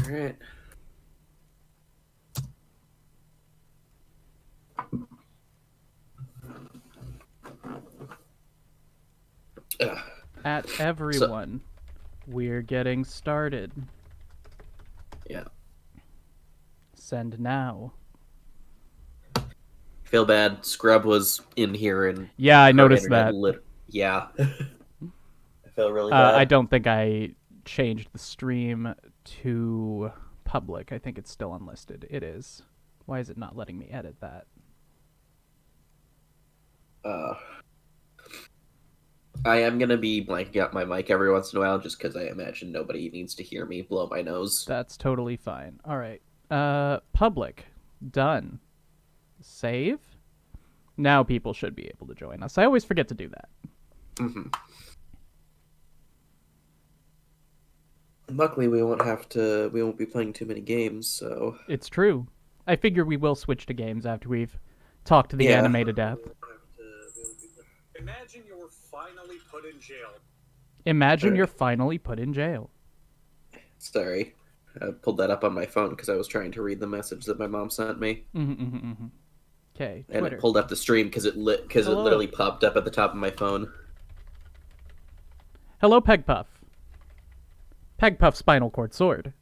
All right. Ugh. At So, everyone, we're getting started. yeah. Send now. Feel bad. Scrub was in here and Yeah, I her noticed internet that. lit. Yeah. I feel really I bad. don't think I changed the stream to public. I think it's still unlisted. It is. Why is it not letting me edit that? Uh, I am going to be blanking out my mic every once in a while just because I imagine nobody needs to hear me blow my nose. That's totally fine. All right. Public. Done. Save. Now people should be able to join us. I always forget to do that. Mm-hmm. Luckily, we won't be playing too many games, so. It's true. I figure we will switch to games after we've talked to the Yeah. anime to death. Imagine you're finally put in jail. Imagine Alright. you're finally put in jail. Sorry. I pulled that up on my phone because I was trying to read the message that my mom sent me. Okay, And Twitter. it pulled up the stream because it literally popped up at the top of my phone. Hello, Pegpuff. Pegpuff Spinal Cord Sword.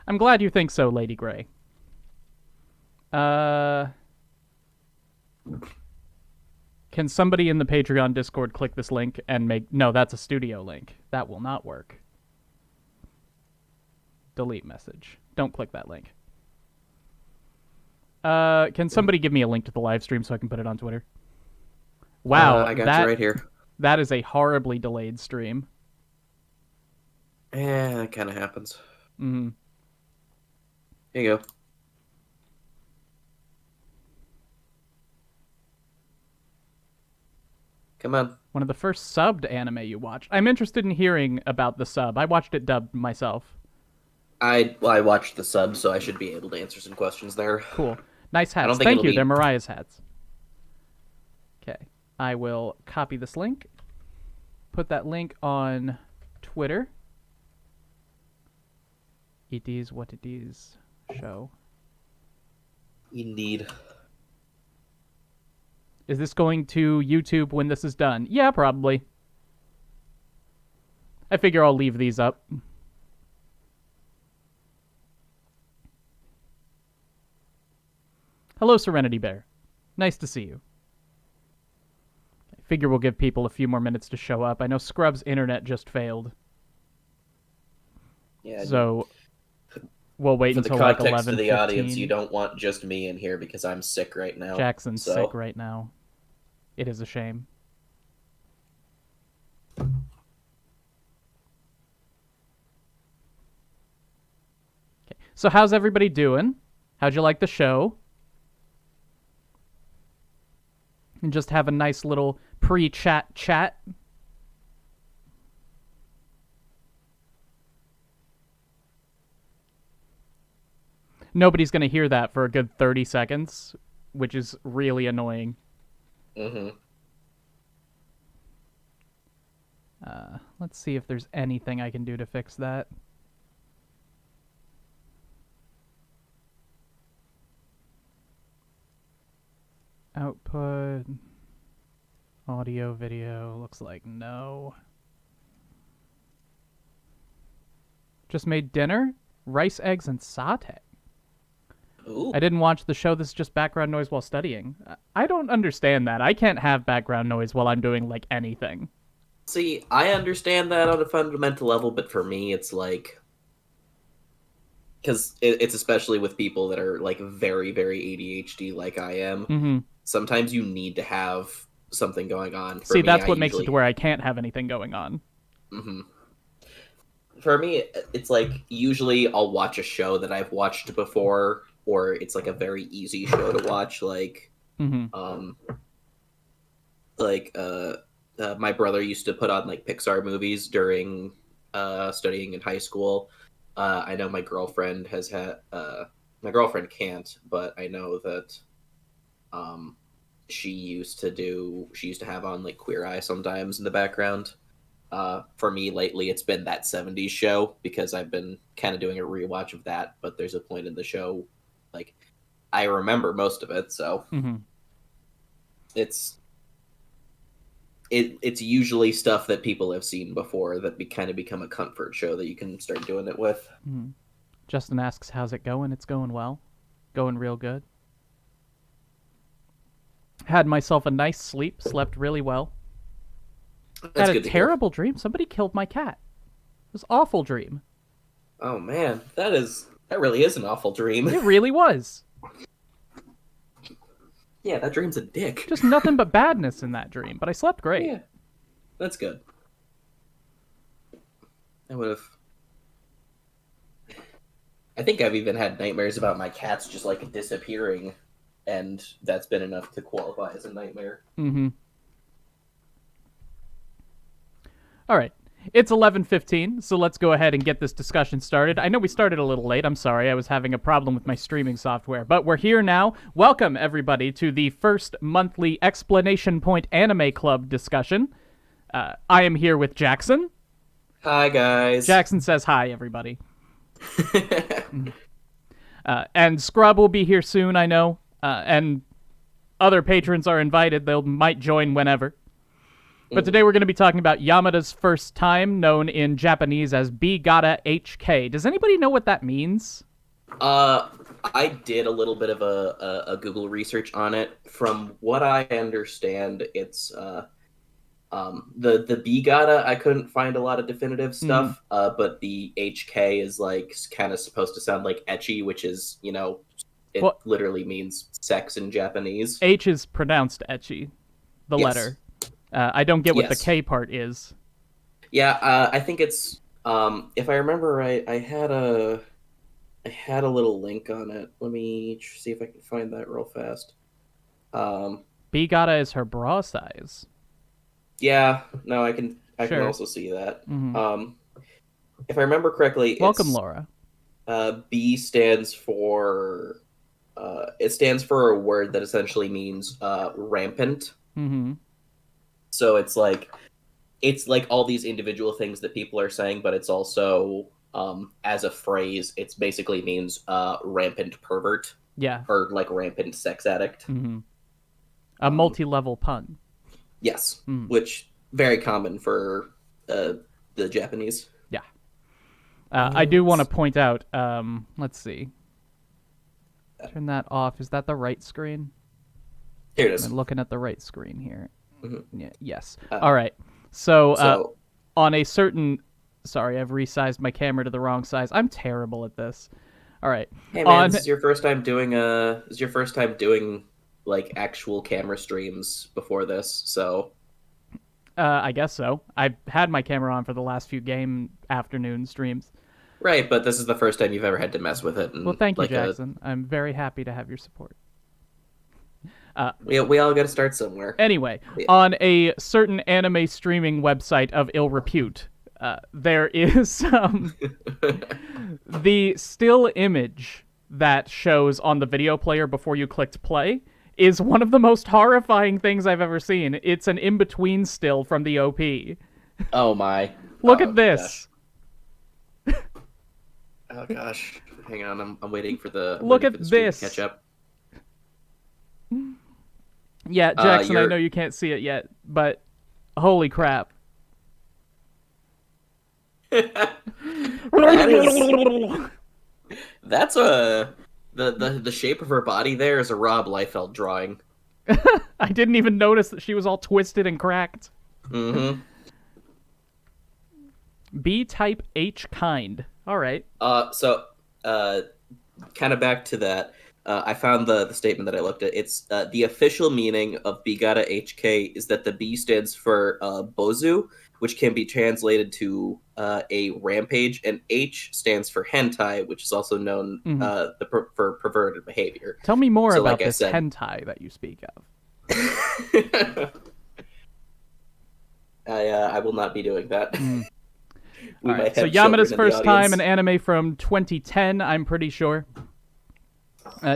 I'm glad you think so, Lady Grey. Can somebody in the Patreon Discord click this link and make... No, that's a studio link. That will not work. Delete message. Don't click that link. Can somebody give me a link to the live stream so I can put it on Twitter? Wow, I got you right here. That is a horribly delayed stream. Yeah, that kind of happens. Mm-hmm. Here you go. Come on. One of the first subbed anime you watched. I'm interested in hearing about the sub. I watched it dubbed myself. I watched the sub, so I should be able to answer some questions there. Cool. Nice I hats. don't think Thank it'll you. be- They're Mariah's hats. Okay. I will copy this link. Put that link on Twitter. It is what it is. Show. Indeed. Is this going to YouTube when this is done? Yeah, probably. I figure I'll leave these up. Hello, Serenity Bear. Nice to see you. I figure we'll give people a few more minutes to show up. I know Scrub's internet just failed. Yeah. So we'll wait for the until like context 11:15. of the audience, you don't want just me in here because I'm sick right now. Jackson's so. sick right now. It is a shame. Okay. So how's everybody doing? How'd you like the show? And just have a nice little pre-chat chat. Nobody's going to hear that for a good 30 seconds, which is really annoying. Mm-hmm. Let's see if there's anything I can do to fix that. Output. Audio, video. Looks like no. Just made dinner? Rice, eggs, and satay. Ooh. I didn't watch the show. This is just background noise while studying. I don't understand that. I can't have background noise while I'm doing, like, anything. See, I understand that on a fundamental level, but for me, it's like... Because it's especially with people that are, like, very, very ADHD like I am. Mm-hmm. Sometimes you need to have something going on. See, that's what makes it to where I can't have anything going on. Mm-hmm. For me, it's like, usually I'll watch a show that I've watched before, or it's like a very easy show to watch, like... Mm-hmm. My brother used to put on like Pixar movies during studying in high school. I know my girlfriend has had. My girlfriend can't, but I know that um, she used to have on like Queer Eye sometimes in the background. For me lately, it's been that '70s show because I've been kind of doing a rewatch of that. But there's a point in the show, like I remember most of it, so Mm-hmm. it's it's usually stuff that people have seen before that kind of become a comfort show that you can start doing it with. Mm-hmm. Justin asks, how's it going? It's going well. Going real good. Had myself a nice sleep. Slept really well. That's Had a good to hear. terrible dream. Somebody killed my cat. It was an awful dream. Oh man, that really is an awful dream. It really was. Yeah, that dream's a dick. Just nothing but badness in that dream, but I slept great. Yeah, that's good. I think I've even had nightmares about my cats just like disappearing, and that's been enough to qualify as a nightmare. Mm-hmm. All right. It's 11:15, so let's go ahead and get this discussion started. I know we started a little late. I'm sorry. I was having a problem with my streaming software, but we're here now. Welcome, everybody, to the first monthly Explanation Point Anime Club discussion. I am here with Jackson. Hi, guys. Jackson says hi, everybody. And Scrub will be here soon, I know. And other patrons are invited. They might join whenever. But today we're going to be talking about Yamada's first time, known in Japanese as B-Gata H-Kei. Does anybody know what that means? I did a little bit of a Google research on it. From what I understand, it's the B-Gata. I couldn't find a lot of definitive stuff. But the H-K is like kind of supposed to sound like ecchi, which is it literally means sex in Japanese. H is pronounced ecchi, the letter. I don't get what the K part is. Yeah, I think it's if I remember right, I had a little link on it. Let me see if I can find that real fast. B-Gata is her bra size. Yeah, no, I can Sure. also see that. Mm-hmm. If I remember correctly, Welcome, Laura. B stands for it stands for a word that essentially means rampant. Mm-hmm. So it's like all these individual things that people are saying, but it's also as a phrase, it basically means rampant pervert. Yeah. Or like rampant sex addict. Mm-hmm. A multi-level pun. Yes, which very common for the Japanese. Yeah. I do want to point out. Let's see. Turn that off. Is that the right screen? Here it is. I'm looking at the right screen here. Mm-hmm. Yeah, yes. All right. So on a certain... Sorry, I've resized my camera to the wrong size. I'm terrible at this. All right. Hey man, this is your first time doing like actual camera streams before this, so... I guess so. I've had my camera on for the last few game afternoon streams. Right, but this is the first time you've ever had to mess with it. And well, thank you, Jackson. I'm very happy to have your support. We all got to start somewhere. Anyway, on a certain anime streaming website of ill repute, there is the still image that shows on the video player before you clicked play is one of the most horrifying things I've ever seen. It's an in-between still from the OP. Oh my. Look at this. Gosh. Oh gosh. Hang on, I'm waiting for the Look at this. To catch up. Yeah, Jackson, I know you can't see it yet, but holy crap. That's the shape of her body there is a Rob Liefeld drawing. I didn't even notice that she was all twisted and cracked. Mm-hmm. B-type H kind. All right. So kind of back to that. I found the statement that I looked at. It's the official meaning of B-Gata H-Kei is that the B stands for bozu, which can be translated to a rampage, and H stands for hentai, which is also known for perverted behavior. Tell me more about like this hentai that you speak of. I will not be doing that. All right, might so have children Yamada's in the first time, an audience. anime from 2010, I'm pretty sure.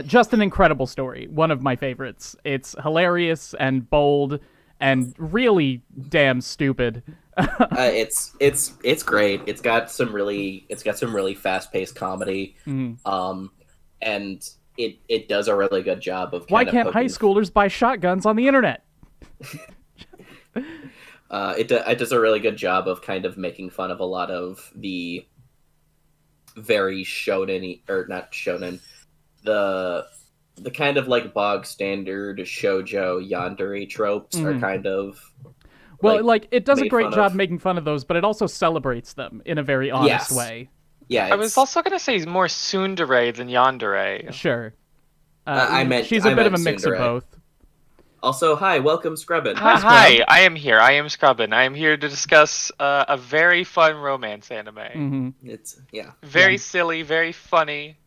Just an incredible story. One of my favorites. It's hilarious and bold and really damn stupid. It's great. It's got some really fast paced comedy, and it does a really good job of Why kind of can't high poking. schoolers buy shotguns on the internet? It does a really good job of kind of making fun of a lot of the very shonen or not shonen, the kind of like bog standard shoujo yandere tropes are kind of Well, like, it does a made great fun job of. making fun of those, but it also celebrates them in a very honest Yes. way. Yeah, I was also gonna say more tsundere than yandere. Sure. She's a bit of a mix of both. Also, hi, welcome, Scrubbin. Hi, I am here. I am Scrubbin. I am here to discuss a very fun romance anime. It's yeah. Very silly, very funny,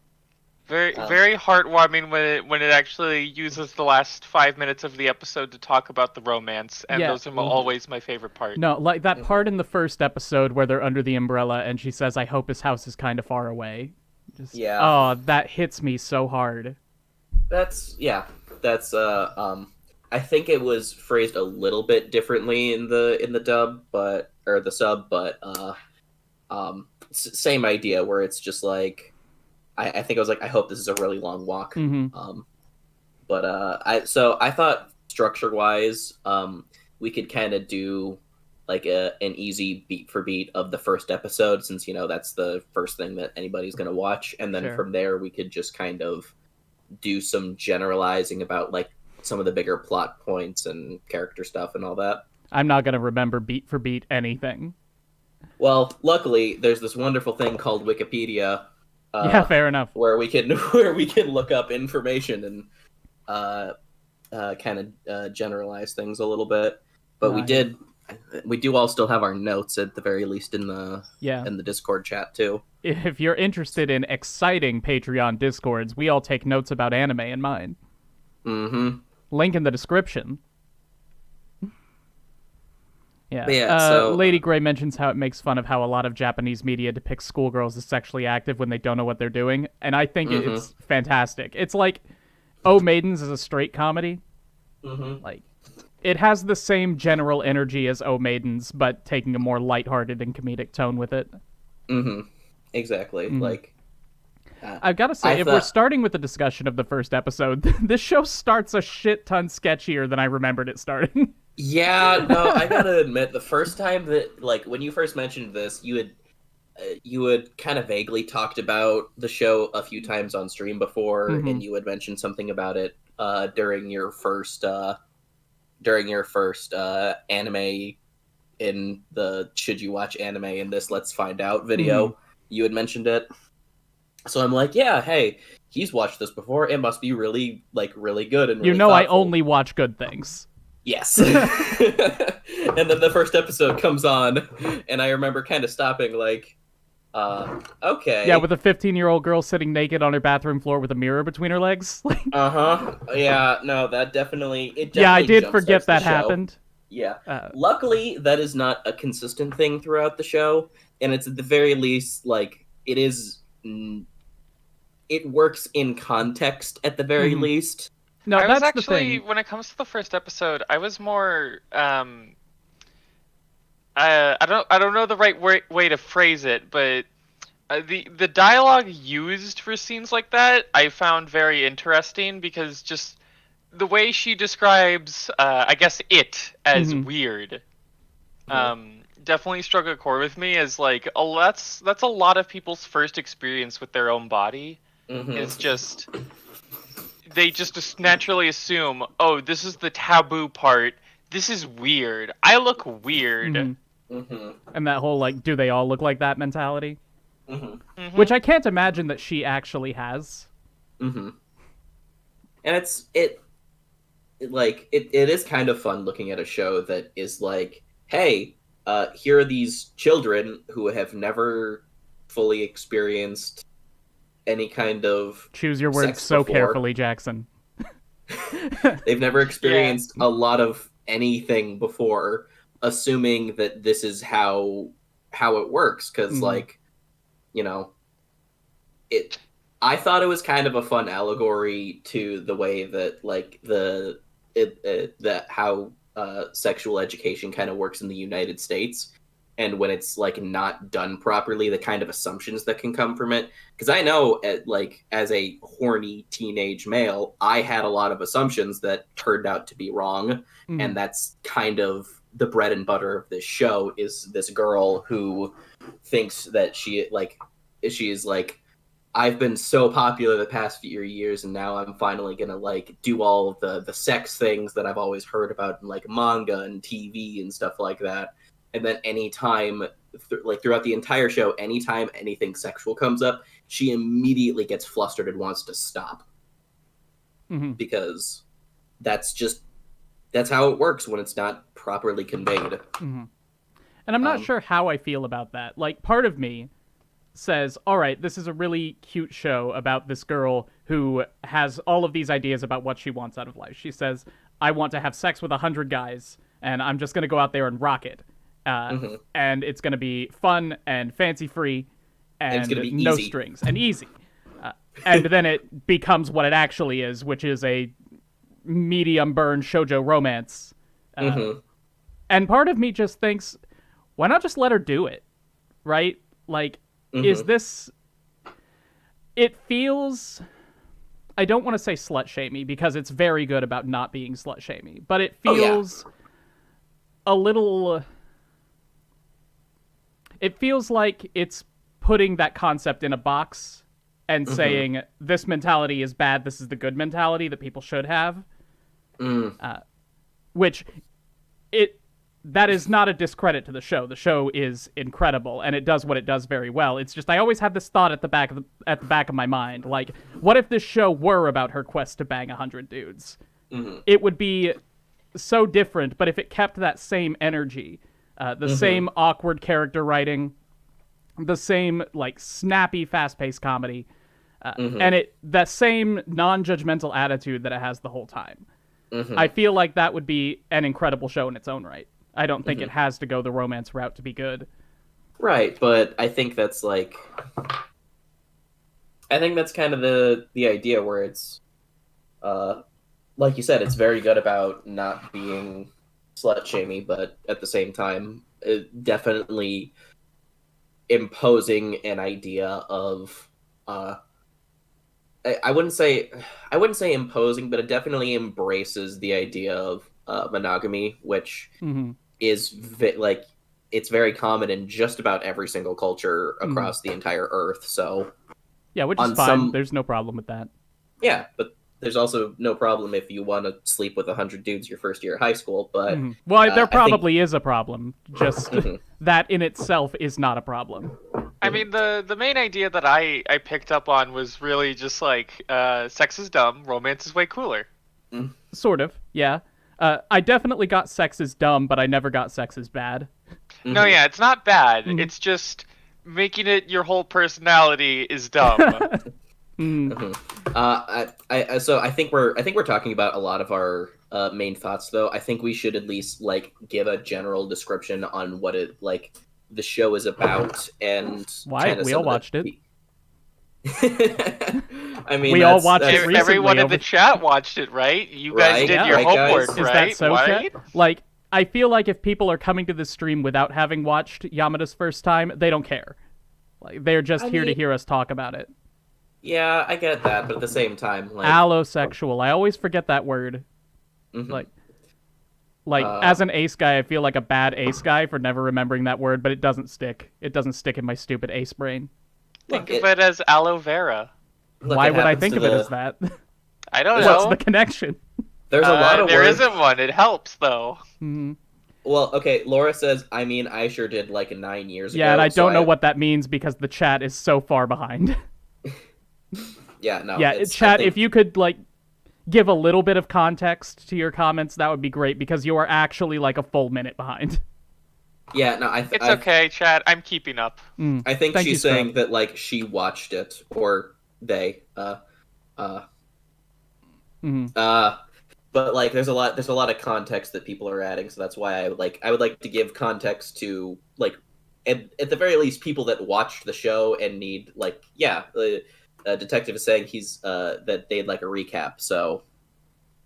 very heartwarming when it actually uses the last 5 minutes of the episode to talk about the romance, and Yeah. those are always my favorite part. No, like that part in the first episode where they're under the umbrella and she says, "I hope his house is kind of far away." Yeah. Oh, that hits me so hard. That's I think it was phrased a little bit differently in the dub, but or the sub, but same idea where it's just like I think I was like, I hope this is a really long walk. But I thought structure wise, we could kind of do like an easy beat for beat of the first episode, since that's the first thing that anybody's gonna watch, and then Sure. from there we could just kind of do some generalizing about like some of the bigger plot points and character stuff and all that. I'm not gonna remember beat for beat anything. Well, luckily, there's this wonderful thing called Wikipedia. Yeah, fair enough. Where we can look up information and kind of generalize things a little bit. But we do all still have our notes at the very least in the Discord chat too. If you're interested in exciting Patreon Discords, we all take notes about anime in mine. Link in the description. Yeah. So Lady Grey mentions how it makes fun of how a lot of Japanese media depicts schoolgirls as sexually active when they don't know what they're doing, and I think it's fantastic. It's like Oh Maidens is a straight comedy. Like, it has the same general energy as Oh Maidens, but taking a more lighthearted and comedic tone with it. Exactly. Like, I've got to say, if we're starting with the discussion of the first episode, this show starts a shit ton sketchier than I remembered it starting. Yeah, no, I gotta admit, the first time that, like, when you first mentioned this, you had kind of vaguely talked about the show a few times on stream before, and you had mentioned something about it during your first anime in the "Should you watch anime in this Let's Find Out" video. You had mentioned it. So I'm like, yeah, hey, he's watched this before. It must be really good and really I thoughtful. only watch good things. Yes. And then the first episode comes on, and I remember kind of stopping, like, okay. Yeah, with a 15-year-old girl sitting naked on her bathroom floor with a mirror between her legs. Yeah, no, that definitely. Yeah, I did jumpstarts forget the that show. happened. Yeah. Luckily, that is not a consistent thing throughout the show, and it's at the very least, like, it is. It works in context at the very least. No, I that's was actually, the thing. when it comes to the first episode, I was more I don't know the right way to phrase it, but the dialogue used for scenes like that I found very interesting, because just the way she describes I guess it as weird definitely struck a chord with me, as like, oh, that's a lot of people's first experience with their own body. Is just they just naturally assume, oh, this is the taboo part, this is weird, I look weird. And that whole, like, do they all look like that mentality? Which I can't imagine that she actually has. And it is kind of fun looking at a show that is like, hey, here are these children who have never fully experienced any kind of choose your words sex so before. carefully, Jackson. They've never experienced a lot of anything before, assuming that this is how how it works, because like, you know, it. I thought it was kind of a fun allegory to the way that like that how sexual education kind of works in the United States, and when it's like not done properly, the kind of assumptions that can come from it. Because I know, like as a horny teenage male, I had a lot of assumptions that turned out to be wrong, and that's kind of the bread and butter of this show. Is this girl who thinks that she's like, I've been so popular the past few years, and now I'm finally gonna like do all of the sex things that I've always heard about in like manga and TV and stuff like that. And then anytime, like throughout the entire show, anytime anything sexual comes up, she immediately gets flustered and wants to stop, because that's how it works when it's not properly conveyed. And I'm not sure how I feel about that. Like, part of me says, all right, this is a really cute show about this girl who has all of these ideas about what she wants out of life. She says, I want to have sex with 100 guys, and I'm just going to go out there and rock it. And it's going to be fun and fancy-free, and it's gonna be no easy. strings, and easy. And then it becomes what it actually is, which is a medium-burn shoujo romance. And part of me just thinks, why not just let her do it, right? Like, is this... It feels... I don't want to say slut-shamey, because it's very good about not being slut-shamey, but it feels a little... It feels like it's putting that concept in a box and saying, this mentality is bad, this is the good mentality that people should have. Which, that is not a discredit to the show. The show is incredible, and it does what it does very well. It's just, I always have this thought at the back of my mind, like, what if this show were about her quest to bang 100 dudes? It would be so different, but if it kept that same energy, the same awkward character writing, the same like snappy, fast-paced comedy, and that same non-judgmental attitude that it has the whole time. I feel like that would be an incredible show in its own right. I don't think it has to go the romance route to be good. Right, but I think that's like... I think that's kind of the idea where it's... like you said, it's very good about not being slut-shamey, but at the same time, definitely imposing an idea of... I wouldn't say imposing, but it definitely embraces the idea of monogamy, which is like it's very common in just about every single culture across the entire Earth. So yeah, which is fine. There's no problem with that. Yeah, but there's also no problem if you want to sleep with 100 dudes your first year of high school. But well, there probably is a problem. Just that in itself is not a problem. I mean, the main idea that I picked up on was really just like, sex is dumb, romance is way cooler. Sort of, yeah. I definitely got sex is dumb, but I never got sex is bad. No, yeah, it's not bad. It's just making it your whole personality is dumb. So I think we're talking about a lot of our main thoughts, though. I think we should at least like give a general description on what it like the show is about, and why we all watched it. I mean, we all watched it recently. Everyone in the chat watched it, right? You guys did your homework, guys? right? Is that so, right? Chat? Like, I feel like if people are coming to this stream without having watched Yamada's first time, they don't care. Like, they're just here to hear us talk about it. Yeah, I get that, but at the same time, like allosexual. I always forget that word. Like as an ace guy, I feel like a bad ace guy for never remembering that word, but it doesn't stick. It doesn't stick in my stupid ace brain. Think of it as aloe vera. Why would I think of it as that? I don't know. What's the connection? There's a lot of there words. isn't one. It helps, though. Well, okay, Laura says, I mean, I sure did like 9 years ago. Yeah, and I don't know what that means because the chat is so far behind. Yeah, no. Yeah, chat, if you could, like, give a little bit of context to your comments, that would be great, because you are actually, like, a full minute behind. Yeah, no, It's okay, chat. I'm keeping up. I think she's saying that, like, she watched it, or they, but, like, there's a lot of context that people are adding, so that's why I would like to give context to, like, at the very least, people that watched the show and need Detective is saying he's that they'd like a recap. So,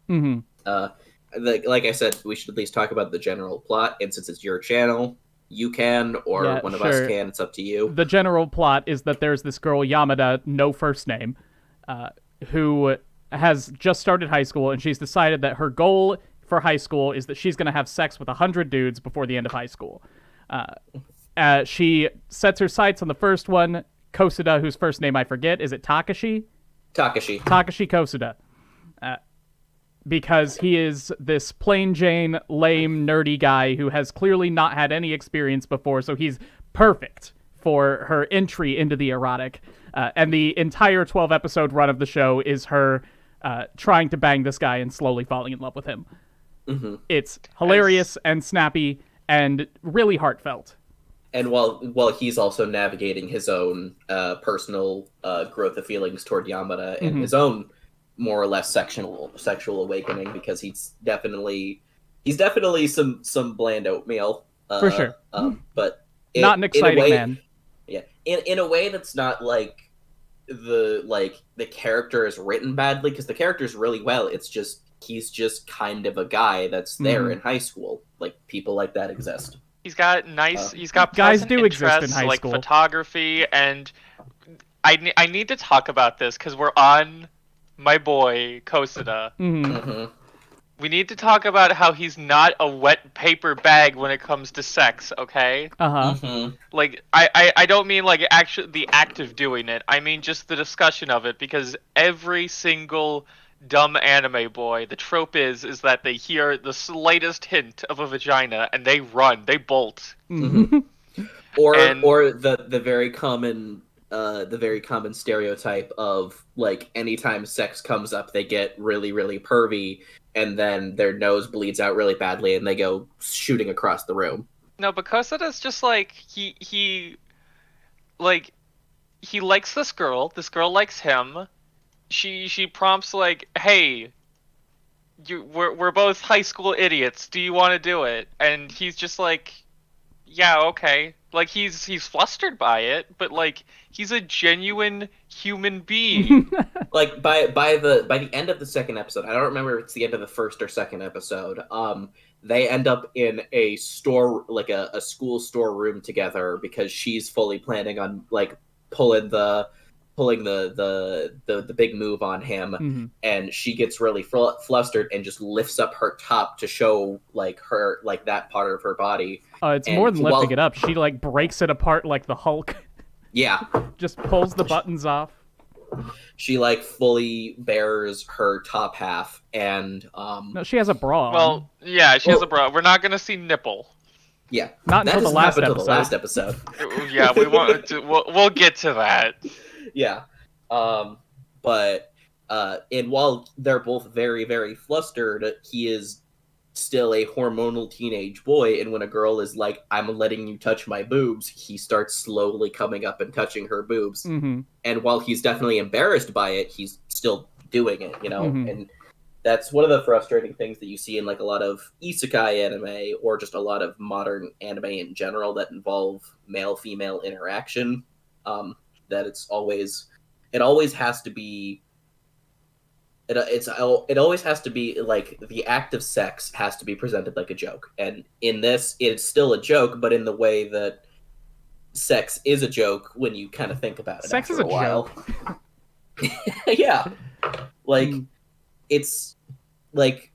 like I said, we should at least talk about the general plot. And since it's your channel, you can, or one of us can. It's up to you. The general plot is that there's this girl, Yamada, no first name, who has just started high school, and she's decided that her goal for high school is that she's going to have sex with 100 dudes before the end of high school. She sets her sights on the first one, Kosuda, whose first name I forget. Is it Takashi? Takashi Kosuda. Because he is this plain Jane, lame, nerdy guy who has clearly not had any experience before, so he's perfect for her entry into the erotic. And the entire 12-episode run of the show is her trying to bang this guy and slowly falling in love with him. Mm-hmm. It's hilarious and snappy and really heartfelt. And while he's also navigating his own personal growth of feelings toward Yamada and his own more or less sexual awakening, because he's definitely some bland oatmeal for sure, but not an exciting man. Yeah, in a way that's not like the character is written badly, because the character's really well. It's just he's just kind of a guy that's there in high school. Like, people like that exist. He's got he's got guys do exist in interests, high like school. Photography, and I need to talk about this because we're on my boy Kosuda. We need to talk about how he's not a wet paper bag when it comes to sex, okay? Like, I don't mean like actually the act of doing it. I mean just the discussion of it, because every single dumb anime boy, the trope is that they hear the slightest hint of a vagina and they run, they bolt. Or the very common stereotype of, like, anytime sex comes up, they get really, really pervy, and then their nose bleeds out really badly, and they go shooting across the room. No, because it is just like he likes this girl. This girl likes him. She prompts like, "Hey, we're both high school idiots. Do you want to do it?" And he's just like, "Yeah, okay." Like, he's flustered by it, but like, he's a genuine human being. Like, by the end of the second episode, I don't remember if it's the end of the first or second episode, they end up in a store, like a school storeroom together, because she's fully planning on like pulling the big move on him, and she gets really flustered and just lifts up her top to show like her, like, that part of her body. It's more than lifting it up. She like breaks it apart like the Hulk. Yeah. Just pulls the buttons off. She like fully bears her top half, and no, she has a bra on. Well, yeah, she has a bra. We're not gonna see nipple. Yeah, not until the last episode. The last episode. Yeah, we want to. We'll get to that. Yeah, but and while they're both very, very flustered, he is still a hormonal teenage boy, and when a girl is like, "I'm letting you touch my boobs," he starts slowly coming up and touching her boobs. And while he's definitely embarrassed by it, he's still doing it, you know. And that's one of the frustrating things that you see in like a lot of isekai anime, or just a lot of modern anime in general that involve male-female interaction. That it always has to be. It always has to be like the act of sex has to be presented like a joke, and in this, it's still a joke, but in the way that sex is a joke when you kind of think about it. Sex is a joke. Yeah, like it's like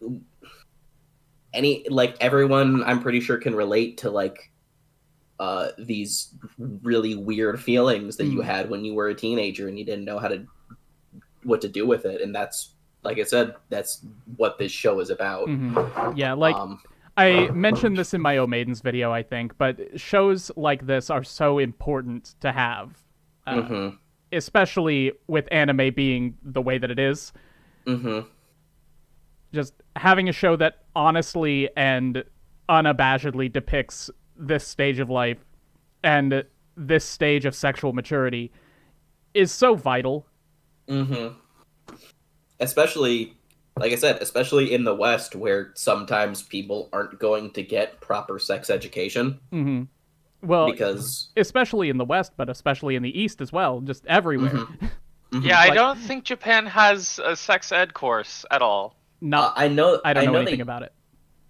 everyone, I'm pretty sure, can relate to like these really weird feelings that you had when you were a teenager and you didn't know what to do with it, and that's, like I said, that's what this show is about. Yeah, like I mentioned this in my O Maidens video, I think, but shows like this are so important to have, especially with anime being the way that it is. Just having a show that honestly and unabashedly depicts this stage of life and this stage of sexual maturity is so vital. Especially, like I said, especially in the West, where sometimes people aren't going to get proper sex education. Well, because especially in the West, but especially in the East as well, just everywhere. Yeah, I Like- don't think Japan has a sex ed course at all. Not, I know I don't know know anything they, about it.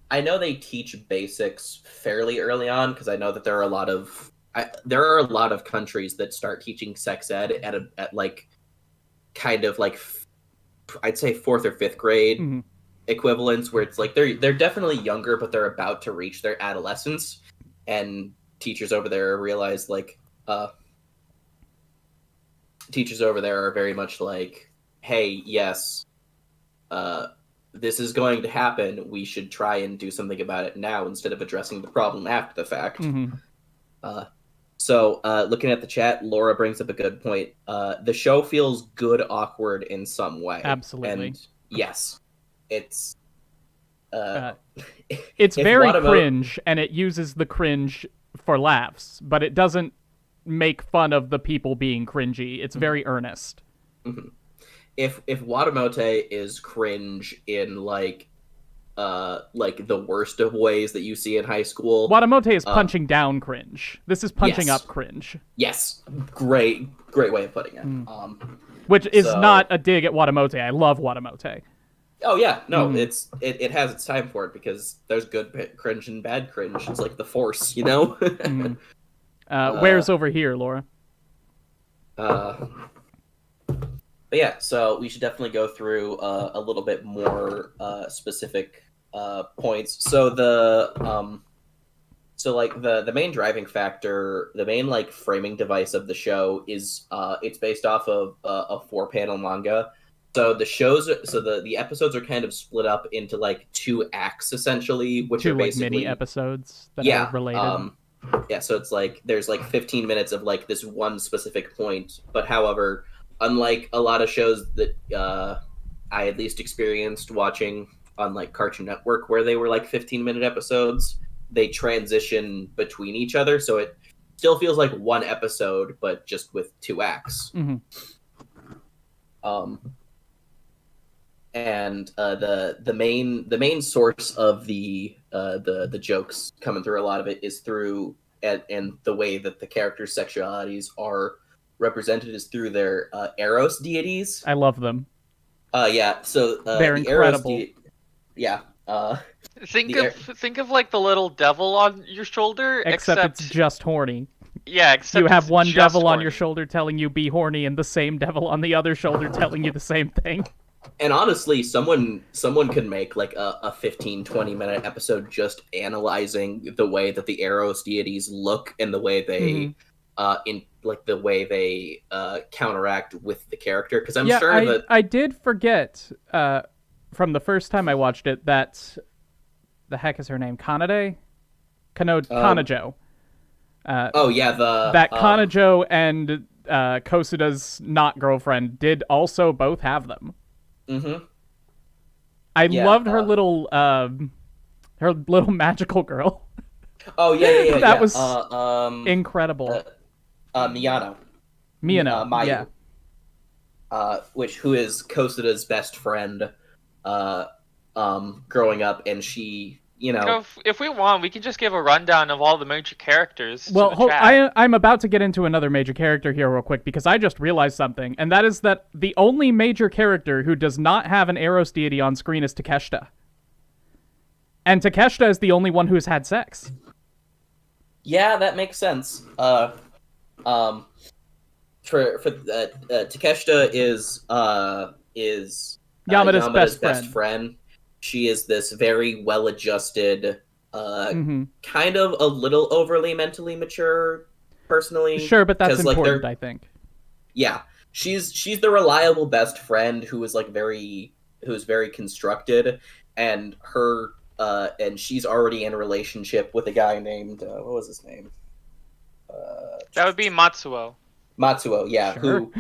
I know they teach basics fairly early on because I know that there are a lot of countries that start teaching sex ed at like kind of like I'd say 4th or 5th grade Mhm. equivalents where it's like they're definitely younger but they're about to reach their adolescence, and teachers over there realize like teachers over there are very much like, hey, yes, this is going to happen. We should try and do something about it now instead of addressing the problem after the fact. Mhm. So, looking at the chat, Laura brings up a good point. The show feels good, awkward in some way. Absolutely. And yes, it's It's if very Watamote- cringe, and it uses the cringe for laughs, but it doesn't make fun of the people being cringy. It's very earnest. if Watamote is cringe in like the worst of ways that you see in high school. Watamote is punching down cringe. This is punching Yes. up cringe, Yes, great way of putting it. which is So- not a dig at Watamote. I love Watamote. Oh yeah, no, it has its time for it because there's good cringe and bad cringe. It's like the Force, you know. Where's over here, Laura? But yeah, so we should definitely go through a little bit more specific points. So the the main driving factor, the main like framing device of the show is it's based off of a 4-panel manga. So the episodes are kind of split up into like 2 acts essentially, which Two are like basically mini episodes that yeah are related. Yeah, so it's like there's like 15 minutes of like this one specific point, but however, unlike a lot of shows that I at least experienced watching on like Cartoon Network where they were like 15-minute episodes, they transition between each other, so it still feels like one episode but just with 2 acts. And the main source of the jokes coming through a lot of it is through and the way that the characters' sexualities are represented is through their Eros deities. I love them. Yeah, so They're the Eros incredible. yeah. Think of like the little devil on your shoulder, Except it's just horny. yeah, except You have it's one just devil on horny. your shoulder telling you be horny, and the same devil on the other shoulder telling you the same thing. And honestly, someone could make like a 15-20 minute episode just analyzing the way that the Eros deities look and the way they the way they counteract with the character, because I'm sure that I did forget from the first time I watched it that the heck is her name? Kanajo. oh yeah, That Kanajo and Kosuda's not girlfriend did also both have them. I loved her little magical girl. Oh yeah. That was incredible. incredible. Miyano. Mayu. Yeah. Who is Kosuda's best friend, growing up, and she, If we want, we can just give a rundown of all the major characters. Well, to the chat. I'm about to get into another major character here real quick because I just realized something, and that is that the only major character who does not have an Eros deity on screen is Takeshita. And Takeshita is the only one who's had sex. Yeah, that makes sense. Takeshita is Yamada's Yamada's best friend. She is this very well-adjusted, kind of a little overly mentally mature, personally. Sure, but that's 'cause, like, important, I think. Yeah, she's the reliable best friend who is who's very constructed, and and she's already in a relationship with a guy named what was his name? That would be Matsuo. Matsuo, yeah. Sure. Who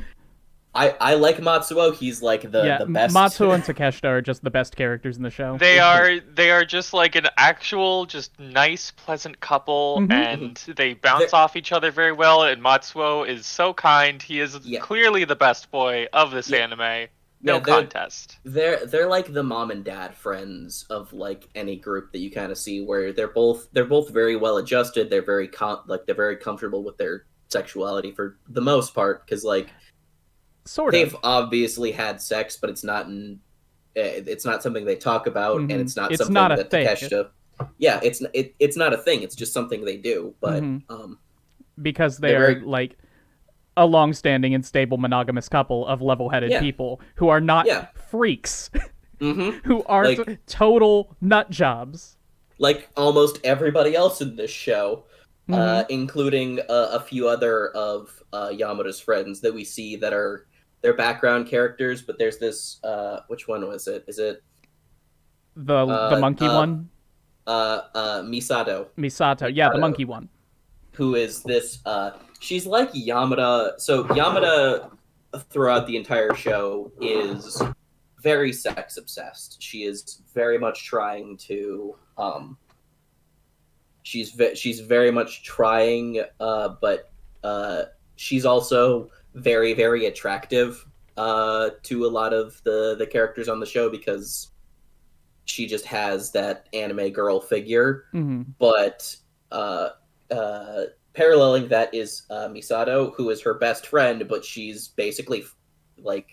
I like Matsuo. He's like the best. Matsuo and Takeshita are just the best characters in the show. They are just like an actual, just nice, pleasant couple, and they bounce off each other very well. And Matsuo is so kind. He is clearly the best boy of this anime. No Yeah, contest. they're like the mom and dad friends of like any group that you kind of see, where they're both very well adjusted. They're very they're very comfortable with their sexuality for the most part, because like Sort they've of. obviously had sex, but it's not something they talk about, and it's not It's something not a that thing. Takeshita. Yeah, it's not a thing. It's just something they do. But Because they they're are very like a long-standing and stable monogamous couple of level-headed yeah people who are not yeah. freaks, Mm-hmm. who aren't Like total nut jobs. like almost everybody else in this show, Mm-hmm. including a few other of Yamada's friends that we see that are their background characters. But there's this which one was it? Is it The monkey one, Misato, Misato. Yeah, the monkey one. who is this she's like Yamada. So Yamada throughout the entire show is very sex obsessed. She is very much trying to she's very much trying, but she's also very very attractive to a lot of the characters on the show, because she just has that anime girl figure. Mm-hmm. But paralleling that is Misato, who is her best friend, but she's basically like,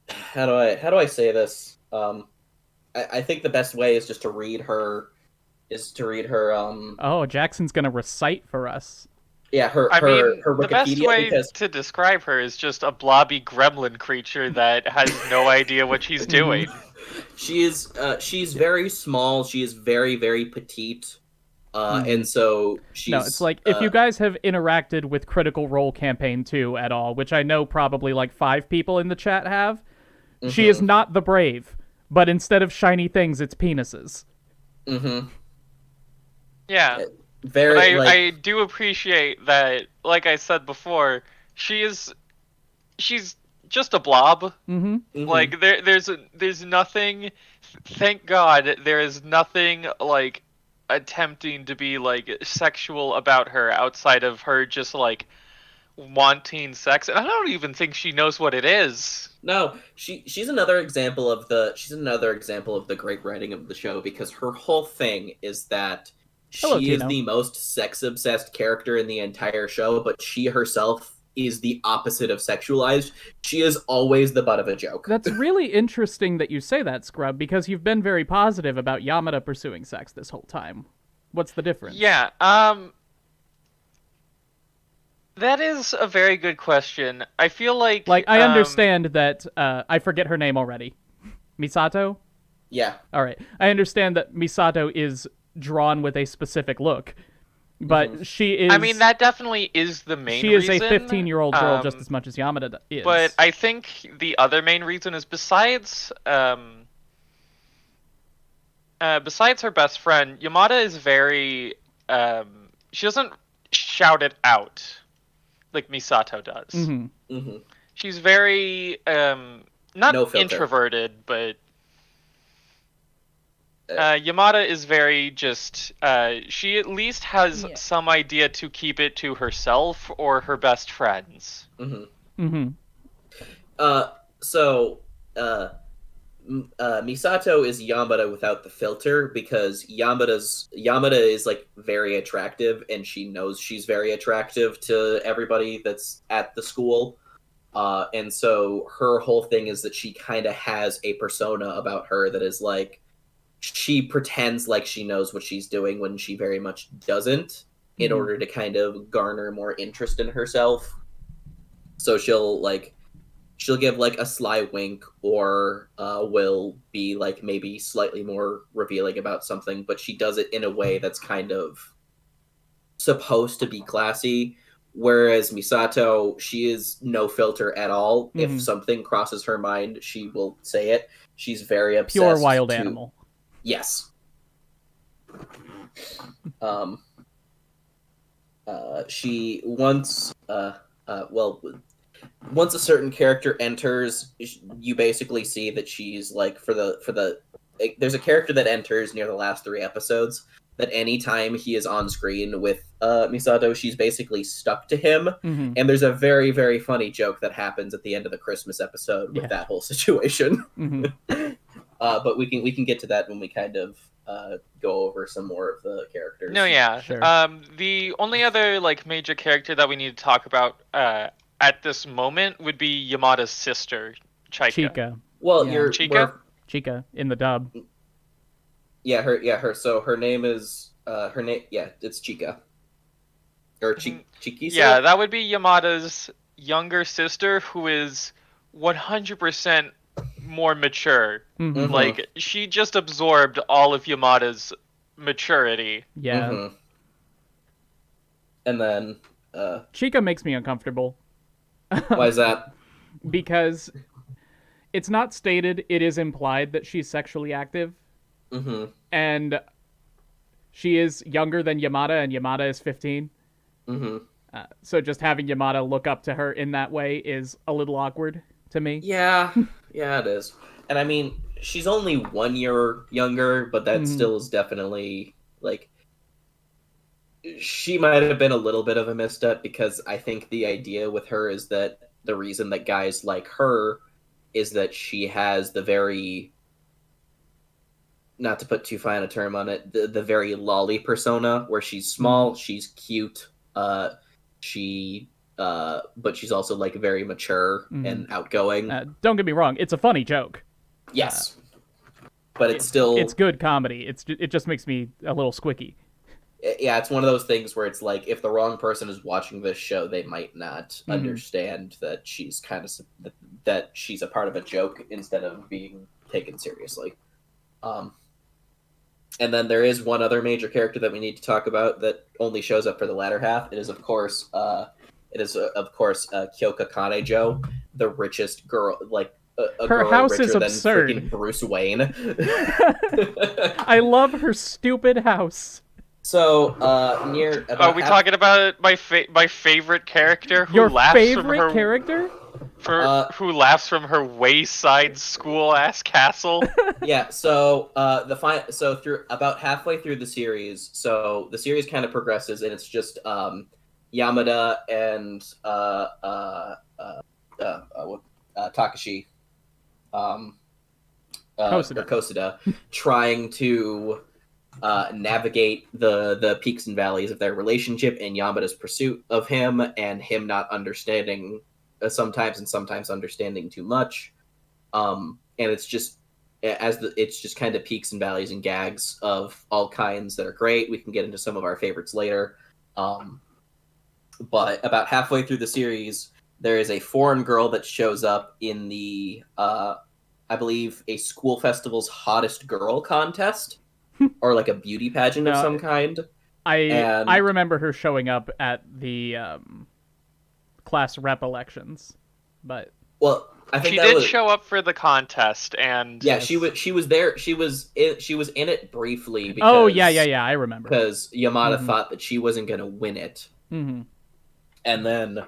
how do I say this? I think the best way is just to read her. Oh, Jackson's gonna recite for us. Yeah, her The best Wikipedia, way because to describe her is just a blobby gremlin creature that has no idea what she's doing. she's very small. She is very very petite. And so she's No, it's like if you guys have interacted with Critical Role Campaign 2 at all, which I know probably like 5 people in the chat have, she is not the brave, but instead of shiny things, it's penises. Mm-hmm. Yeah. Very. But I do appreciate that, like I said before, she's just a blob. Mm-hmm. Mm-hmm. Like there's nothing. Thank God there is nothing like attempting to be like sexual about her outside of her just like wanting sex, and I don't even think she knows what it is. No, she's another example of the great writing of the show, because her whole thing is that Hello, she is Tino. the most sex obsessed character in the entire show, but she herself is the opposite of sexualized. She is always the butt of a joke. That's really interesting that you say that, Scrub, because you've been very positive about Yamada pursuing sex this whole time. What's the difference? Yeah, that is a very good question. I feel like I understand that I forget her name already. Misato? Yeah. All right. I understand that Misato is drawn with a specific look, but she is. I mean, that definitely is the main She is reason. a 15-year-old girl just as much as Yamada is. But I think the other main reason is besides her best friend, Yamada is very she doesn't shout it out like Misato does. Mm-hmm. Mm-hmm. She's very not No filter. introverted, but Yamada is very just she at least has some idea to keep it to herself or her best friends. Mm-hmm. Mm-hmm. So Misato is Yamada without the filter, because Yamada is like very attractive, and she knows she's very attractive to everybody that's at the school. And so her whole thing is that she kind of has a persona about her that is like, she pretends like she knows what she's doing when she very much doesn't, in order to kind of garner more interest in herself. So she'll give like a sly wink, or will be like maybe slightly more revealing about something, but she does it in a way that's kind of supposed to be classy. Whereas Misato, she is no filter at all. If something crosses her mind, she will say it. She's very obsessed. Pure wild animal. Yes. She once once a certain character enters, you basically see that she's like, there's a character that enters near the last 3 episodes that anytime he is on screen with Misato, she's basically stuck to him. Mm-hmm. And there's a very, very funny joke that happens at the end of the Christmas episode with that whole situation. Mm-hmm. But we can get to that when we kind of go over some more of the characters. No, yeah. Sure. The only other like major character that we need to talk about at this moment would be Yamada's sister, Chika. Well, Yeah. Chika in the dub. Yeah, her. So her name is her name. Yeah, it's Chika. Or Chikisa. Yeah, that would be Yamada's younger sister, who is 100% more mature. Mm-hmm. Like, she just absorbed all of Yamada's maturity. Yeah. Mm-hmm. And then Chika makes me uncomfortable. why is that? Because it's not stated, it is implied that she's sexually active. Mm-hmm. And she is younger than Yamada, and Yamada is 15. Mm-hmm. So just having Yamada look up to her in that way is a little awkward to me. Yeah, it is. And I mean, she's only 1 year younger, but that still is definitely, like, she might have been a little bit of a misstep, because I think the idea with her is that the reason that guys like her is that she has the very, not to put too fine a term on it, the very lolly persona, where she's small, she's cute, but she's also like very mature and outgoing. Don't get me wrong, it's a funny joke. Yes, but it's still, it's good comedy. It just makes me a little squicky. Yeah, it's one of those things where it's like, if the wrong person is watching this show, they might not understand that she's that she's a part of a joke instead of being taken seriously. And then there is one other major character that we need to talk about that only shows up for the latter half. It is of course Kyoka Kanejo, the richest girl, like a her girl house richer is than absurd. freaking Bruce Wayne. I love her stupid house. So near. Are we talking about my favorite character who Your laughs from her favorite character? who laughs from her wayside school ass castle? Yeah, so so through about halfway through the series, so the series kind of progresses, and it's just Yamada and Takashi, Kosada, trying to navigate the peaks and valleys of their relationship, and Yamada's pursuit of him, and him not understanding sometimes, and sometimes understanding too much. And it's just it's just kind of peaks and valleys and gags of all kinds that are great. We can get into some of our favorites later. But about halfway through the series, there is a foreign girl that shows up in the I believe a school festival's hottest girl contest, or like a beauty pageant of some kind. I remember her showing up at the class rep elections, but I think she did show up for the contest, and yeah, she was there. She was in it briefly. Because, I remember, because Yamada thought that she wasn't going to win it, and then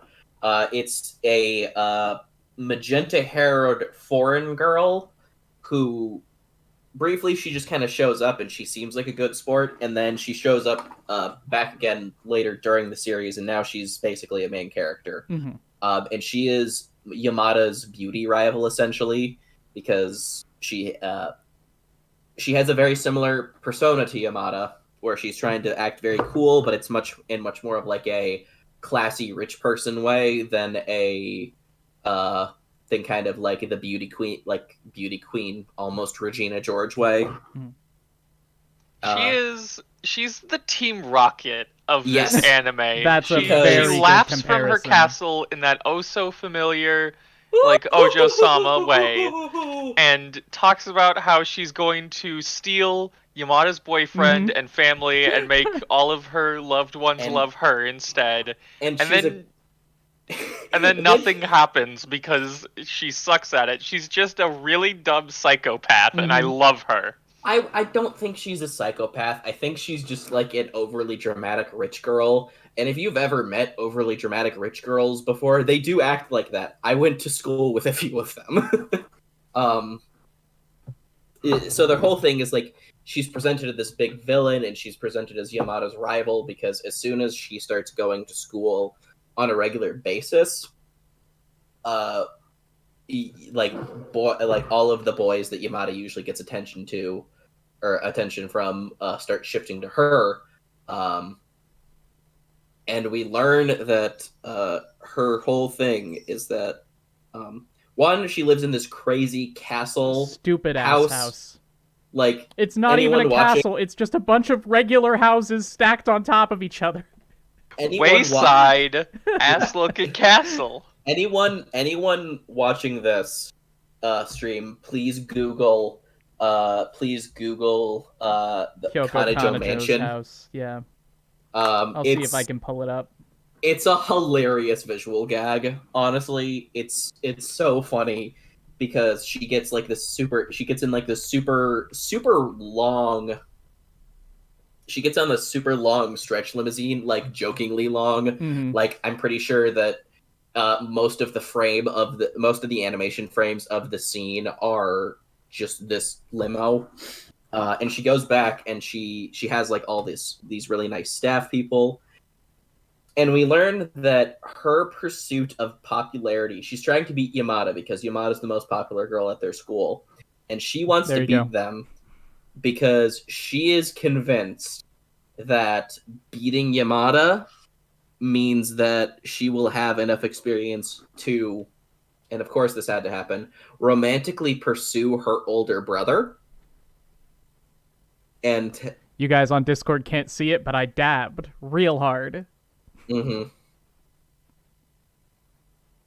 it's a magenta-haired foreign girl who briefly she just kind of shows up, and she seems like a good sport, and then she shows up back again later during the series, and now she's basically a main character. And she is Yamada's beauty rival, essentially, because she has a very similar persona to Yamada, where she's trying to act very cool, but it's much more of like a classy rich person way than a than kind of like the beauty queen, almost Regina George way. She's the Team Rocket of this anime. That's she very laughs good from her comparison. castle in that oh so familiar like Ojo-sama way, and talks about how she's going to steal Yamada's boyfriend and family and make all of her loved ones love her instead. And then nothing happens because she sucks at it. She's just a really dumb psychopath, and I love her. I don't think she's a psychopath. I think she's just like an overly dramatic rich girl. And if you've ever met overly dramatic rich girls before, they do act like that. I went to school with a few of them. So their whole thing is like, she's presented as this big villain, and she's presented as Yamada's rival because as soon as she starts going to school on a regular basis, like all of the boys that Yamada usually gets attention from start shifting to her, and we learn that her whole thing is that one, she lives in this crazy castle, stupid ass house. Like, it's not even a castle; it's just a bunch of regular houses stacked on top of each other. Wayside ass-looking castle. Anyone watching this stream, please Google the Kyoko Kanajo Mansion house. Yeah, I'll see if I can pull it up. It's a hilarious visual gag. Honestly, it's so funny because she gets in this super long. She gets on the super long stretch limousine, like jokingly long. Mm-hmm. Like, I'm pretty sure that most of the animation frames of the scene are just this limo. And she goes back and she has like all these really nice staff people. And we learn that her pursuit of popularity, she's trying to beat Yamada because Yamada's the most popular girl at their school. And she wants to beat them because she is convinced that beating Yamada means that she will have enough experience to, and of course this had to happen, romantically pursue her older brother. And you guys on Discord can't see it, but I dabbed real hard. Mm-hmm.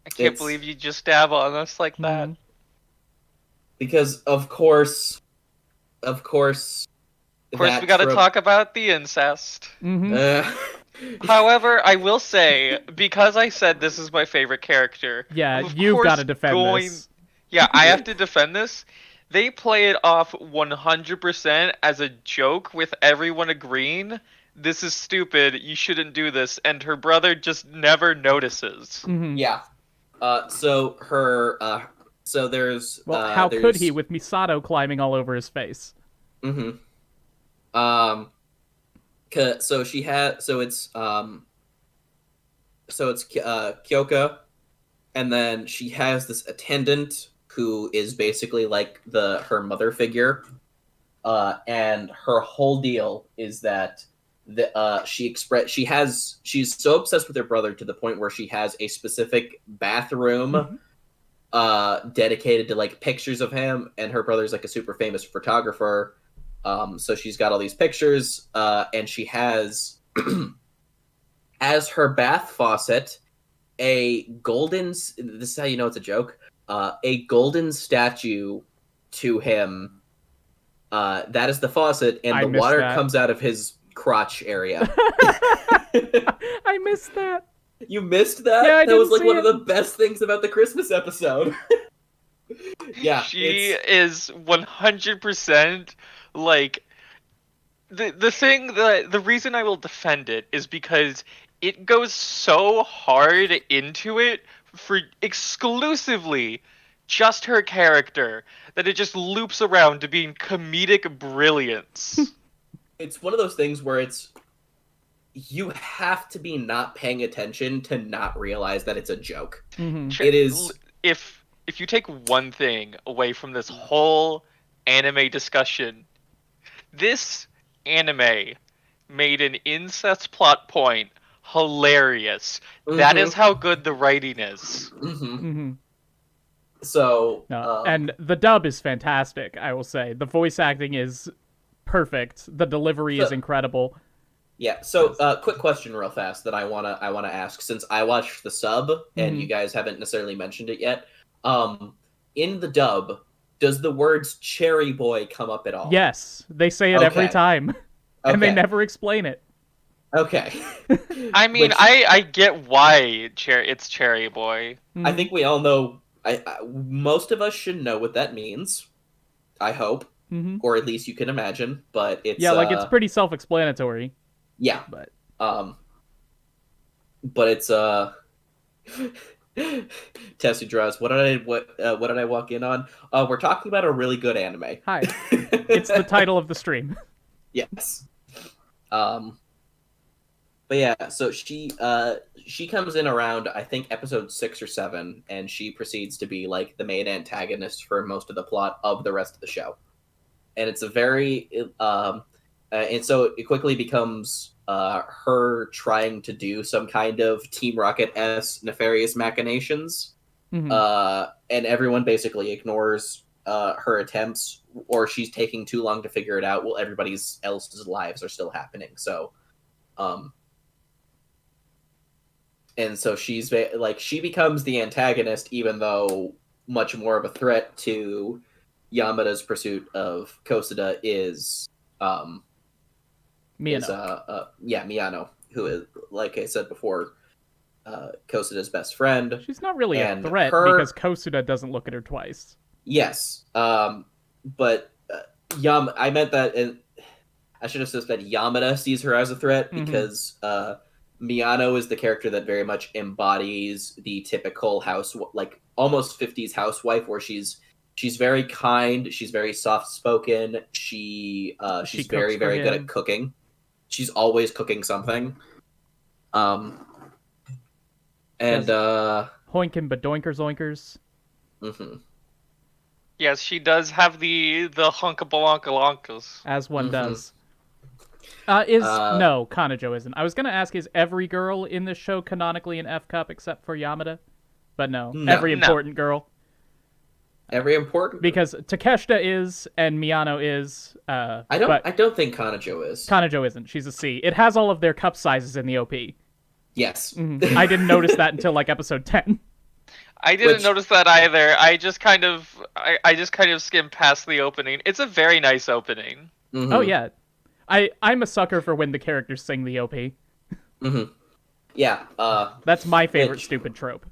I can't believe you just dab on us like that. Because of course we got to talk about the incest. Mm-hmm. However, I will say, because I said this is my favorite character, yeah, you've got to defend this. Yeah, I have to defend this. They play it off 100% as a joke with everyone agreeing, this is stupid, you shouldn't do this, and her brother just never notices. Mm-hmm. Yeah. So there's... Well, could he with Misato climbing all over his face? Mm-hmm. So it's Kyoko, and then she has this attendant who is basically like her mother figure, and her whole deal is that she's so obsessed with her brother to the point where she has a specific bathroom dedicated to like pictures of him, and her brother's like a super famous photographer. So she's got all these pictures, and she has as her bath faucet a golden, this is how you know it's a joke, a golden statue to him. That is the faucet, and the water comes out of his crotch area. I missed that. You missed that? Yeah, that was like one of the best things about the Christmas episode. Yeah. She is 100% like the reason I will defend it is because it goes so hard into it for exclusively just her character that it just loops around to being comedic brilliance. It's one of those things where you have to be not paying attention to not realize that it's a joke. Mm-hmm. It is. If you take one thing away from this whole anime discussion, this anime made an incest plot point hilarious. Mm-hmm. That is how good the writing is. Mm-hmm. Mm-hmm. So, and the dub is fantastic, I will say. The voice acting is perfect. The delivery is incredible. Yeah. So, quick question, real fast, that I wanna ask, since I watched the sub and you guys haven't necessarily mentioned it yet. In the dub, does the words "cherry boy" come up at all? Yes, they say it every time, and they never explain it. Okay. I mean, I get why it's cherry boy. I think we all know. Most of us should know what that means. I hope, or at least you can imagine. But it's it's pretty self-explanatory. Yeah, but it's Tessie draws. What did I walk in on? We're talking about a really good anime. Hi. It's the title of the stream. Yes. But yeah, so she comes in around I think episode 6 or 7, and she proceeds to be like the main antagonist for most of the plot of the rest of the show. And it's a very and so it quickly becomes her trying to do some kind of Team Rocket-esque nefarious machinations, and everyone basically ignores her attempts, or she's taking too long to figure it out while everybody's else's lives are still happening. So, and so she's like, she becomes the antagonist, even though much more of a threat to Yamada's pursuit of Kosuda is Miyano. Miyano, who is, like I said before, Kosuda's best friend. She's not really a And threat because Kosuda doesn't look at her twice. Yes, but I meant that, and I should have said that Yamada sees her as a threat because Miyano is the character that very much embodies the typical like almost 50s housewife, where she's very kind, she's very soft spoken, she's very very good at cooking. She's always cooking something. And Hoinkin Badoinkers Oinkers. Yes, she does have the hunkabalonkalonkas. As one does. No, Kanojo isn't. I was going to ask, is every girl in this show canonically an F-cup except for Yamada? But no. Every important girl. Every important? Because Takeshita is, and Miyano is. I don't think Kanojo is. Kanojo isn't. She's a C. It has all of their cup sizes in the OP. Yes. I didn't notice that until like episode 10. I didn't notice that either. I just kind of skimmed past the opening. It's a very nice opening. Oh yeah, I'm a sucker for when the characters sing the OP. Yeah. That's my favorite stupid trope.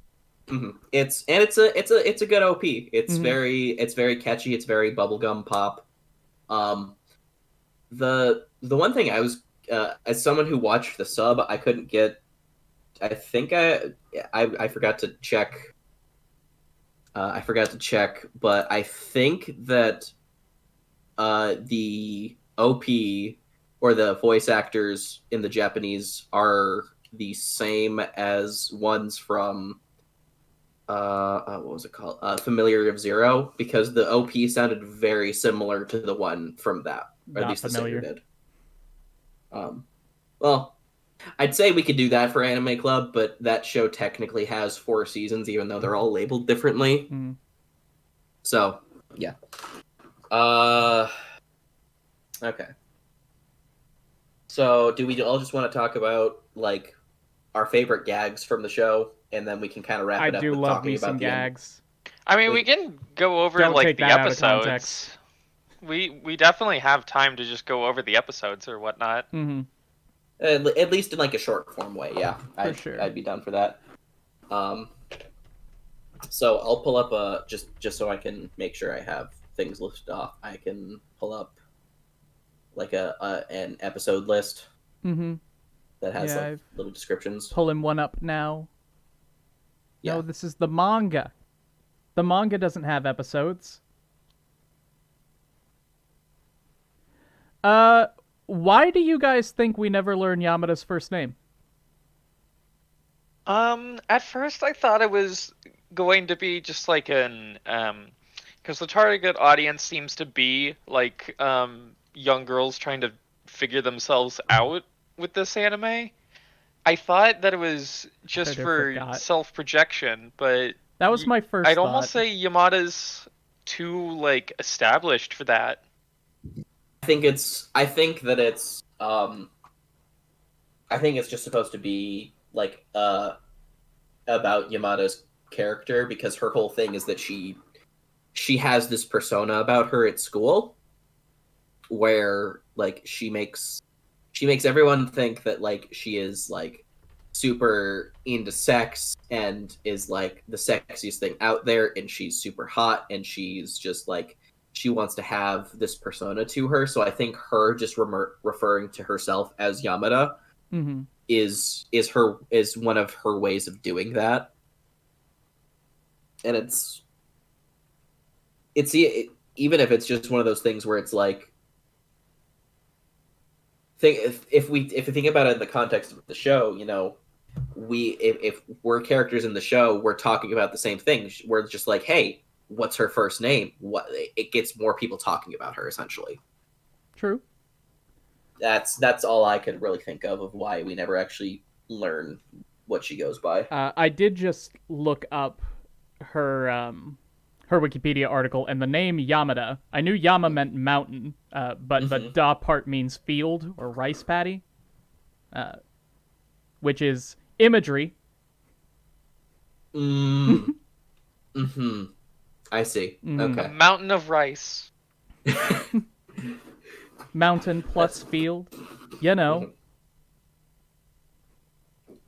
It's a good OP. It's very catchy. It's very bubblegum pop. The one thing I was as someone who watched the sub, I couldn't get. I think I forgot to check. But I think that the OP or the voice actors in the Japanese are the same as ones from what was it called? Familiar of Zero, because the OP sounded very similar to the one from that, or at least the singer did. Well, I'd say we could do that for Anime Club, but that show technically has 4 seasons, even though they're all labeled differently. So, yeah. Okay. So, do we all just want to talk about, like, our favorite gags from the show, and then we can kind of wrap it up with talking about the gags. I mean, we can go over, like, the episodes. We definitely have time to just go over the episodes or whatnot. At least in like a short form way, yeah. I'd be down for that. So I'll pull up just so I can make sure I have things listed off. I can pull up like an episode list that has like little descriptions. Pulling one up now. Yeah. No, this is the manga. The manga doesn't have episodes. Why do you guys think we never learn Yamada's first name? At first I thought it was going to be just like an, because the target audience seems to be like, young girls trying to figure themselves out with this anime. I thought that it was just for self-projection, but that was my first I'd almost say Yamada's too, like, established for that. I think that it's just supposed to be like about Yamada's character, because her whole thing is that she has this persona about her at school where like she makes everyone think that like she is like super into sex and is like the sexiest thing out there, and she's super hot, and she's just like she wants to have this persona to her. So I think her just referring to herself as Yamada is one of her ways of doing that. and even if it's just one of those things where it's like, if we think about it in the context of the show, if we're characters in the show, we're talking about the same thing. We're just like, hey, what's her first name? What it gets more people talking about her, essentially. True. That's all I could really think of why we never actually learn what she goes by. I did just look up her Wikipedia article, and the name Yamada. I knew Yama meant mountain, but the da part means field or rice paddy, which is imagery. I see. Okay. A mountain of rice. Mountain plus field. You know.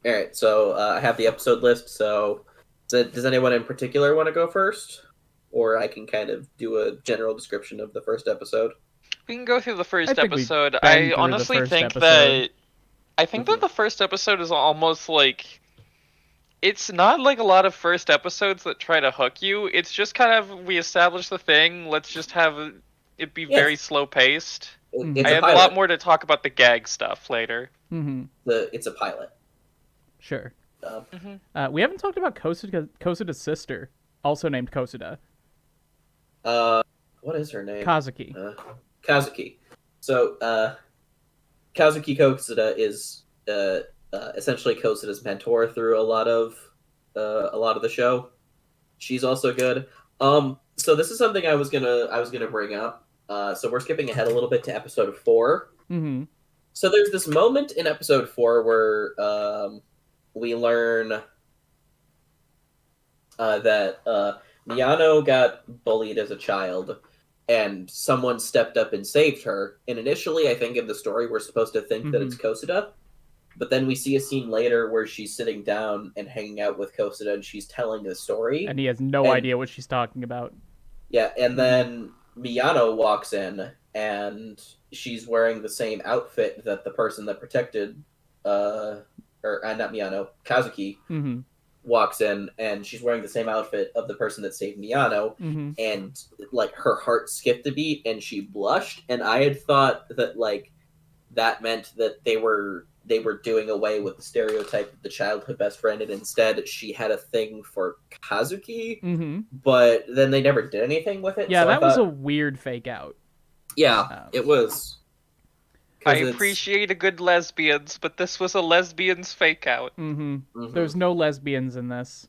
All right, so I have the episode list. So, does anyone in particular want to go first, or I can kind of do a general description of the first episode? We can go through the first think we episode. banged I through honestly the first think episode. that the first episode is almost like, it's not like a lot of first episodes that try to hook you. It's just kind of, we establish the thing. Let's just have it be very slow paced. It's I a have pilot. a lot more to talk about the gag stuff later. It's a pilot. Sure. We haven't talked about Kosuda's sister, also named Kosuda. What is her name? Kazuki. Kazuki. So, Kazuki Kosuda is essentially Kosuda's mentor through a lot of the show. She's also good. So this is something I was gonna bring up. So we're skipping ahead a little bit to episode 4. So there's this moment in episode 4 where we learn that Miyano got bullied as a child, and someone stepped up and saved her. And initially, I think in the story, we're supposed to think that it's Kosuda. But then we see a scene later where she's sitting down and hanging out with Kosuda, and she's telling the story. And he has no idea what she's talking about. Yeah, and then Miyano walks in, and she's wearing the same outfit that the person that protected, not Miyano, Kazuki, walks in, and she's wearing the same outfit of the person that saved Miyano, and like her heart skipped a beat, and she blushed, and I had thought that like that meant that they were doing away with the stereotype of the childhood best friend, and instead she had a thing for Kazuki, but then they never did anything with it. Yeah, so that was a weird fake out. Yeah, it was. I appreciate a good lesbians, but this was a lesbians fake out. There's no lesbians in this.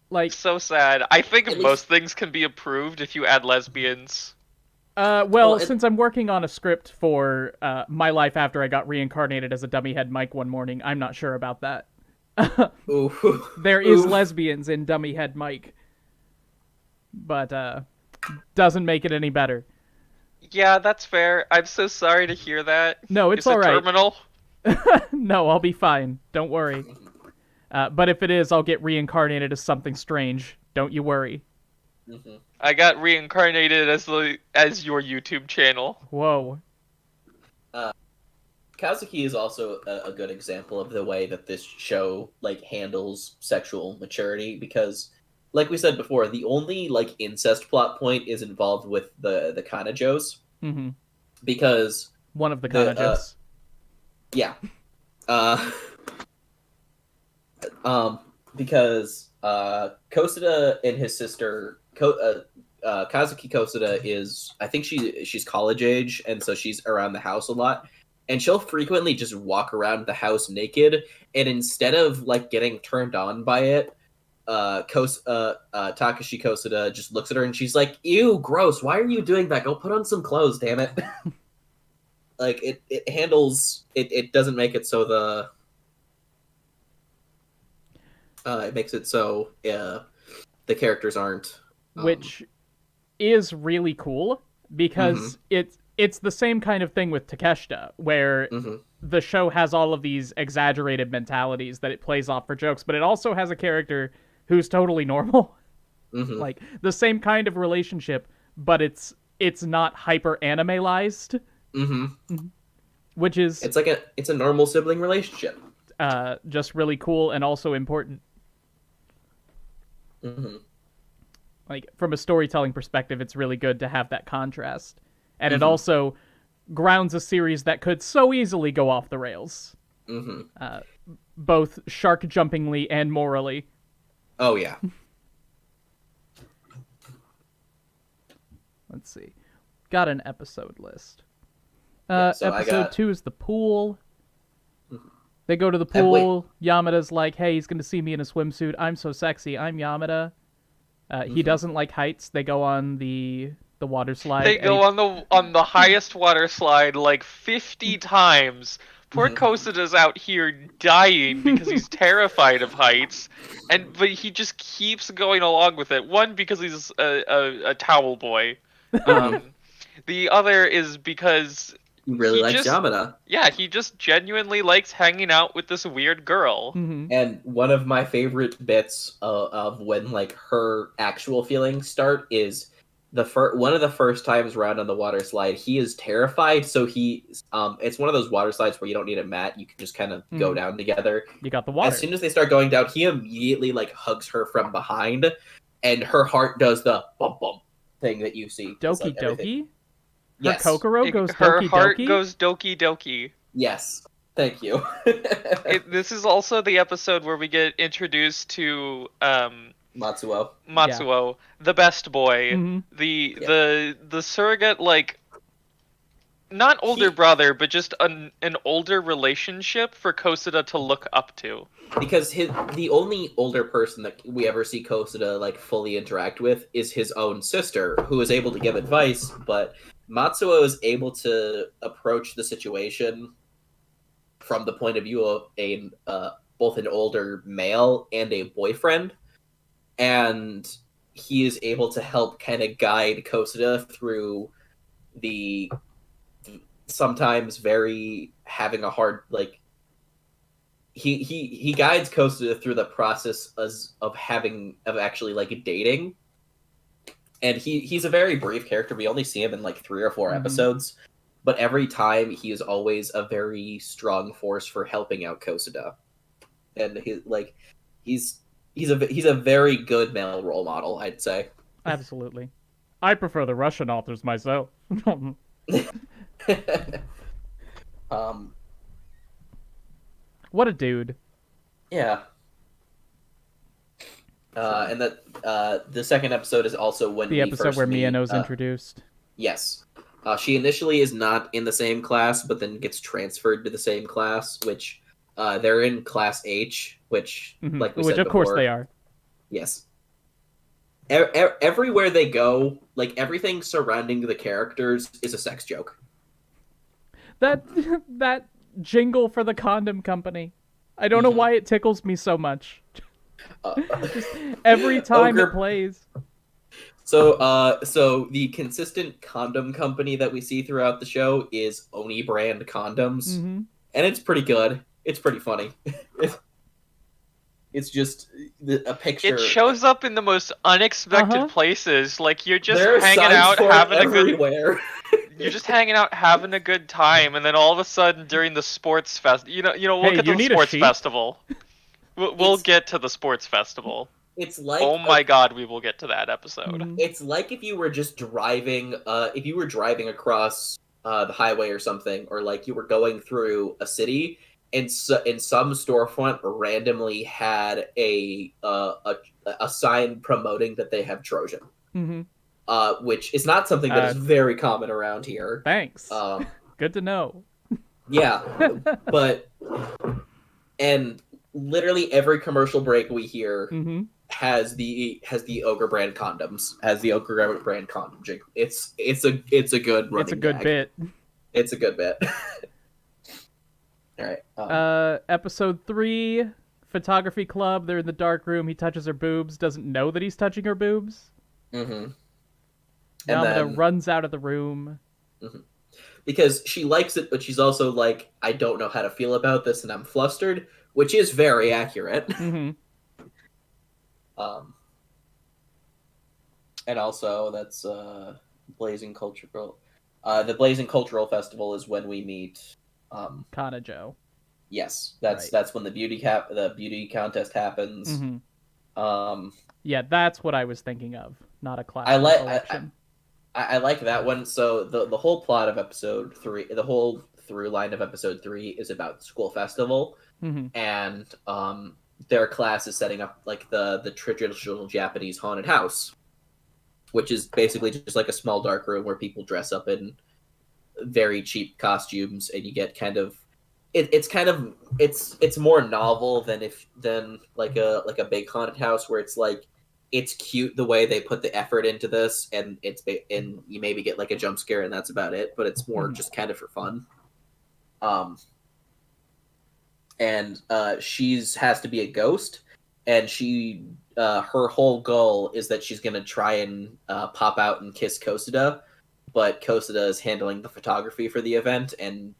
Like, so sad. I think most things can be improved if you add lesbians. Since I'm working on a script for my life after I got reincarnated as a dummy head Mike one morning, I'm not sure about that. There is lesbians in dummy head Mike, but doesn't make it any better. Yeah, that's fair. I'm so sorry to hear that. No, it's all right. Terminal? No, I'll be fine. Don't worry. But if it is, I'll get reincarnated as something strange. Don't you worry. I got reincarnated as your YouTube channel. Whoa. Kazuki is also a good example of the way that this show like handles sexual maturity, because like we said before, the only like incest plot point is involved with the Kanajos, because one of the Kanajos. Because Kosuda and his sister Kazuki Kosuda is, I think she's college age, and so she's around the house a lot, and she'll frequently just walk around the house naked, and instead of like getting turned on by it, Takashi Kosuda just looks at her and she's like, "Ew, gross, why are you doing that? Go put on some clothes, damn it." Like it handles it doesn't make it so it makes it so the characters aren't which is really cool, because it's the same kind of thing with Takeshita, where the show has all of these exaggerated mentalities that it plays off for jokes, but it also has a character who's totally normal. Like the same kind of relationship, but it's not hyper animalized. Which is it's a normal sibling relationship. Just really cool and also important. Mm-hmm. Like, from a storytelling perspective, it's really good to have that contrast. And it Mm-hmm. also grounds a series that could so easily go off the rails, Mm-hmm. both shark jumpingly and morally. Oh yeah. Let's see. Got an episode list. Yeah, so I Episode got 2 is the pool. They go to the And wait. pool. Yamada's like, hey, he's going to see me in a swimsuit. I'm so sexy. I'm Yamada. He doesn't like heights. They go on the water slide. They go on the highest water slide like 50 times. Poor Mhm. Kosuda's out here dying because he's terrified of heights, but he just keeps going along with it. One, because he's a towel boy. The other is because He really he likes just Yamada. he just genuinely likes hanging out with this weird girl. Mhm. And one of my favorite bits of when like her actual feelings start is one of the first times around on the water slide. He is terrified, so it's one of those water slides where you don't need a mat; you can just kind of go down together. You got the water. As soon as they start going down, he immediately like hugs her from behind, and her heart does the bump bump thing that you see. It's Doki like everything- Doki? Yes. Her Kokoro goes Her Doki heart Doki? goes doki doki. Yes. Thank you. This is also the episode where we get introduced to Matsuo. the best boy, Mhm. the surrogate, like, not older brother, but just an older relationship for Kosuda to look up to. Because the only older person that we ever see Kosuda like fully interact with is his own sister, who is able to give advice, but Matsuo is able to approach the situation from the point of view of both an older male and a boyfriend, and he is able to help kind of guide Kosuda through the sometimes very having a hard like he guides Kosuda through the process of actually like dating, and he's a very brief character. We only see him in like 3 or 4 episodes, but every time he is always a very strong force for helping out Kosuda, and he's a very good male role model, I'd say. Absolutely. I prefer the Russian authors myself. What a dude. Yeah. And that the second episode is also when The episode where Miano's introduced. Yes. She initially is not in the same class, but then gets transferred to the same class, which they're in Class H, which, like we said of course before, they are. Yes. Everywhere they go, like everything surrounding the characters is a sex joke. That jingle for the condom company. I don't know why it tickles me so much. Every time it plays. So the consistent condom company that we see throughout the show is Oni brand condoms, and it's pretty good. It's pretty funny. It's just a picture. It shows up in the most unexpected places. Like you're just There are hanging signs out, for it having everywhere. You're just hanging out, having a good time, and then all of a sudden during the sports fest, we'll get to the sports festival. We'll get to the sports festival. It's like oh my god, we will get to that episode. It's like if you were just driving, across the highway or something, or like you were going through a city, and some storefront randomly had a sign promoting that they have Trojan. Which is not something that is very common around here. Thanks. Good to know. Yeah, and literally every commercial break we hear has the ogre brand condoms, has the ogre brand condom jingle. It's a good running. It's a good gag. bit. It's a good bit. All right. Episode 3, photography club. They're in the dark room. He touches her boobs. Doesn't know that he's touching her boobs. Yamada runs out of the room. Because she likes it, but she's also like, I don't know how to feel about this, and I'm flustered, which is very accurate. And also, that's Blazing Cultural. The Blazing Cultural Festival is when we meet Kanajo. Yes, that's when the beauty contest happens. Yeah, that's what I was thinking of, not a I classical like election. I like that one. So the whole plot of episode 3, the whole through line of episode 3 is about the school festival, Mm-hmm. and their class is setting up like the traditional Japanese haunted house, which is basically just like a small dark room where people dress up in very cheap costumes, and you get kind of it's more novel than like a big haunted house where it's like it's cute the way they put the effort into this, and and you maybe get like a jump scare and that's about it, but it's more Mhm. just kind of for fun. um and she's has to be a ghost, and she her whole goal is that she's gonna try and pop out and kiss Kosida, but Kosida is handling the photography for the event, and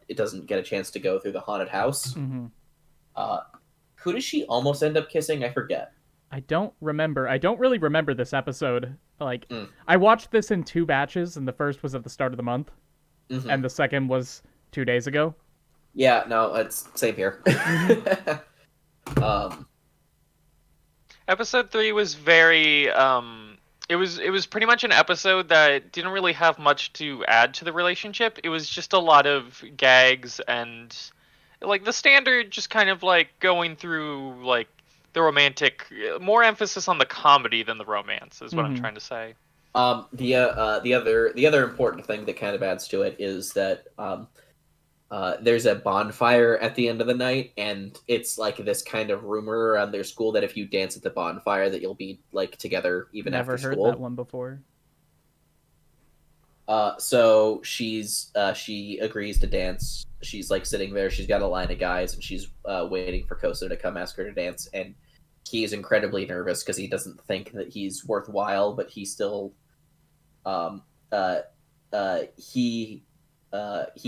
it doesn't get a chance to go through the haunted house. Mm-hmm. uh who does she almost end up kissing? I forget. I don't remember. I don't really remember this episode. Like, Mm. I watched this in 2 batches, and the first was at the start of the month, Mm-hmm. and the second was 2 days ago. Yeah, no, it's same here. um Episode 3 was very it was pretty much an episode that didn't really have much to add to the relationship. It was just a lot of gags and like the standard just kind of like going through like the romantic, more emphasis on the comedy than the romance is what I'm Mhm. trying to say. the other important thing that kind of adds to it is that there's a bonfire at the end of the night, and it's like this kind of rumor around their school that if you dance at the bonfire, that you'll be like together even Never after heard school. that one before. So she agrees to dance. She's like sitting there. She's got a line of guys, and she's waiting for Kosa to come ask her to dance. And he's incredibly nervous because he doesn't think that he's worthwhile, but he still, um, uh, he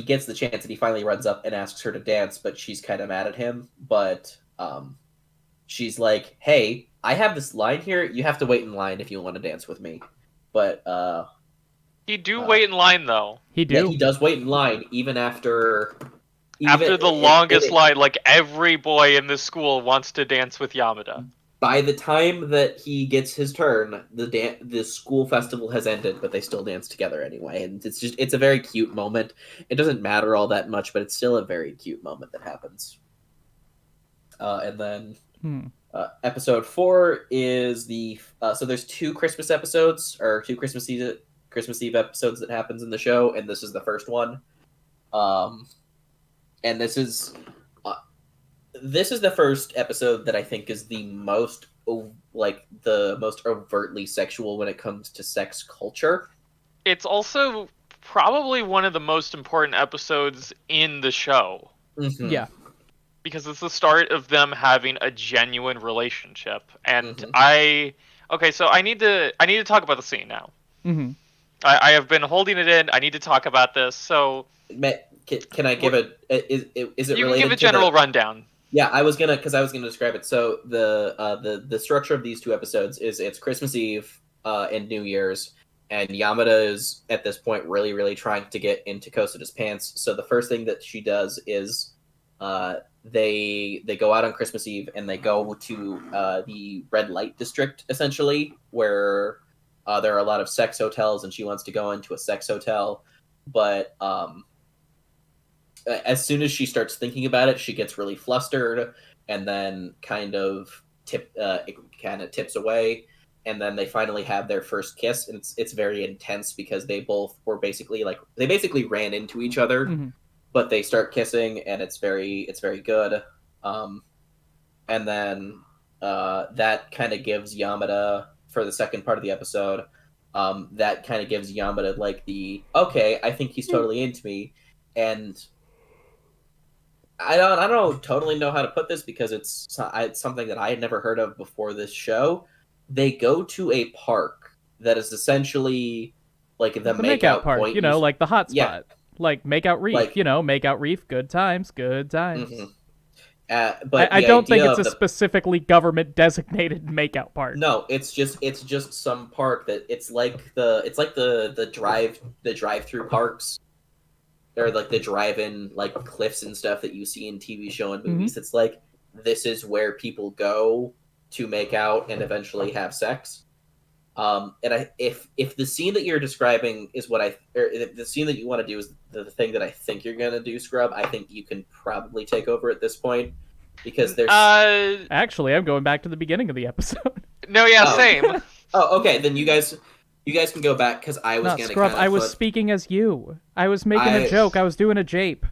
gets the chance, and he finally runs up and asks her to dance. But she's kind of mad at him. But she's like, "Hey, I have this line here. You have to wait in line if you want to dance with me." But He do wait in line though. He yeah, do. he does wait in line even after After the longest line, like every boy in this school wants to dance with Yamada. By the time that he gets his turn, the school festival has ended, but they still dance together anyway, and it's a very cute moment. It doesn't matter all that much, but it's still a very cute moment that happens. And then episode 4 is so there's 2 Christmas episodes, or 2 Christmas Eve episodes that happens in the show, and this is the first one. And this is the first episode that I think is the most overtly sexual when it comes to sex culture. It's also probably one of the most important episodes in the show. Mm-hmm. Yeah. Because it's the start of them having a genuine relationship. And Mm-hmm. so I need to talk about the scene now. Mm-hmm. I have been holding it in. I need to talk about this. So Can I give is it you related can give a to general rundown. Yeah, I was gonna describe it. So the structure of these 2 episodes is it's Christmas Eve and New Year's, and Yamada is at this point really, really trying to get into Kosada's pants. So the first thing that she does is they go out on Christmas Eve, and they go to the red light district, essentially, where there are a lot of sex hotels, and she wants to go into a sex hotel, but as soon as she starts thinking about it, she gets really flustered, and then kind of tips away, and then they finally have their first kiss, and it's very intense because they both were basically ran into each other, but they start kissing, and it's very good. And then that kind of gives Yamada, for the second part of the episode, that kind of gives Yamada like the okay, I think he's totally into me, and I don't totally know how to put this because it's something that I had never heard of before this show. They go to a park that is essentially like the makeout park, point, like the hot spot. Yeah. Like Makeout Reef, Like- Makeout Reef, good times. Mm-hmm. But I the don't think idea it's a of the- specifically government designated makeout park. No, it's just some park that it's like the drive through parks, or like the drive-in like cliffs and stuff that you see in TV show and movies. It's like this is where people go to make out and eventually have sex. If the scene that you're describing is or if the scene that you want to do is the thing that I think you're gonna do, Scrub, I think you can probably take over at this point because there's. Actually, I'm going back to the beginning of the episode. No, yeah, same. Oh, okay. Then you guys can go back because I was No, gonna. Scrub, I was speaking as you. I was making a joke. I was doing a jape.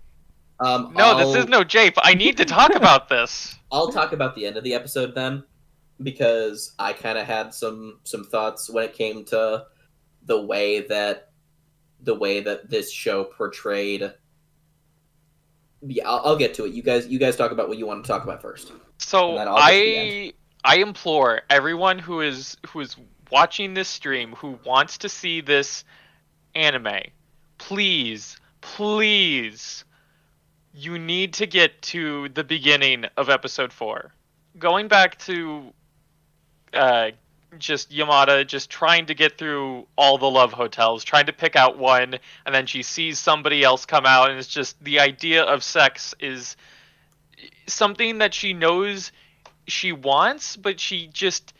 No, this is no jape. I need to talk about this. I'll talk about the end of the episode then, because I kind of had some thoughts when it came to the way that this show portrayed. Yeah, I'll get to it. You guys talk about what you want to talk about first. So I implore everyone who is watching this stream who wants to see this anime, please, you need to get to the beginning of episode 4. Going back to just Yamada just trying to get through all the love hotels, trying to pick out one, and then she sees somebody else come out, and it's just the idea of sex is something that she knows she wants, but she just,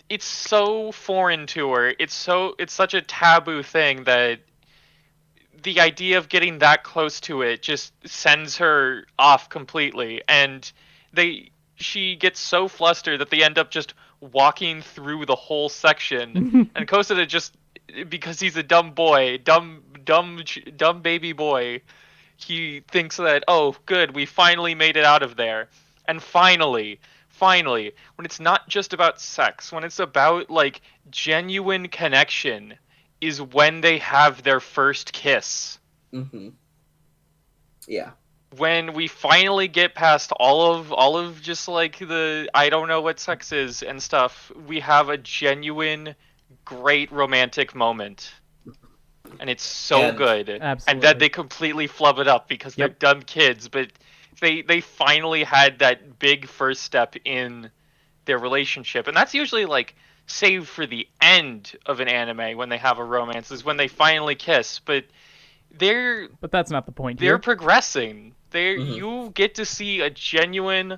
it's so foreign to her. It's such a taboo thing that the idea of getting that close to it just sends her off completely, and she gets so flustered that they end up just walking through the whole section. And Kosada just, because he's a dumb boy, dumb baby boy, he thinks that, oh good, we finally made it out of there. And finally, when it's not just about sex, when it's about like genuine connection, is when they have their first kiss. Mm-hmm. Yeah. When we finally get past all of just like the I don't know what sex is and stuff, we have a genuine, great romantic moment. And it's so good. Absolutely. And then they completely flub it up because they're dumb kids, but they finally had that big first step in their relationship. And that's usually like saved for the end of an anime when they have a romance, is when they finally kiss. But that's not the point. They're progressing. You get to see a genuine,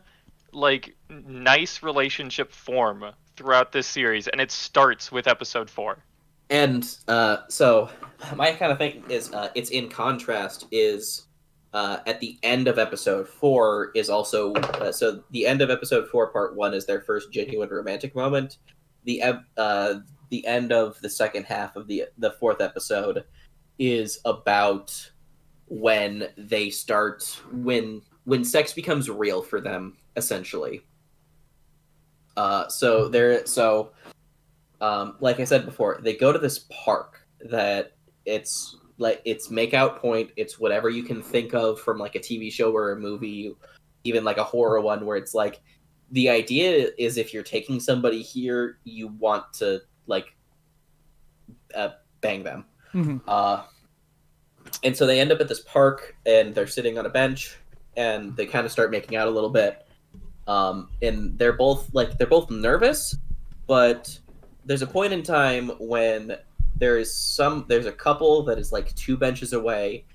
like, nice relationship form throughout this series, and it starts with episode 4. And so my kind of thing is it's in contrast is at the end of episode 4 is also so the end of episode 4 part 1 is their first genuine romantic moment. The end of the second half of the fourth episode is about when they start when sex becomes real for them, essentially. Like I said before, they go to this park that it's make-out point. It's whatever you can think of from like a TV show or a movie, even like a horror one, where it's like the idea is if you're taking somebody here, you want to like bang them. Mm-hmm. And so they end up at this park and they're sitting on a bench and they kind of start making out a little bit. And they're both nervous, but there's a point in time when there's a couple that is like 2 benches away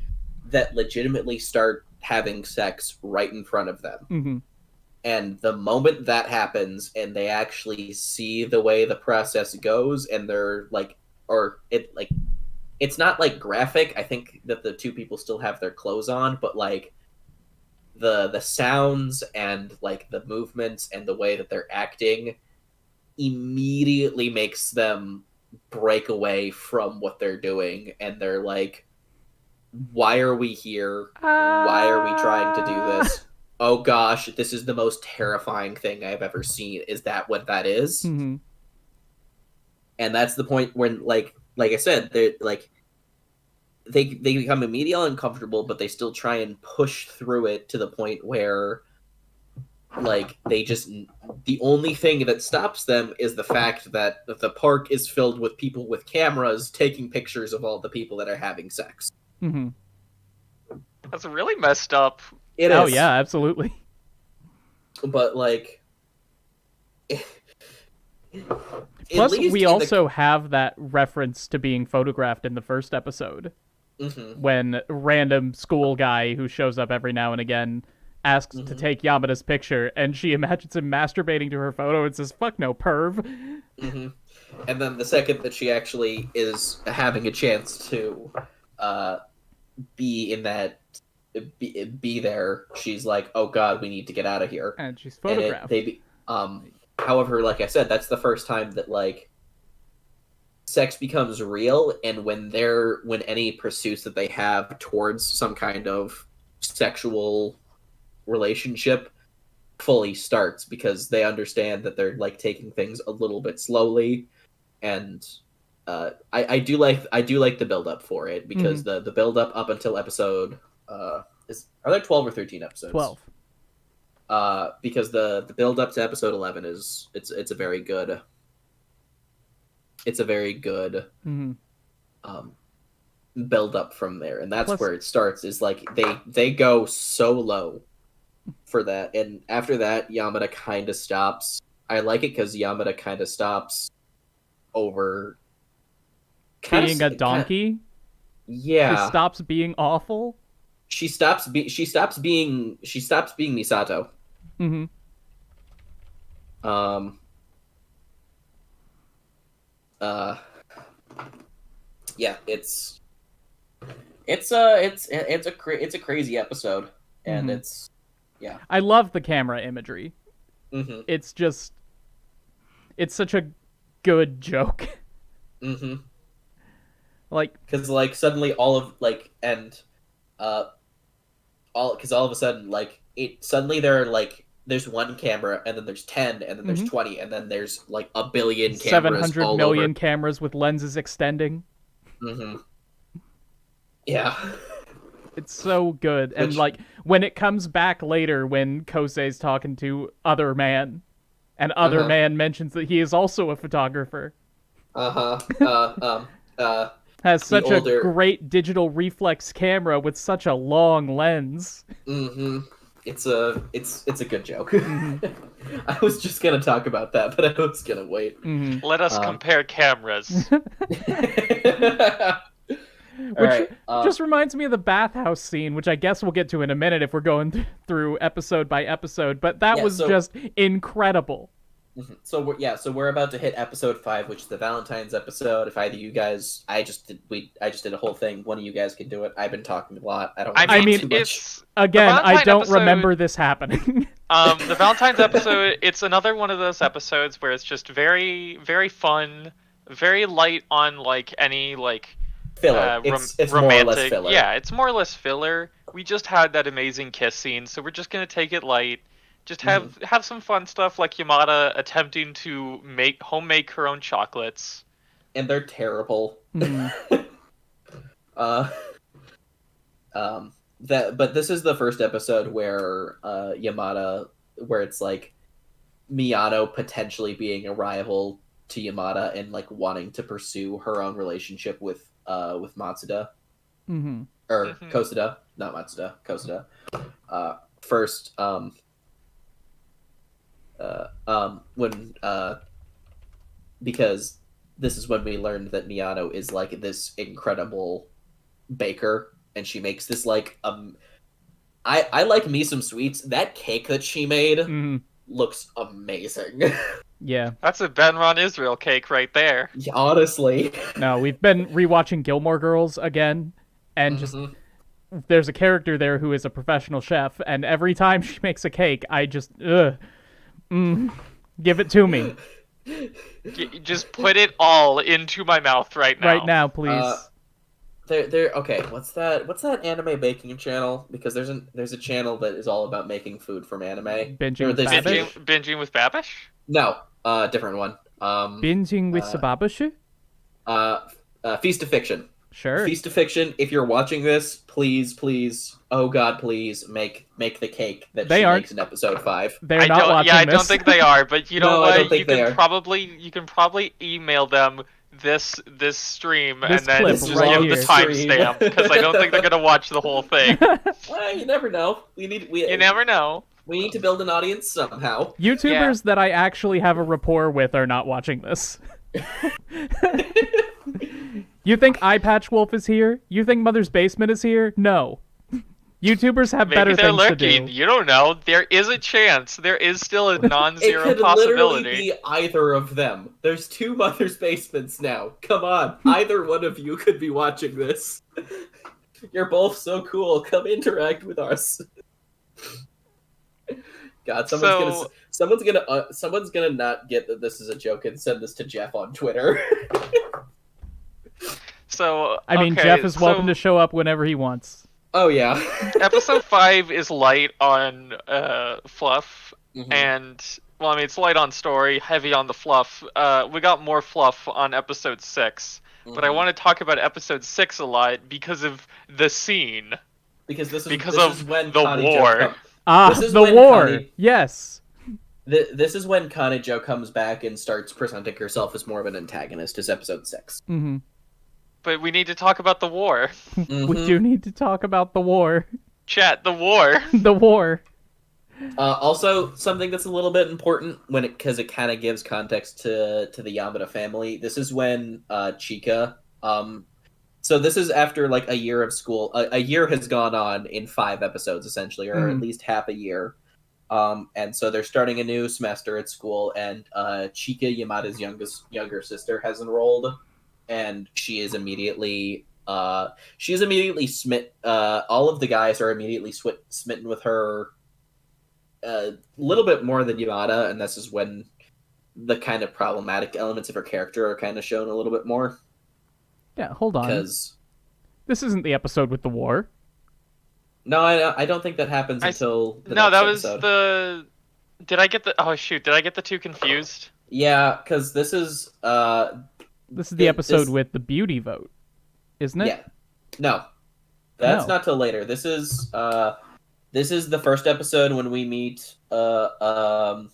that legitimately start having sex right in front of them. Mm-hmm. And the moment that happens and they actually see the way the process goes, and they're like, it's not like graphic. I think that the 2 people still have their clothes on, but like the sounds and like the movements and the way that they're acting immediately makes them break away from what they're doing, and they're like, why are we here? Why are we trying to do this? Oh gosh, this is the most terrifying thing I've ever seen. Is that what that is? Mm-hmm. And that's the point when like I said, they're like they become immediately uncomfortable, but they still try and push through it to the point where like the only thing that stops them is the fact that the park is filled with people with cameras taking pictures of all the people that are having sex. Mm-hmm. That's really messed up. It is. Oh yeah, absolutely. But like plus we also have that reference to being photographed in the first episode. Mm-hmm. When random school guy who shows up every now and again asks to take Yamada's picture, and she imagines him masturbating to her photo and says, "Fuck no, perv." Mm-hmm. And then the second that she actually is having a chance to be in that, be there, she's like, "Oh God, we need to get out of here." And she's photographed. However, like I said, that's the first time that like sex becomes real, and when any pursuits that they have towards some kind of sexual relationship fully starts, because they understand that they're like taking things a little bit slowly. And I do like the build up for it, because the build up until episode are there 12 or 13 episodes? 12. Because the build up to episode 11 is it's a very good build up from there, and that's where it starts. Is like they go so low for that, and after that Yamada kind of stops. I like it because Yamada kind of stops over being a donkey. Yeah, she stops being awful. She stops being Misato. Mm-hmm. Yeah, it's a crazy episode, and it's I love the camera imagery. Mm-hmm. It's such a good joke. Mm-hmm. Like, because like suddenly all of a sudden like suddenly there are like there's one camera, and then there's 10, and then there's 20, and then there's like a billion cameras, 700 million cameras with lenses extending. Mm-hmm. Yeah. It's so good. And like when it comes back later, when Kosei's talking to Other Man, and Other Man mentions that he is also a photographer. Has such a great digital reflex camera with such a long lens. Mm-hmm. It's a good joke. I was just gonna talk about that, but I was gonna wait. Let us compare cameras. Which just reminds me of the bathhouse scene, which I guess we'll get to in a minute if we're going through episode by episode. But that was just incredible. So we're about to hit episode 5, which is the Valentine's episode. If either you guys, I just did a whole thing. One of you guys can do it. I've been talking a lot. I mean, too much. Again, I don't remember this happening. The Valentine's episode, it's another one of those episodes where it's just very, very fun, very light on like any like filler. It's romantic. More or less filler. Yeah, it's more or less filler. We just had that amazing kiss scene, so we're just gonna take it light. Just have some fun stuff like Yamada attempting to make her own chocolates. And they're terrible. But this is the first episode where Yamada, where it's like Miyano potentially being a rival to Yamada and like wanting to pursue her own relationship with Matsuda. Or Kosuda, not Matsuda, Kosuda. First, because this is when we learned that Miyano is like this incredible baker, and she makes this like I like me some sweets. That cake that she made looks amazing. Yeah, that's a Benron Israel cake right there. Yeah, honestly. No, we've been rewatching Gilmore Girls again, and just there's a character there who is a professional chef, and every time she makes a cake, I just give it to me. Just put it all into my mouth right now. Right now, please. Okay. What's that anime baking channel? Because there's a channel that is all about making food from anime. Binging with Babish? Binging with Babish? No, different one. Binging with Sababashi? Feast of Fiction. Sure. Feast of Fiction. If you're watching this, please, oh God, please make the cake that she makes in episode 5. They're not watching this. Yeah, I don't think they are. But you know No, what? I don't think they are. You can probably email them this stream this and then clip just right give here. the timestamp, because I don't think they're gonna watch the whole thing. Well, you never know. You never know. We need to build an audience somehow. YouTubers that I actually have a rapport with are not watching this. You think Eye Patch Wolf is here? You think Mother's Basement is here? No. YouTubers have Maybe better they're things to lurking. do. You don't know. There is a chance. There is still a It non-zero could literally possibility. be either of them. There's 2 Mother's Basements now. Come on, either one of you could be watching this. You're both so cool. Come interact with us. God, someone's gonna not get that this is a joke and send this to Jeff on Twitter. So I mean, okay, Jeff is welcome so to show up whenever he wants. Oh yeah. episode 5 is light on fluff, Mhm. and well, I mean, it's light on story, heavy on the fluff. We got more fluff on episode 6, but I Mhm. want to talk about episode 6 a lot because of the scene, because this because is of when the Connie war. Joe Ah, This is the when war. Connie- Yes. this is when Connie Joe comes back and starts presenting herself as more of an antagonist. Is episode 6. Mm-hmm. But we need to talk about the war. Mhm. We do need to talk about the war. Chat, the war. The war. Also, something that's a little bit important because it kind of gives context to the Yamada family. This is when Chika. So this is after like a year of school. A year has gone on in 5 episodes essentially, or at least half a year. And so they're starting a new semester at school, and Chika, Yamada's younger sister, has enrolled, and she is immediately smitten. All of the guys are immediately smitten with her. A little bit more than Yamada, and this is when the kind of problematic elements of her character are kind of shown a little bit more. Yeah, hold on. Because This isn't the episode with the war. no, I don't think that happens until the No, next that was episode. the. Did I get the? Oh shoot! Did I get the 2 confused? Yeah, because this is This is the It- episode this- with the beauty vote, isn't it? yeah, no, that's No. not till later. This is the first episode when we meet Kyoka,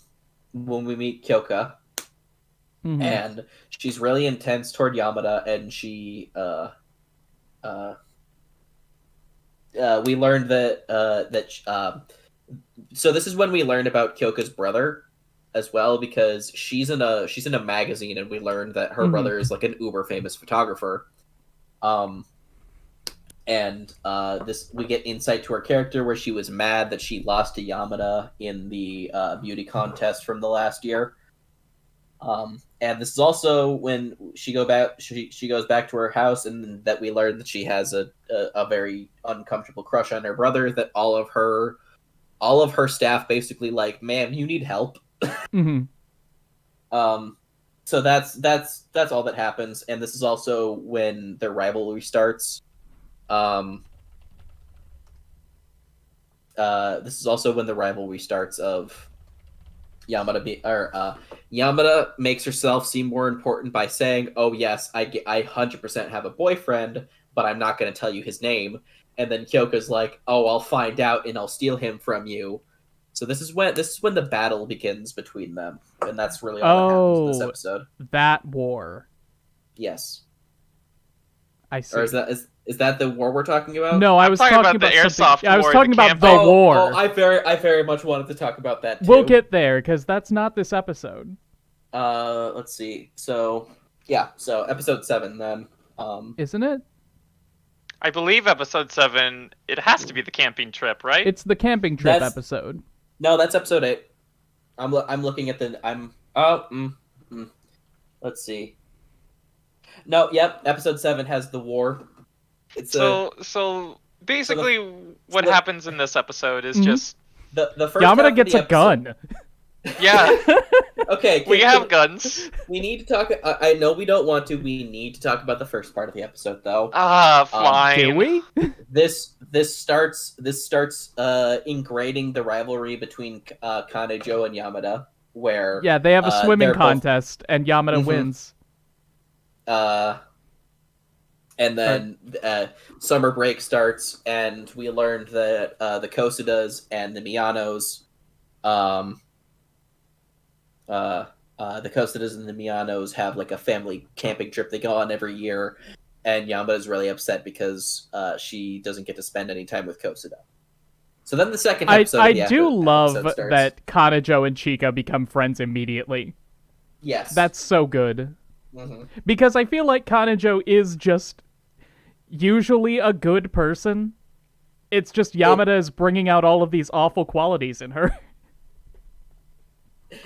Mhm. and she's really intense toward Yamada, and she we learned so this is when we learned about Kyoka's brother as well, because she's in a magazine, and we learned that her Mhm. brother is like an uber famous photographer. And this we get insight to her character, where she was mad that she lost to Yamada in the beauty contest from the last year. And this is also when she goes back to her house, and that we learn that she has a very uncomfortable crush on her brother. That all of her staff basically like, "Man, you need help." Mhm. So that's all that happens, and this is also when the rivalry starts. This is also when the rivalry starts of Yamada makes herself seem more important by saying, "Oh yes, I 100% have a boyfriend, but I'm not going to tell you his name." And then Kyoka's like, "Oh, I'll find out and I'll steal him from you." So this is when the battle begins between them, and that's really all that happens in this Oh. episode. That war. Yes, I see. or is that the war we're talking about? No, I I'm was talking talking about the something- Airsoft I was war, talking the about the campaign. war. Oh, I very much wanted to talk about that too. We'll get there, because that's not this episode. Let's see. So episode 7 then. Isn't it? I believe episode 7. It has to be the camping trip, right? It's the camping trip That's- episode. No, that's episode 8. I'm looking at let's see. No, yep, episode 7 has the war. It's So basically, what the- happens in this episode is Mhm. just the first half Yamada of gets the a episode- gun. yeah, Okay, we have guns. We need to talk. I know we don't want to. We need to talk about the first part of the episode, though. Fine. Do we? This starts ingraining the rivalry between Kanejo and Yamada, where Yeah, they have a swimming they're both- contest, and Yamada Mhm. wins. and then summer break starts, and we learned that the Kosudas and the Miyanos, the Kosudas and the Miyanos have like a family camping trip they go on every year, and Yamada's really upset because she doesn't get to spend any time with Kosuda. So then the second episode I of the do love episode starts. that Kanajo and Chika become friends immediately. Yes. That's so good. Mhm. Because I feel like Kanajo is just usually a good person. It's just Yamada is bringing out all of these awful qualities in her.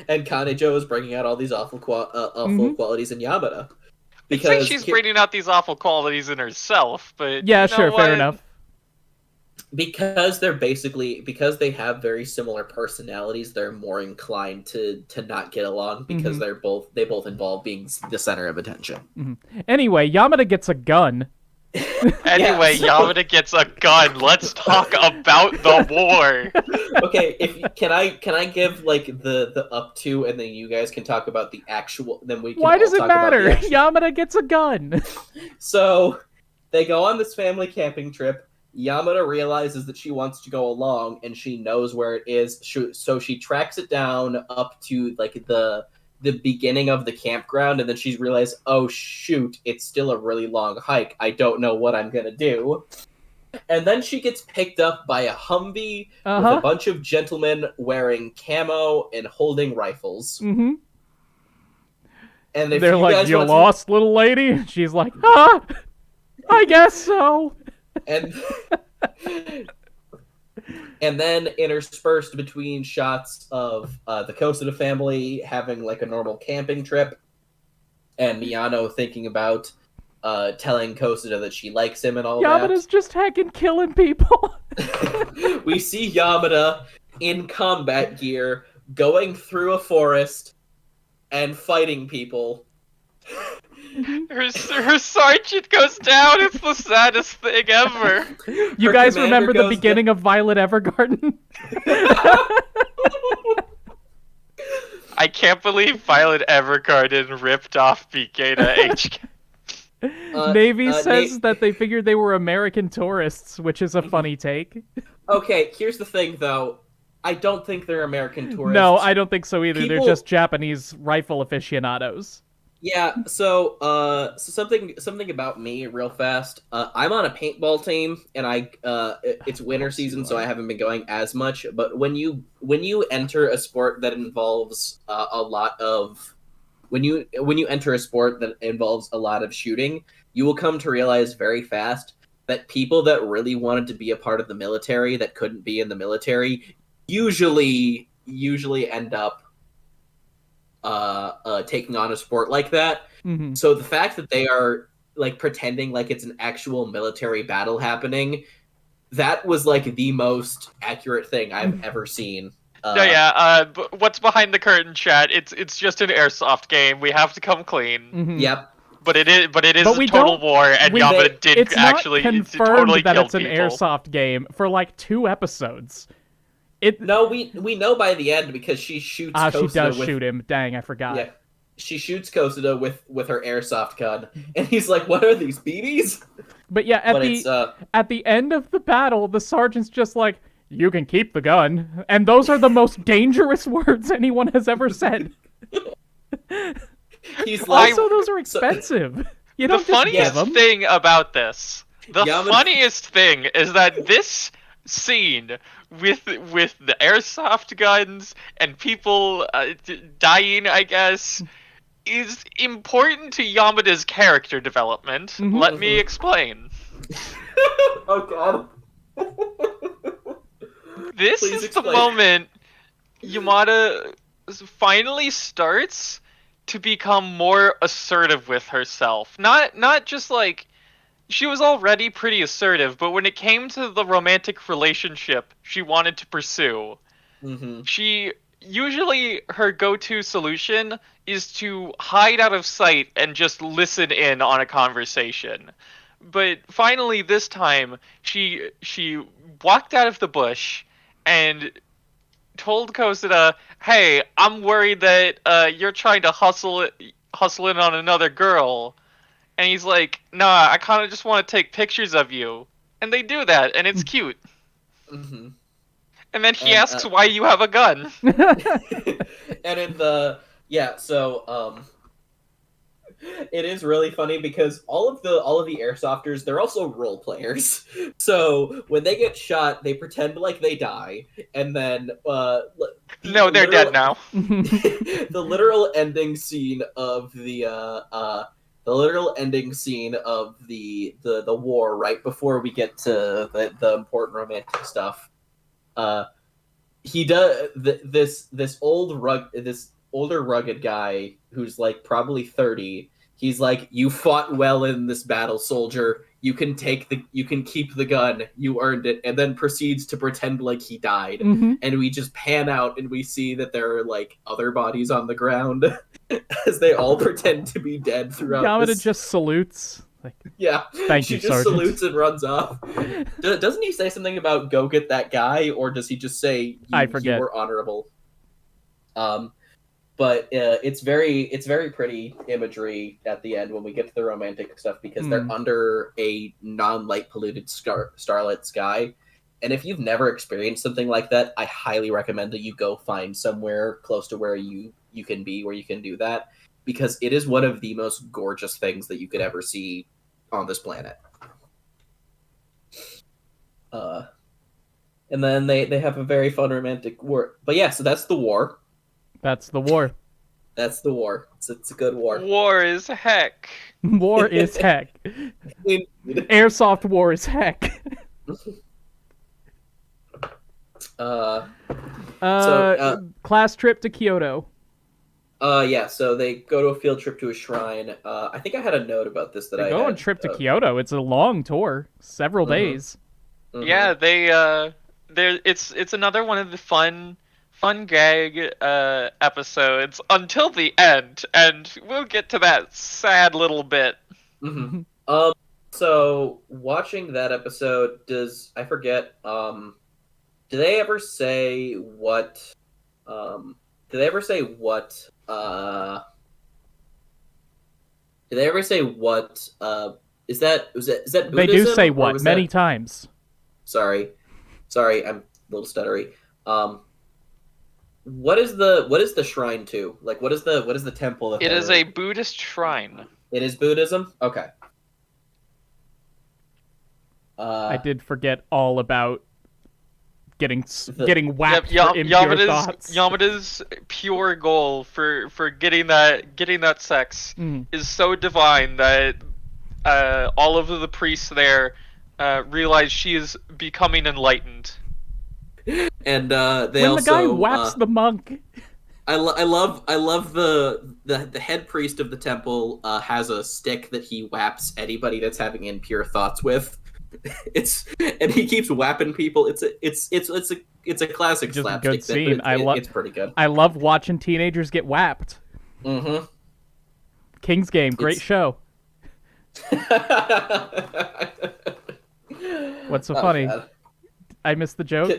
And Kanejo is bringing out all these awful qualities in Yamada. I'd say she's bringing out these awful qualities in herself, but Yeah, you know sure, what? fair enough. Because they have very similar personalities, they're more inclined to not get along because they both involve being the center of attention. Anyway, Yamada gets a gun. Anyway, Yamada gets a gun. Let's talk about the war. Okay, can I give like the up to, and then you guys can talk about the actual. Then we can. Why does all it talk about matter? the actual- Yamada gets a gun. So they go on this family camping trip. Yamada realizes that she wants to go along, and she knows where it is. So she tracks it down up to like the beginning of the campground, and then she's realized, oh shoot, it's still a really long hike. I don't know what I'm gonna do. And then she gets picked up by a Humvee with a bunch of gentlemen wearing camo and holding rifles. Mm-hmm. And if they're you like, guys "You want lost, little lady?" She's like, "Huh? I guess so." And and then interspersed between shots of the Kosada family having like a normal camping trip, and Miyano thinking about telling Kosada that she likes him and all Yamada's just heckin' killing people. that. We see Yamada in combat gear going through a forest and fighting people. Her sergeant goes down. It's the saddest thing ever. You Her guys commander remember the goes beginning of Violet Evergarden? I can't believe Violet Evergarden ripped off B-Gata H-Kei. Navy says that they figured they were American tourists, which is a funny take. Okay, here's the thing though. I don't think they're American tourists. No, I don't think so either. They're People- just Japanese rifle aficionados. Yeah, so something about me real fast. I'm on a paintball team, and it's winter season, so I haven't been going as much. But when you enter a sport that involves when you enter a sport that involves a lot of shooting, you will come to realize very fast that people that really wanted to be a part of the military that couldn't be in the military usually end up taking on a sport like that. Mm-hmm. So the fact that they are like pretending like it's an actual military battle happening, that was like the most accurate thing I've ever seen. What's behind the curtain, chat? It's just an airsoft game. We have to come clean. Mm-hmm. Yep. But it is But we a total don't- war, and we- Yamada did It's actually not confirmed totally that kill it's an people. airsoft game for like 2 episodes. No, we know by the end because she shoots. She Kosada does with, shoot him. Dang, I forgot. Yeah, she shoots Kosada with her airsoft gun, and he's like, "What are these BBs?" But yeah, at the end of the battle, the sergeant's just like, "You can keep the gun," and those are the most dangerous words anyone has ever said. He's like, Also, those are expensive. You don't The just give funniest them. thing about this, Yamada- funniest thing is that this scene with the airsoft guns and people dying, I guess, is important to Yamada's character development. Mhm. Let me explain. Oh god. This Please is explain. the moment Yamada finally starts to become more assertive with herself. Not just like she was already pretty assertive, but when it came to the romantic relationship she wanted to pursue, Mm-hmm. she usually her go-to solution is to hide out of sight and just listen in on a conversation. But finally this time she walked out of the bush and told Kosada, "Hey, I'm worried that you're trying to hustle in on another girl." And he's like, "Nah, I kind of just want to take pictures of you." And they do that, and it's cute. Mm-hmm. And then he And, asks why you have a gun. And in the it is really funny because all of the airsofters, they're also role players. So when they get shot, they pretend like they die, and then No, they're dead now. The literal ending scene of the ending scene of the war right before we get to the important romantic stuff. He does this older rugged guy who's like probably 30. He's like, "You fought well in this battle, soldier. You can keep the gun. You earned it." And then proceeds to pretend like he died. Mm-hmm. And we just pan out and we see that there are like other bodies on the ground as they all pretend to be dead throughout. Yamada just salutes. Like, yeah, thank she you, just Sergeant. salutes and runs off. Doesn't he say something about "go get that guy," or does he just say I forget. "you were honorable"? But it's very pretty imagery at the end when we get to the romantic stuff because they're under a non-light polluted starlit sky. And if you've never experienced something like that, I highly recommend that you go find somewhere close to where you can be, where you can do that, because it is one of the most gorgeous things that you could ever see on this planet. And then they have a very fun romantic war. But yeah, so that's the war. That's the war. That's the war. It's a good war. War is heck. War is heck. Airsoft war is heck. Class trip to Kyoto. Yeah, so they go to a field trip to a shrine. I think I had a note about this that They go on a trip to Kyoto. It's a long tour, several days. Mm-hmm. Yeah, it's another one of the fun gag episodes until the end, and we'll get to that sad little bit. Mm-hmm. So watching that episode, I forget, do they ever say what is that Buddhism? They do say what many times. Sorry, I'm a little stuttery. What is the shrine to? Like, what is the temple? It is a Buddhist shrine. It is Buddhism? Okay. I did forget all about getting whacked for impure thoughts. Yamada's pure goal for getting that sex is so divine that all of the priests there realize she is becoming enlightened. And when the guy whaps the monk. I love the head priest of the temple has a stick that he whaps anybody that's having impure thoughts with. And he keeps whapping people. It's a classic Just slapstick. Good scene. It's pretty good. I love watching teenagers get whapped. Mm-hmm. King's Game, great show. What's so funny? God. I missed the joke.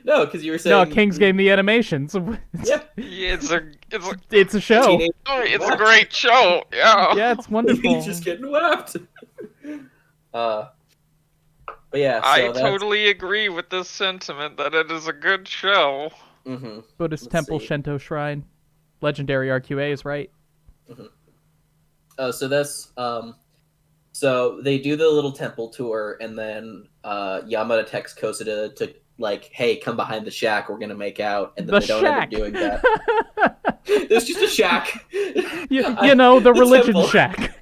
No, because you were saying no King's Game, the animations. Yeah, it's a show. It's a great show. Yeah, it's wonderful. He's just getting whapped. But yeah, so I totally agree with this sentiment that it is a good show. Mm-hmm. Buddhist temple, Shinto shrine, legendary RQA is right. Mm-hmm. So that's so they do the little temple tour, and then Yamada texts Kosuda to like, "Hey, come behind the shack. We're gonna make out." And then they don't end up doing that. There's just a shack. You know, the religion temple. shack.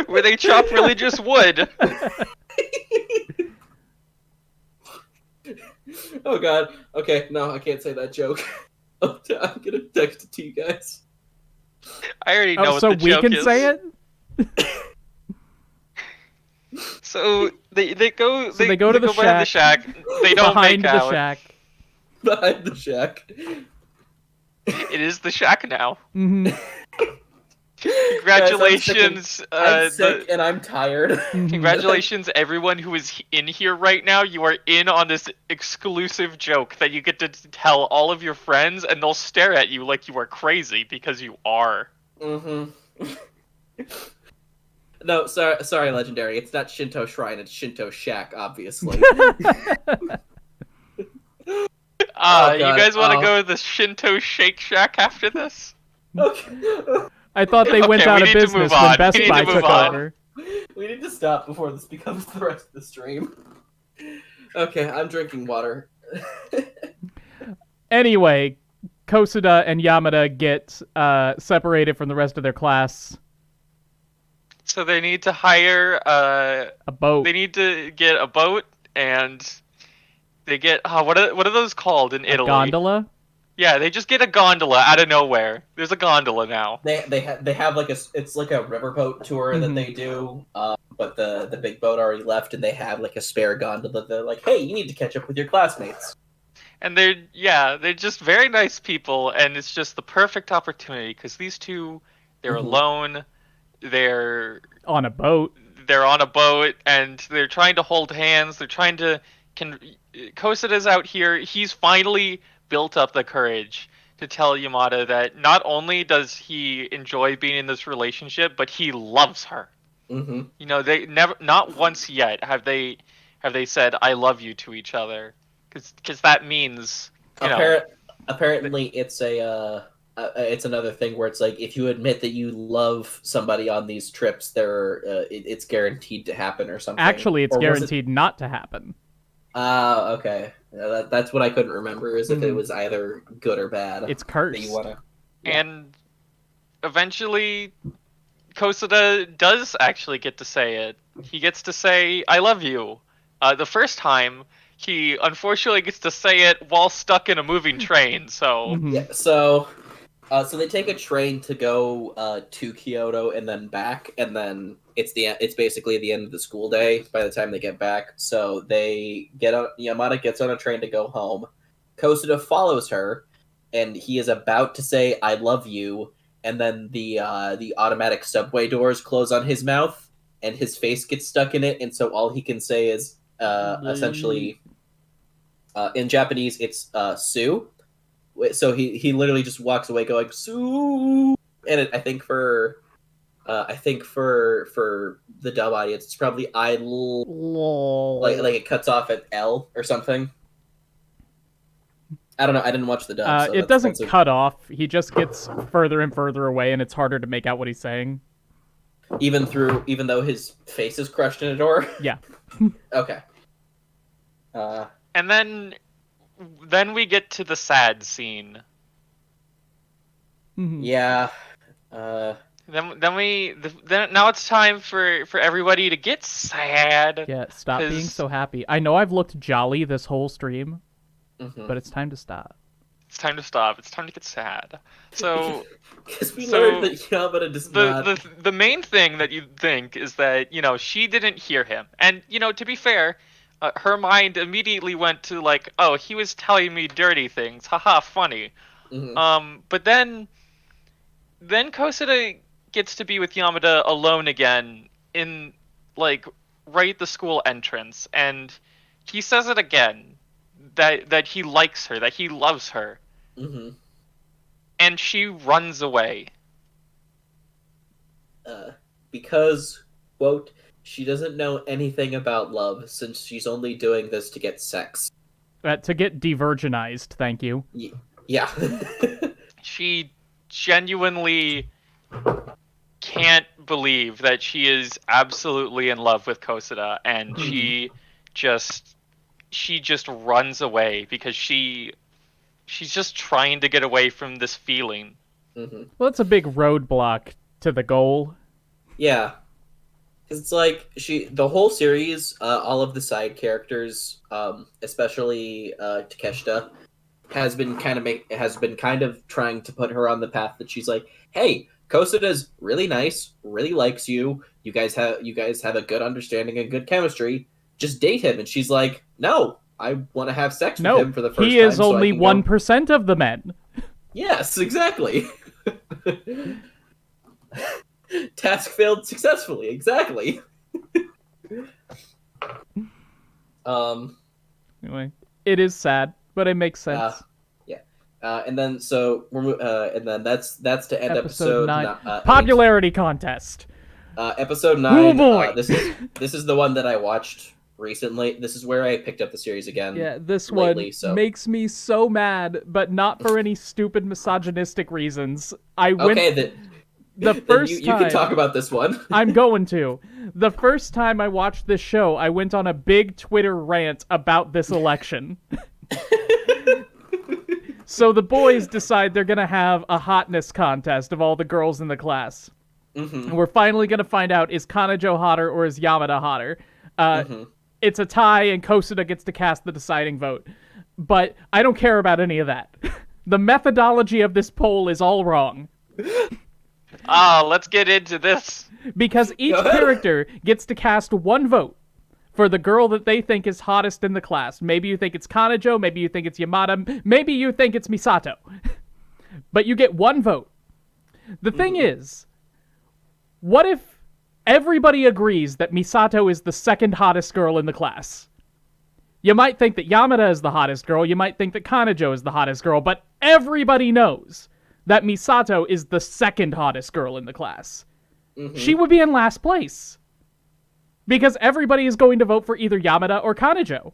Where they chop religious wood. Oh god. Okay, no, I can't say that joke. I'm gonna text it to you guys. I already know what so the joke is. we can say it? So they go to the behind the shack. They don't behind make out. the shack. Behind the shack. It is the shack now. Mm-hmm. Congratulations, I'm sick and I'm tired. Congratulations, everyone who is in here right now. You are in on this exclusive joke that you get to tell all of your friends, and they'll stare at you like you are crazy because you are. Mm-hmm. No, sorry, Legendary. It's not Shinto Shrine, it's Shinto Shack, obviously. You guys want to go to the Shinto Shake Shack after this? Okay. I thought they went out of business when Best Buy took over. We need to stop before this becomes the rest of the stream. Okay, I'm drinking water. Anyway, Kosuda and Yamada get separated from the rest of their class. So they need to hire A boat. They need to get a boat, and they get what are those called in Italy? Gondola. Yeah, they just get a gondola out of nowhere. There's a gondola now. They have like it's like a riverboat tour that they do, but the big boat already left, and they have like a spare gondola. They're like, hey, you need to catch up with your classmates. And they're just very nice people, and it's just the perfect opportunity because these two, they're alone, they're on a boat, and they're trying to hold hands. They're trying to Kosuda's out here. He's finally built up the courage to tell Yamada that not only does he enjoy being in this relationship, but he loves her. You know, they not once yet have they said "I love you" to each other, because that means apparently it's it's another thing where it's like if you admit that you love somebody on these trips, it's guaranteed to happen or something. Actually, it's guaranteed not to happen. Okay. That's what I couldn't remember, is if it was either good or bad. It's cursed. And eventually, Kosuda does actually get to say it. He gets to say, I love you. The first time, he unfortunately gets to say it while stuck in a moving train, so... Yeah, so they take a train to go to Kyoto and then back, and then it's basically the end of the school day by the time they get back. So Yamada gets on a train to go home. Kosuda follows her, and he is about to say "I love you," and then the automatic subway doors close on his mouth, and his face gets stuck in it, and so all he can say is essentially in Japanese it's "Sue." So he literally just walks away going "Sue," and I think for the dub audience, it's probably like it cuts off at L or something. I don't know. I didn't watch the dub. So it doesn't cut off. He just gets further and further away, and it's harder to make out what he's saying. Even though his face is crushed in a door. Yeah. Okay. And then we get to the sad scene. Yeah. Then now it's time for everybody to get sad. Yeah, stop being so happy. I know I've looked jolly this whole stream, but it's time to stop. It's time to stop. It's time to get sad. So, because we learned that Yamada does not. The main thing that you think is that she didn't hear him, and to be fair, her mind immediately went to like, oh, he was telling me dirty things. Haha, funny. But then Kosuda gets to be with Yamada alone again in like right at the school entrance, and he says it again that he likes her, that he loves her, and she runs away because quote, she doesn't know anything about love since she's only doing this to get sex. To get de-virginized, thank you. Yeah. She genuinely can't believe that she is absolutely in love with Kosuda, and she just runs away because she's just trying to get away from this feeling. Well, it's a big roadblock to the goal. Yeah. Because it's like the whole series, all of the side characters, especially Takeshita, has been kind of trying to put her on the path that she's like, hey, Kosuda's really nice, really likes you. You guys have a good understanding and good chemistry. Just date him. And she's like, no, I want to have sex with him for the first time. He is only 1% of the men. Yes, exactly. Task failed successfully. Exactly. Anyway, it is sad, but it makes sense. And then that's to end episode 9. Popularity contest. Episode 9. Oh boy. This is the one that I watched recently. This is where I picked up the series again. Yeah, this lately, one makes me so mad, but not for any stupid misogynistic reasons. The first you can talk about this one. I'm going to. The first time I watched this show, I went on a big Twitter rant about this election. So the boys decide they're gonna have a hotness contest of all the girls in the class. And we're finally gonna find out, is Kanojo hotter or is Yamada hotter? It's a tie, and Kosuda gets to cast the deciding vote. But I don't care about any of that. The methodology of this poll is all wrong. Let's get into this. Because each character gets to cast one vote for the girl that they think is hottest in the class. Maybe you think it's Kanojo, maybe you think it's Yamada, maybe you think it's Misato. But you get one vote. The thing is, what if everybody agrees that Misato is the second hottest girl in the class? You might think that Yamada is the hottest girl, you might think that Kanojo is the hottest girl, but everybody knows that Misato is the second hottest girl in the class. She would be in last place. Because everybody is going to vote for either Yamada or Kanojo.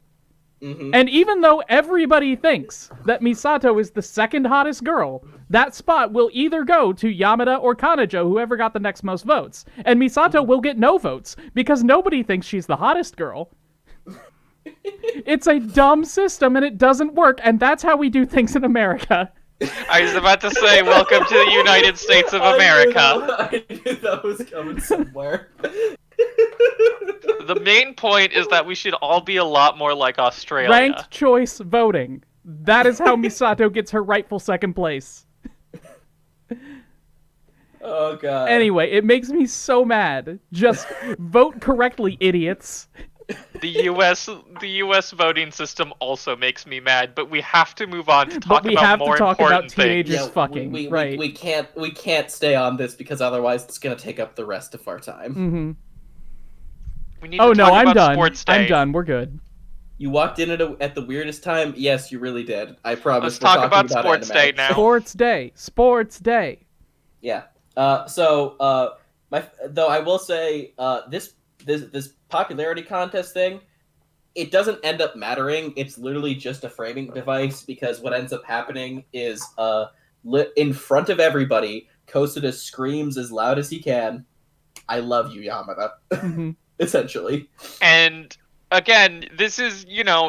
And even though everybody thinks that Misato is the second hottest girl, that spot will either go to Yamada or Kanojo, whoever got the next most votes. And Misato will get no votes, because nobody thinks she's the hottest girl. It's a dumb system, and it doesn't work, and that's how we do things in America. I was about to say, welcome to the United States of America. I knew that was coming somewhere. The main point is that we should all be a lot more like Australia. Ranked choice voting. That is how Misato gets her rightful second place. Oh, God. Anyway, it makes me so mad. Just vote correctly, idiots. The U.S. voting system also makes me mad, but we have to move on to talk But we about have more to talk important about teenagers Yeah, fucking, right. We can't stay on this because otherwise it's gonna take up the rest of our time. We need to talk I'm about done. Sports Day. I'm done. We're good. You walked in Mm-hmm. at the weirdest time. Yes, you really did. I promise. Let's we're talk talking about Sports anime. Day now. Sports Day. Sports Day. Yeah. Though I will say, this popularity contest thing, it doesn't end up mattering. It's literally just a framing device, because what ends up happening is, in front of everybody, Kosuda screams as loud as he can, "I love you, Yamada." Essentially. And again, this is,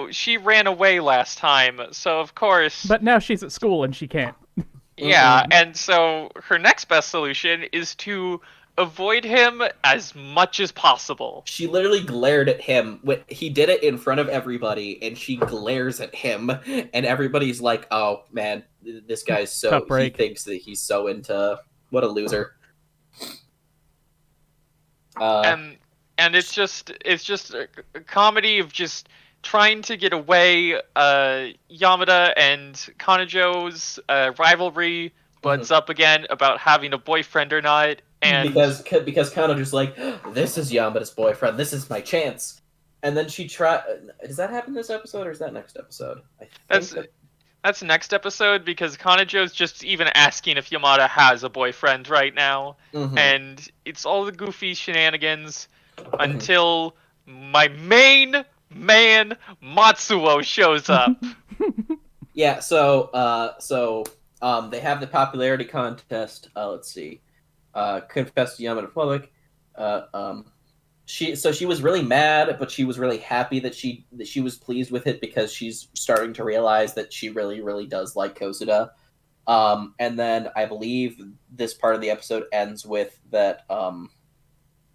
she ran away last time, so of course. But now she's at school and she can't. Yeah, and so her next best solution is to avoid him as much as possible. She literally glared at him. He did it in front of everybody, and she glares at him, and everybody's like, "Oh man, this guy's so he thinks that he's so into what a loser." And it's just a comedy of just trying to get away. Yamada and Kanojo's rivalry butts up again about having a boyfriend or not. And because Kanojo's like, "This is Yamada's boyfriend. This is my chance." And then she Does that happen this episode, or is that next episode? That's next episode, because Kanojo's just even asking if Yamada has a boyfriend right now, and it's all the goofy shenanigans until my main man Matsuo shows up. Yeah. So they have the popularity contest. Let's see. Confessed to Yamada public. She was really mad, but she was really happy that she was pleased with it, because she's starting to realize that she really, really does like Kosuda. And then I believe this part of the episode ends with that.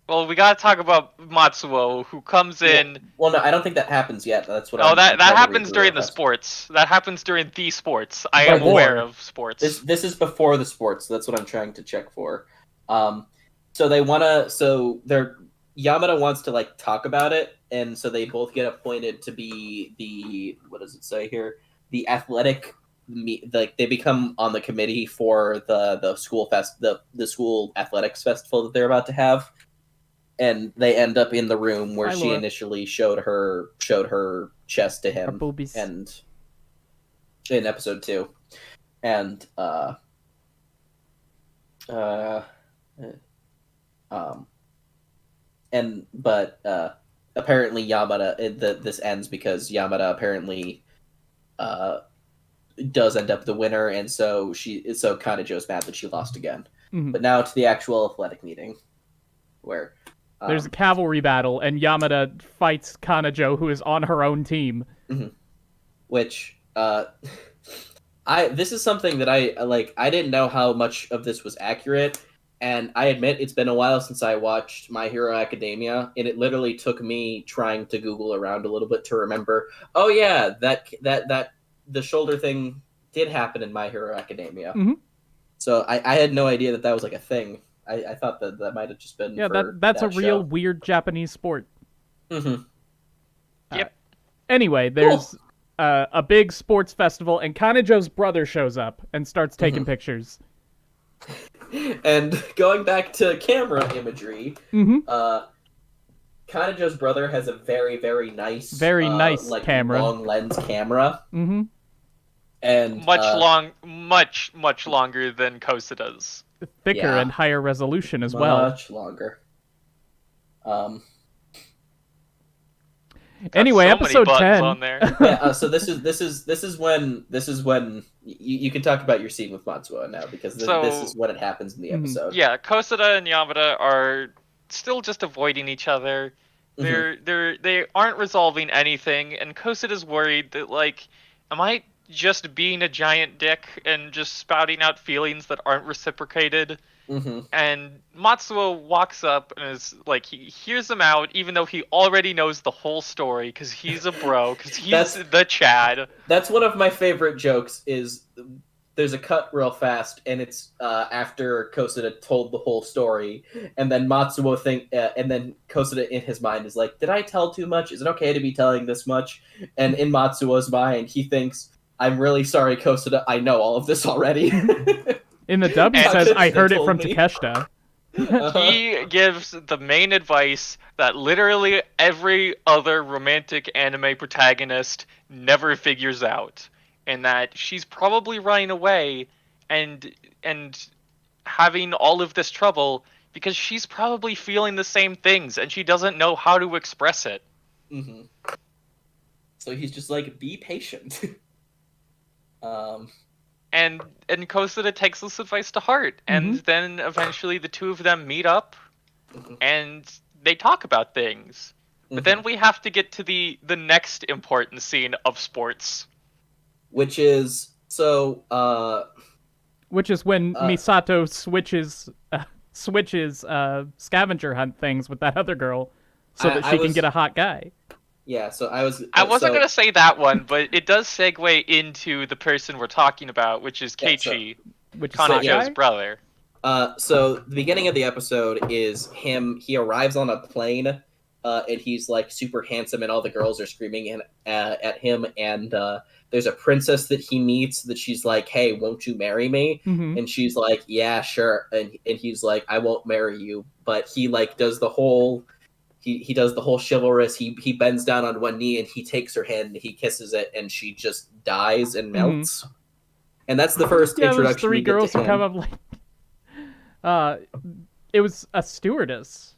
Well, we gotta talk about Matsuo, who comes in. Well, no, I don't think that happens yet. That's what. That happens during the sports. That happens during the sports. I am aware of sports. This is before the sports. So that's what I'm trying to check for. So they wanna. So they're. Yamada wants to talk about it, and so they both get appointed to be the, what does it say here? The athletic, they become on the committee for the school the school athletics festival that they're about to have, and they end up in the room where she initially showed her chest to him, and in episode 2, and apparently Yamada, this ends because Yamada apparently does end up the winner, and so Kanojo's mad that she lost again. But now to the actual athletic meeting, where there's a cavalry battle, and Yamada fights Kanojo, who is on her own team. Which This is something that I like. I didn't know how much of this was accurate, and I admit it's been a while since I watched My Hero Academia, and it literally took me trying to Google around a little bit to remember. Oh yeah, that the shoulder thing did happen in My Hero Academia. Mhm. So I had no idea that was like a thing. I thought that might have just been that's a that real show. weird Japanese sport. Mm-hmm. Yep. Anyway, there's a big sports festival, and Kanajo's brother shows up and starts taking pictures. And going back to camera imagery, Kanajo's brother has a very, very nice, like camera, long lens camera. Mm-hmm. And much longer than Kosuda's. Thicker and higher resolution as well. Much longer. Anyway, so episode many 10. on there. Yeah, so this is when you can talk about your scene with Matsuo now, because this is when it happens in the episode. Yeah, Kosuda and Yamada are still just avoiding each other. They aren't resolving anything, and Kosuda's worried that, like, am I just being a giant dick and just spouting out feelings that aren't reciprocated? And Matsuo walks up and is like, he hears them out, even though he already knows the whole story, because he's a bro, because he's the Chad. That's one of my favorite jokes. Is there's a cut real fast, and it's after Kosuda told the whole story, and then Matsuo and then Kosuda in his mind is like, "Did I tell too much? Is it okay to be telling this much?" And in Matsuo's mind, he thinks, "I'm really sorry, Kosuda. I know all of this already." In the dub, he says, "I heard it from Takeshita." He gives the main advice that literally every other romantic anime protagonist never figures out, and that she's probably running away and having all of this trouble because she's probably feeling the same things and she doesn't know how to express it. So he's just like, be patient. And Kosuda takes this advice to heart, and then eventually the two of them meet up, and they talk about things. But then we have to get to the next important scene of sports, which is when Misato switches scavenger hunt things with that other girl, so that she can get a hot guy. Yeah, so I wasn't going to say that one, but it does segue into the person we're talking about, which is Keiichi, Kanajo's brother. So the beginning of the episode is him. He arrives on a plane, and he's like super handsome, and all the girls are screaming at him. And there's a princess that he meets that she's like, "Hey, won't you marry me?" And she's like, "Yeah, sure." And he's like, "I won't marry you," but he like does the whole. He does the whole chivalrous. He bends down on one knee and he takes her hand and he kisses it, and she just dies and melts. And that's the first introduction. There's three girls who come up like, it was a stewardess,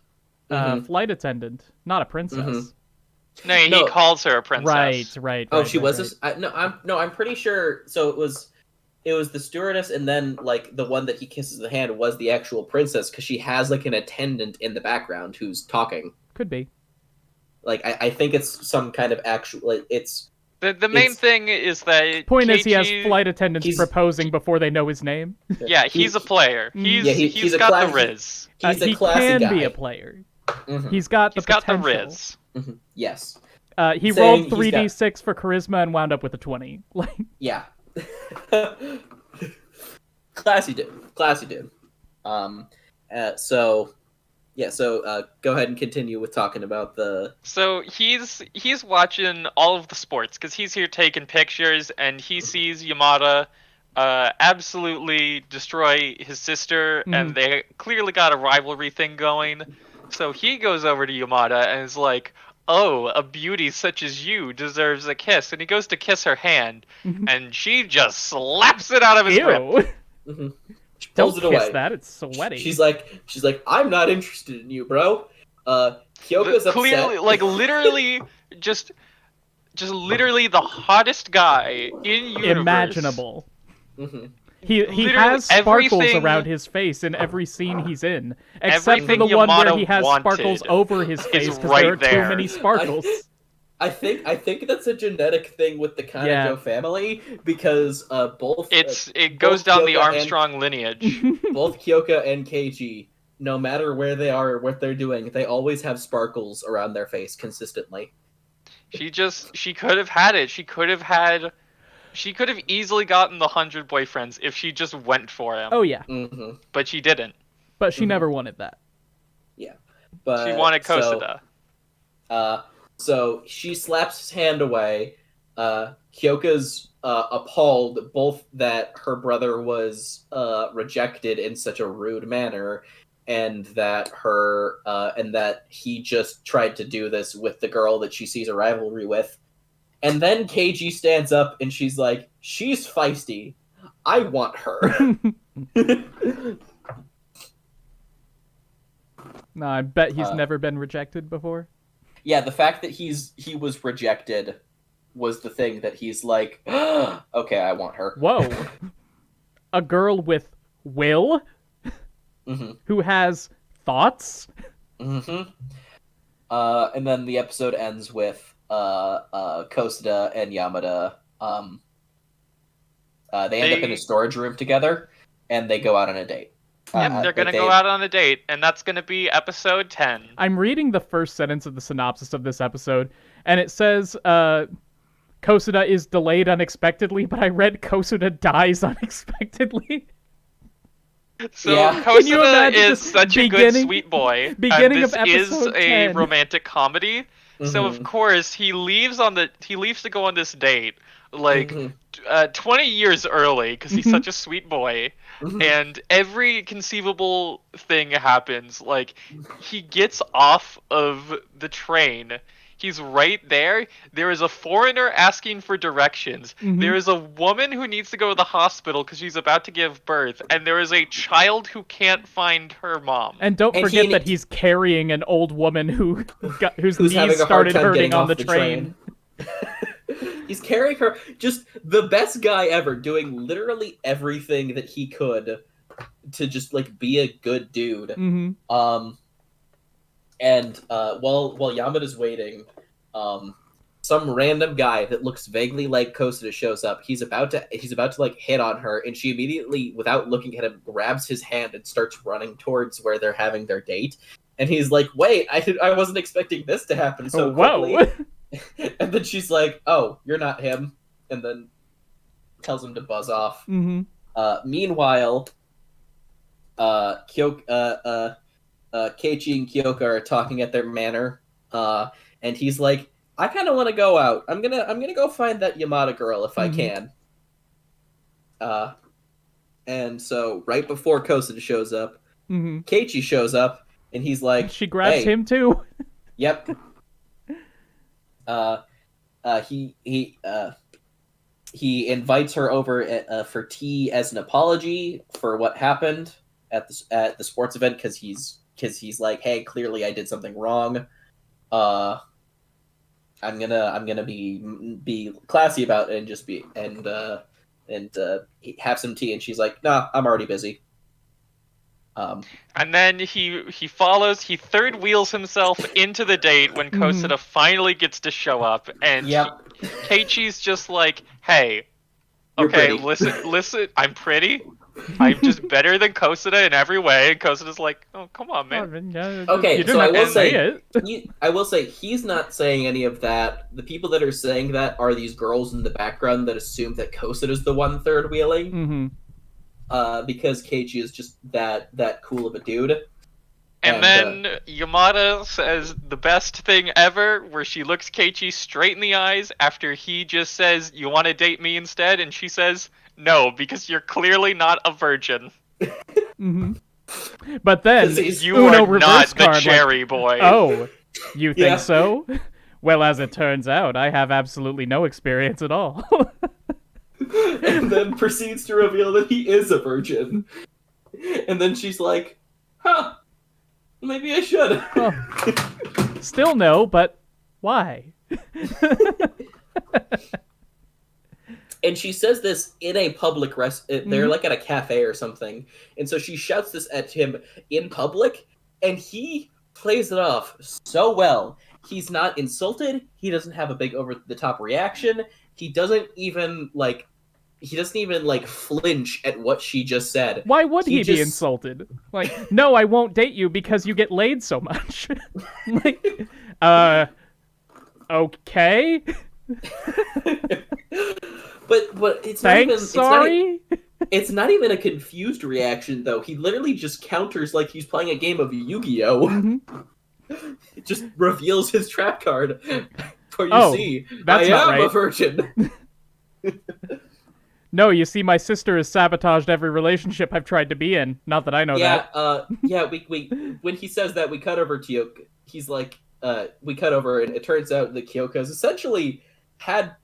flight attendant, not a princess. No, he calls her a princess. Right. Oh, she was this. I'm pretty sure. So it was the stewardess, and then like the one that he kisses the hand was the actual princess, because she has like an attendant in the background who's talking. Could be. Like I think it's some kind of actual. It's the main thing is that point is he has flight attendants proposing before they know his name. Yeah, he's a player. He's got the riz. He's a classy guy. He can be a player. He's got the potential. The riz. Yes. He rolled 3d6 for charisma and wound up with a 20. Yeah. Classy dude. So go ahead and continue with talking about the. So he's watching all of the sports because he's here taking pictures, and he sees Yamada absolutely destroy his sister, and they clearly got a rivalry thing going. So he goes over to Yamada and is like, "Oh, a beauty such as you deserves a kiss," and he goes to kiss her hand, and she just slaps it out of his grip. She pulls Don't it kiss away. that, it's sweaty. She's like, "I'm not interested in you, bro." Kyoko's clearly, upset. like literally, just literally the hottest guy in universe. Imaginable. He has sparkles around his face in every scene he's in, except for the one where he has sparkles over his face because there are too many sparkles. I think that's a genetic thing with the Kanajo family because It both goes down the Kyoka Armstrong lineage. both Kyoka and Keiji, no matter where they are or what they're doing, they always have sparkles around their face consistently. She could have had it. She could have easily gotten the 100 boyfriends if she just went for him. Oh yeah, Mm-hmm. But she didn't. but she never wanted that. Yeah, but She wanted Kosuda. So she slaps his hand away. Kyoka's appalled both that her brother was rejected in such a rude manner, and that he just tried to do this with the girl that she sees a rivalry with. And then Keiji stands up and she's like, "She's feisty. I want her." No, I bet he's never been rejected before. Yeah, the fact that he was rejected was the thing that he's like, "Okay, I want her." Whoa. A girl with will? Mm-hmm. Who has thoughts? Mm-hmm. And then the episode ends with Kosuda and Yamada. They end up in a storage room together, and they go out on a date. Yep, they're gonna go out on a date, and that's gonna be episode 10. I'm reading the first sentence of the synopsis of this episode, and it says, Kosuda is delayed unexpectedly, but I read Kosuda dies unexpectedly. So Yeah. Can you Kosuda imagine is just such a good sweet boy. beginning and this of episode is a 10. romantic comedy. So of course he leaves to go on this date like 20 years early because he's such a sweet boy. And every conceivable thing happens. Like he gets off of the train. He's right there. There is a foreigner asking for directions. There is a woman who needs to go to the hospital because she's about to give birth. And there is a child who can't find her mom. And don't forget that he's carrying an old woman whose knees started hurting on the train. He's carrying her. Just the best guy ever, doing literally everything that he could to just like be a good dude. And while Yamada's waiting, some random guy that looks vaguely like Kosuda shows up. He's about to like hit on her, and she immediately, without looking at him, grabs his hand and starts running towards where they're having their date. And he's like, "Wait, I wasn't expecting this to happen so quickly." Whoa. And then she's like, "Oh, you're not him," and then tells him to buzz off. Meanwhile, Keiichi and Kyoka are talking at their manor, and he's like, "I kind of want to go out. I'm gonna go find that Yamada girl if I can." And so right before Kosuda shows up, Keiichi shows up, and he's like, she grabs him too. Yep. He invites her over for tea as an apology for what happened at the sports event because he's like, "Hey, clearly I did something wrong. I'm gonna be classy about it and just be and have some tea." And she's like, "Nah, I'm already busy." And then he third wheels himself into the date when Kosuda finally gets to show up, and Keiichi's just like, "Hey, okay, listen, I'm pretty. I'm just better than Kosuda in every way." And Kosuda's like, "Oh, come on, man." Okay, so I will say he's not saying any of that. The people that are saying that are these girls in the background that assume that Kosuda's the one third wheeling. Because Keiichi is just that cool of a dude. And then Yamada says the best thing ever, where she looks Keiichi straight in the eyes after he just says, "You want to date me instead?" And she says, "No, because you're clearly not a virgin." But then you are not the cherry boy. Oh, you think so? Well, as it turns out, I have absolutely no experience at all. And then proceeds to reveal that he is a virgin. And then she's like, "Huh, maybe I should." Well, still no, but why? And she says this in a public they're like at a cafe or something. And so she shouts this at him in public, and he plays it off so well. he's not insulted. He doesn't have a big over-the-top reaction. He doesn't even flinch at what she just said. Why would he be insulted? Like, no, I won't date you because you get laid so much. Like, okay. But it's Thanks, sorry. It's not even a confused reaction though. He literally just counters like he's playing a game of Yu-Gi-Oh. Mm-hmm. It just reveals his trap card. For you see, that's I am right. a virgin. No, you see, my sister has sabotaged every relationship I've tried to be in. Not that I know that. We when he says that, we cut over to Kyoko. He's like, we cut over, and it turns out that Kyoko's essentially had,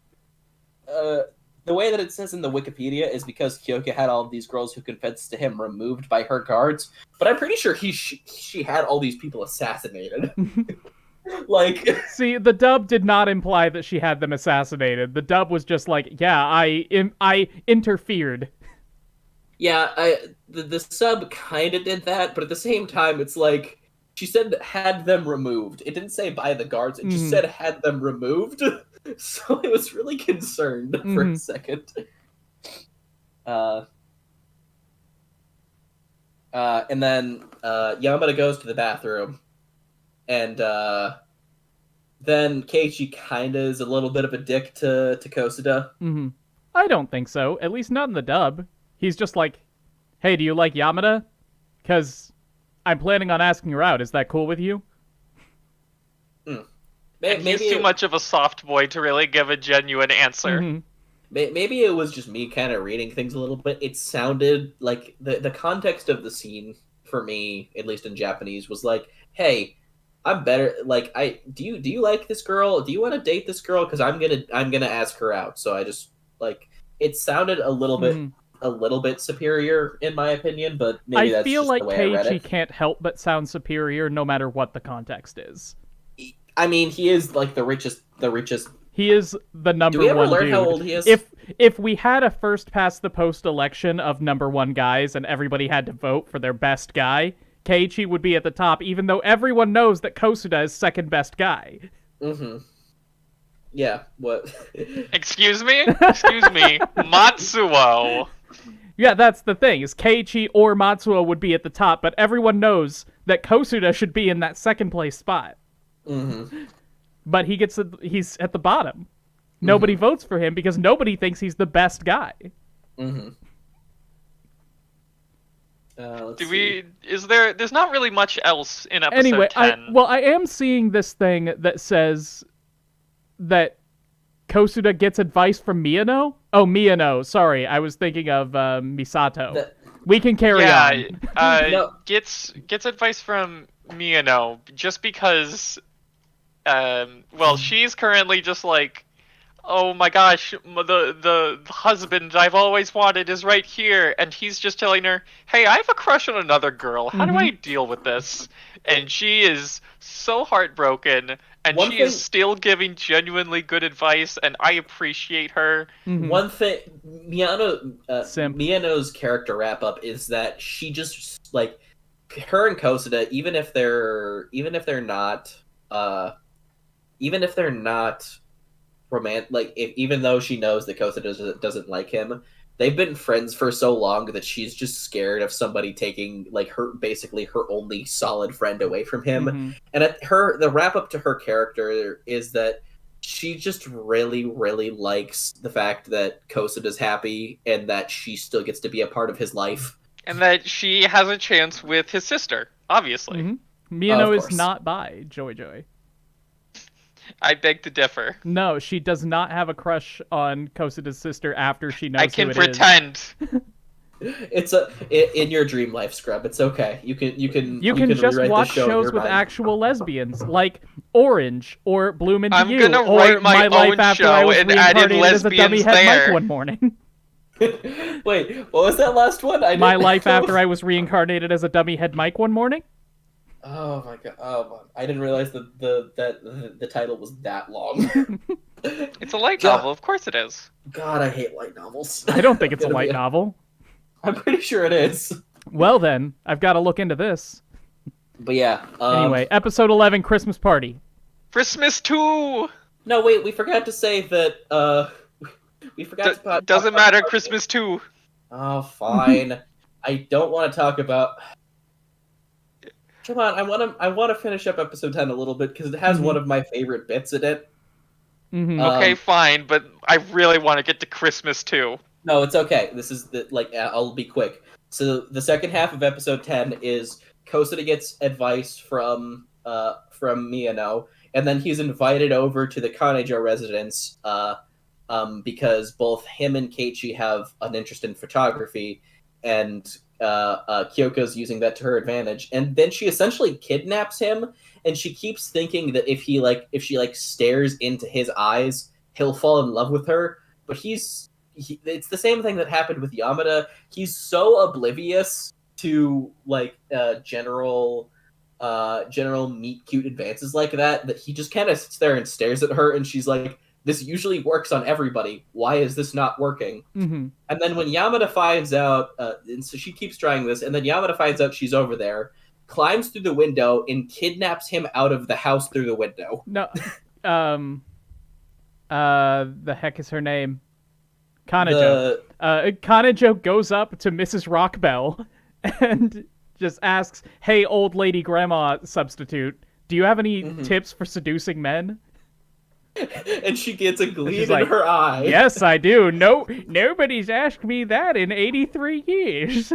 the way that it says in the Wikipedia is because Kyoto had all of these girls who confessed to him removed by her guards, but I'm pretty sure she had all these people assassinated. Like, see, the dub did not imply that she had them assassinated. The dub was just like, yeah, I interfered. Yeah, the sub kind of did that, but at the same time, it's like, she said had them removed. It didn't say by the guards, it just said had them removed. So I was really concerned for a second. And then Yamada goes to the bathroom, and then Keiichi kinda is a little bit of a dick to Kosuda. Mm-hmm. I don't think so. At least not in the dub. He's just like, hey, do you like Yamada? Because I'm planning on asking her out. Is that cool with you? Maybe he's too much of a soft boy to really give a genuine answer. Mm-hmm. Maybe it was just me kind of reading things a little bit. It sounded like the context of the scene for me, at least in Japanese, was like, "Hey, I'm better. Like, do you like this girl? Do you want to date this girl? Because I'm gonna ask her out." So I just like it sounded a little bit superior in my opinion, but maybe that's feel just like the way I read Keiichi it. can't help but sound superior no matter what the context is. I mean, he is like the richest. He is the number one dude. Do we ever learn how old he is? If we had a first past the post election of number one guys and everybody had to vote for their best guy, Keiichi would be at the top, even though everyone knows that Kosuda is second best guy. Mm-hmm. Yeah. What? Excuse me? Excuse me. Matsuo. Yeah, that's the thing, is Keiichi or Matsuo would be at the top, but everyone knows that Kosuda should be in that second place spot. Mm-hmm. But he's at the bottom. Nobody votes for him because nobody thinks he's the best guy. Mm-hmm. There's not really much else in episode 10. I am seeing this thing that says that Kosuda gets advice from Miyano? Oh, Miyano. Sorry, I was thinking of Misato. We can carry on. No. Gets advice from Miyano just because she's currently just like, oh my gosh, the husband I've always wanted is right here, and he's just telling her, hey, I have a crush on another girl. How do I deal with this? And she is so heartbroken, and she is still giving genuinely good advice, and I appreciate her. One thing, Miyano's character wrap up is that she just like her and Kosuda, even if they're not romantic, like even though she knows that Kosuda doesn't like him, they've been friends for so long that she's just scared of somebody taking like her only solid friend away from him. And the wrap up to her character is that she just really, really likes the fact that Kosuda's happy and that she still gets to be a part of his life. And that she has a chance with his sister, obviously. Miyano is not bi, Joy. I beg to differ. No, she does not have a crush on Kosuda's sister after she knows I can who it pretend. Is. It's in your dream life, Scrub. It's okay. You can just watch shows with actual lesbians, like Orange or Bloom Into You, or write my Life own After show I Was and added Reincarnated as a dummy lesbians head there. Mike one morning. Wait, what was that last one? My Life After I Was Reincarnated as a Dummy Head Mike one morning? Oh my god! Oh, I didn't realize that the title was that long. It's a light novel, of course it is. God, I hate light novels. I don't think it's a light novel. I'm pretty sure it is. Well then, I've got to look into this. But yeah. Anyway, episode 11, Christmas Party. Christmas 2! No, wait, we forgot to say that, we forgot to talk Doesn't about... matter, Christmas 2. Oh, fine. I don't want to talk about... Come on, I want to finish up episode 10 a little bit, because it has one of my favorite bits in it. Okay, fine, but I really want to get to Christmas 2. No, it's okay. This is, I'll be quick. So, the second half of episode 10 is Kosada gets advice from Miyano, and then he's invited over to the Kanejo residence, because both him and Keiichi have an interest in photography, and Kyoko's using that to her advantage. And then she essentially kidnaps him, and she keeps thinking that if she stares into his eyes, he'll fall in love with her. But it's the same thing that happened with Yamada. He's so oblivious to general meet cute advances like that he just kind of sits there and stares at her, and she's like, this usually works on everybody. Why is this not working? And then when Yamada finds out, and so she keeps trying this, and then Yamada finds out she's over there, climbs through the window, and kidnaps him out of the house through the window. No, the heck is her name? Kanejo. Kanejo goes up to Mrs. Rockbell and just asks, "Hey, old lady grandma substitute, do you have any tips for seducing men?" And she gets a gleam in her eye. Yes, I do. No, nobody's asked me that in 83 years.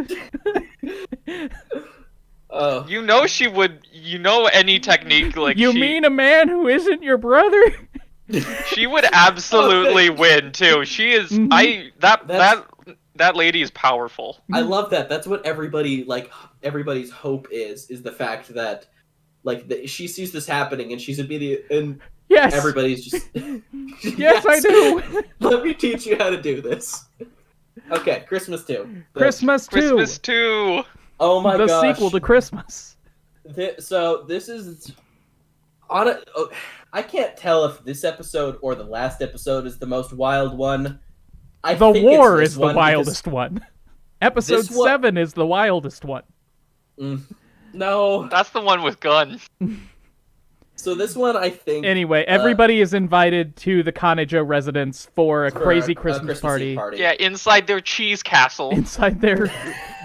You know she would. You know any technique like you mean a man who isn't your brother? She would absolutely win too. She is. That lady is powerful. I love that. That's what everybody's hope is the fact that she sees this happening and she's immediate and yes, everybody's just yes, I do. Let me teach you how to do this. Okay, Christmas 2. Christmas 2. Oh my gosh. The sequel to Christmas. So this is I can't tell if this episode or the last episode is the most wild one. The war is the wildest one. Episode 7 is the wildest one. No. That's the one with guns. So this one, I think... Anyway, everybody is invited to the Kanejo residence for a crazy Christmas party. Yeah, inside their cheese castle. Inside their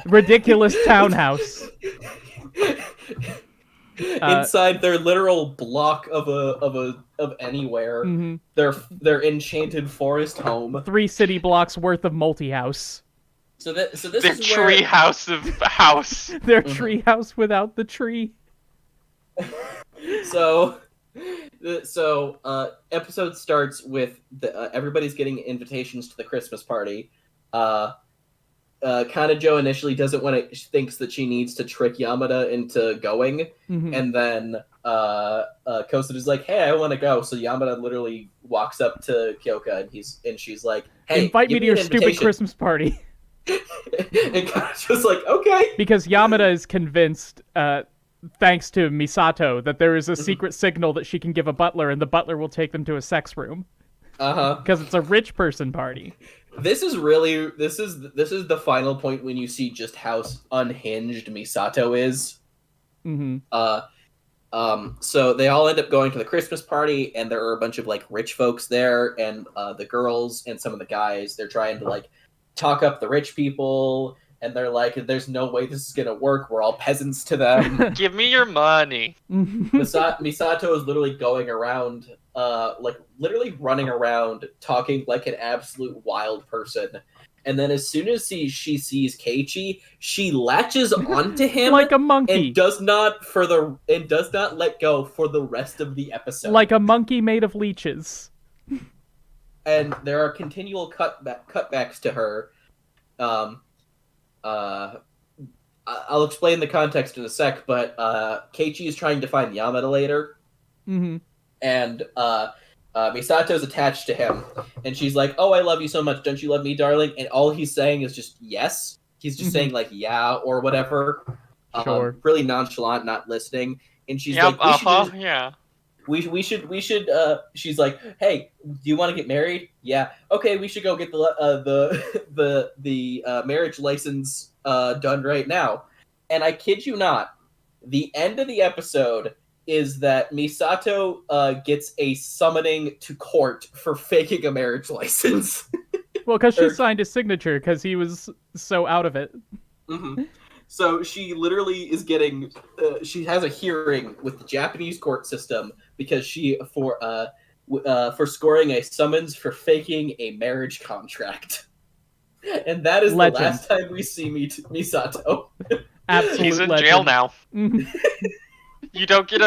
ridiculous townhouse. Inside their literal block of anywhere. Their enchanted forest home. 3 city blocks worth of multi-house. So this their is tree house of house. Their tree house without the tree. So episode starts with everybody's getting invitations to the Christmas party. Kanejo initially thinks that she needs to trick Yamada into going, and then Kosada's like, "Hey, I want to go." So Yamada literally walks up to Kyoka, and she's like, "Hey, invite me to your stupid Christmas party." And Kanejo's like, "Okay," because Yamada is convinced, thanks to Misato, that there is a secret signal that she can give a butler, and the butler will take them to a sex room. Because it's a rich person party. This is the final point when you see just how unhinged Misato is. So they all end up going to the Christmas party, and there are a bunch of rich folks there, and the girls and some of the guys, they're trying to talk up the rich people, and they're like, "There's no way this is gonna work. We're all peasants to them. Give me your money." Misato is literally going around, literally running around, talking like an absolute wild person. And then as soon as she sees Keiichi, she latches onto him like a monkey, and does not let go for the rest of the episode. Like a monkey made of leeches. And there are continual cutbacks to her. I'll explain the context in a sec, but Keiichi is trying to find Yamada later. And Misato's attached to him, and she's like, "Oh, I love you so much. Don't you love me, darling?" And all he's saying is just yes. He's just saying yeah or whatever. Sure. Really nonchalant, not listening. And she's yep, like, yeah. We should. She's like, "Hey, do you want to get married?" Yeah. Okay, we should go get the marriage license done right now. And I kid you not, the end of the episode is that Misato gets a summoning to court for faking a marriage license. Well, because she signed his signature because he was so out of it. Mm-hmm. So she literally is getting. She has a hearing with the Japanese court system because for scoring a summons for faking a marriage contract, and that is Legend. the last time we see Misato. Absolute She's in legend. jail now. Mhm. You don't get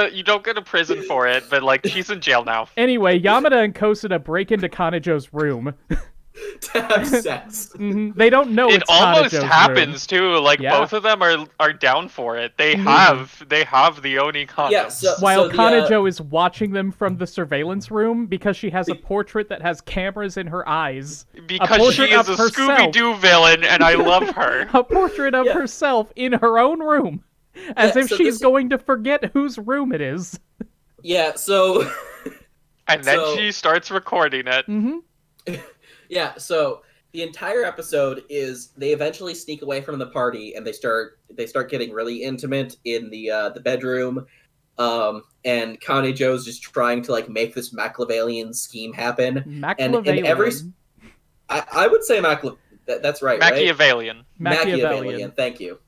a prison for it, but like she's in jail now. Anyway, Yamada and Kosuda break into Kanajo's room. To have sex. They don't know It it's almost Kanajo's happens too. Like Yeah. both of them are down for it. They have the Oni condoms. Yeah, so- room. While the, Kanajo is watching them from the surveillance room because she has a portrait that has cameras in her eyes. Because she portrait is of a herself. Scooby-Doo villain, and I love her. A portrait of Yeah. herself in her own room. As Yeah, if so she's this- going to forget whose room it is. Yeah, so And then So- she starts recording it. Mm-hmm. yeah, so the entire episode is they eventually sneak away from the party and they start getting really intimate in the bedroom. And Kanejo's just trying to like make this Machiavellian scheme happen. Machiavellian. every- I would say that's right, right? Machiavellian. Machiavellian. Thank you.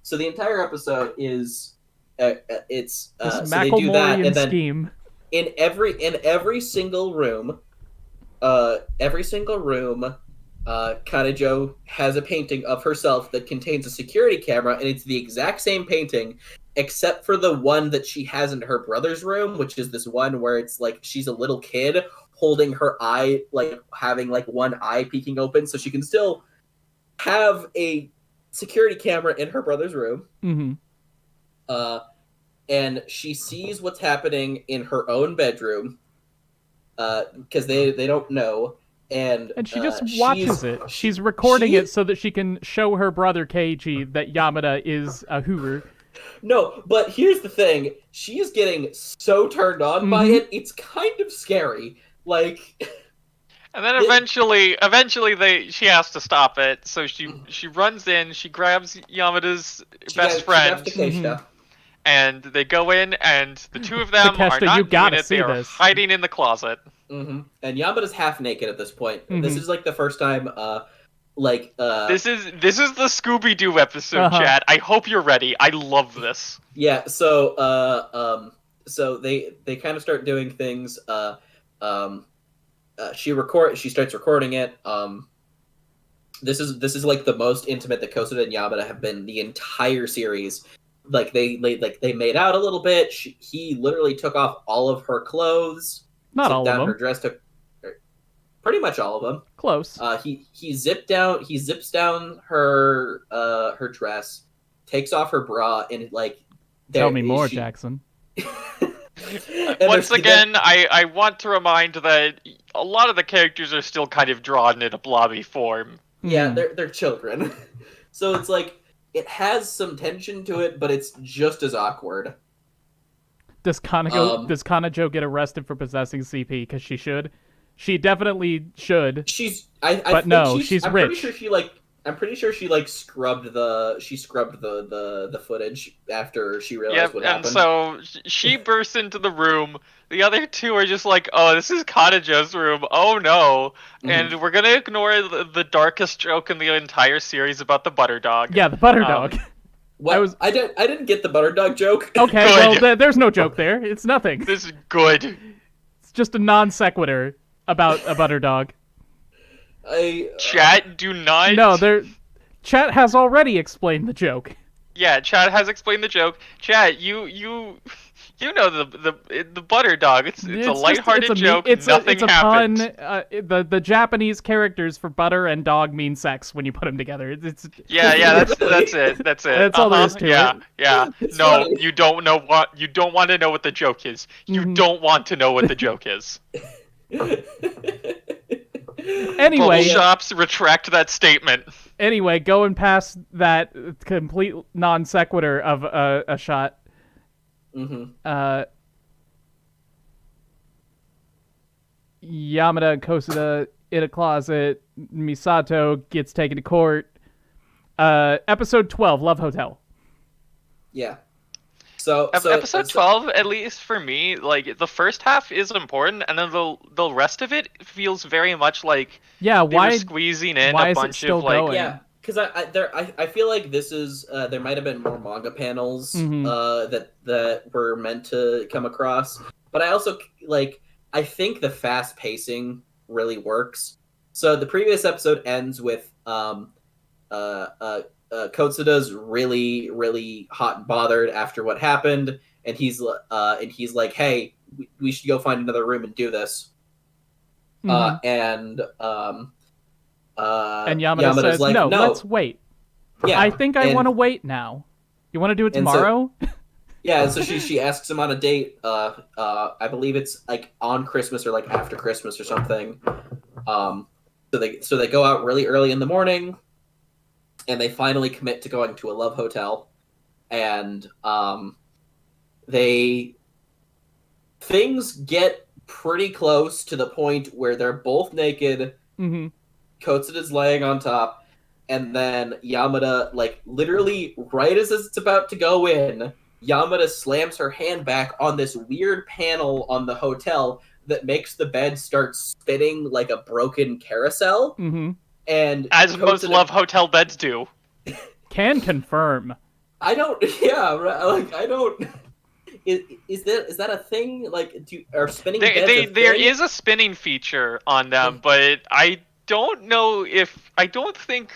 So the entire episode is it's This so they do that, Machiavellian and then scheme. in every single room, Kanejo has a painting of herself that contains a security camera, and it's the exact same painting, except for the one that she has in her brother's room, which is this one where it's like she's a little kid holding her eye, like having like one eye peeking open, so she can still have a security camera in her brother's room. Mm-hmm. And she sees what's happening in her own bedroom, because they don't know, and And she just watches it. She's recording it so that she can show her brother Keiji that Yamada is a hooer. No, but here's the thing: she is getting so turned on by it. It's kind of scary. Like, And then eventually she has to stop it. So she runs in, she grabs Yamada's best friend, and they go in, and the two of them Takeshita, are not you gotta doing it. see They are this. hiding in the closet. And Yamada's half naked at this point. Mhm. This is like the first time, This is the Scooby-Doo episode, Chad. I hope you're ready. I love this. Yeah. So so they kind of start doing things. She starts recording it. This is like the most intimate that Kosuda and Yamada have been the entire series. Like they made out a little bit. He literally took off all of her clothes. Not all of them. Her dress, took pretty much all of them. Close. He zips down her dress, takes off her bra, and like Tell me more, Jackson. Once again, I want to remind that a lot of the characters are still kind of drawn in a blobby form. Yeah, they're children. So it's like it has some tension to it, but it's just as awkward. Does Kanajo get arrested for possessing CP? Because she should. She definitely should. She's But think no, she's I'm rich. pretty sure she scrubbed the footage after she realized what happened. And so she bursts into the room. The other two are just like, "Oh, this is Kanajo's room. Oh no!" And we're gonna ignore the darkest joke in the entire series about the butter dog. Yeah, the butter dog. What? I didn't get the butter dog joke. Okay, well, there's no joke there. It's nothing. This is good. It's just a non sequitur about a butter dog. Chat, do not. No, Chat has already explained the joke. Yeah, Chat has explained the joke. Chat, you know the butter dog. It's a lighthearted joke. Nothing happens. Pun. The Japanese characters for butter and dog mean sex when you put them together. Yeah. That's it. That's it. That's all there is to it. Yeah. No, you don't know what. You don't want to know what the joke is. You don't want to know what the joke is. Anyway, Bubble shops retract that statement. Anyway, going past that complete non sequitur of a shot. Yamada and Kosuda in a closet. Misato gets taken to court. Episode 12, Love Hotel. Yeah. Episode 12, at least for me, like the first half is important, and then the rest of it feels very much like Yeah, they were squeezing in why a is it bunch still of like going? Yeah, because I feel like this is there might have been more manga panels that were meant to come across, but I also like I think the fast pacing really works. So the previous episode ends with Kotsuda's really hot and bothered after what happened, and he's like, hey, we should go find another room and do this. And Yamada says, like, no, let's wait. Yeah, I think I want to wait now. You want to do it tomorrow? Yeah, and so she asks him on a date. I believe it's like on Christmas or like after Christmas or something. So they go out really early in the morning, and they finally commit to going to a love hotel, and things get pretty close to the point where they're both naked. Kotsuda's laying on top, and then Yamada, like literally right as it's about to go in, Yamada slams her hand back on this weird panel on the hotel that makes the bed start spinning like a broken carousel. And as most love hotel beds do. Can confirm. I don't. Yeah, like I don't. Is that a thing? Like, are spinning beds a thing? There is a spinning feature on them, but I don't know if I don't think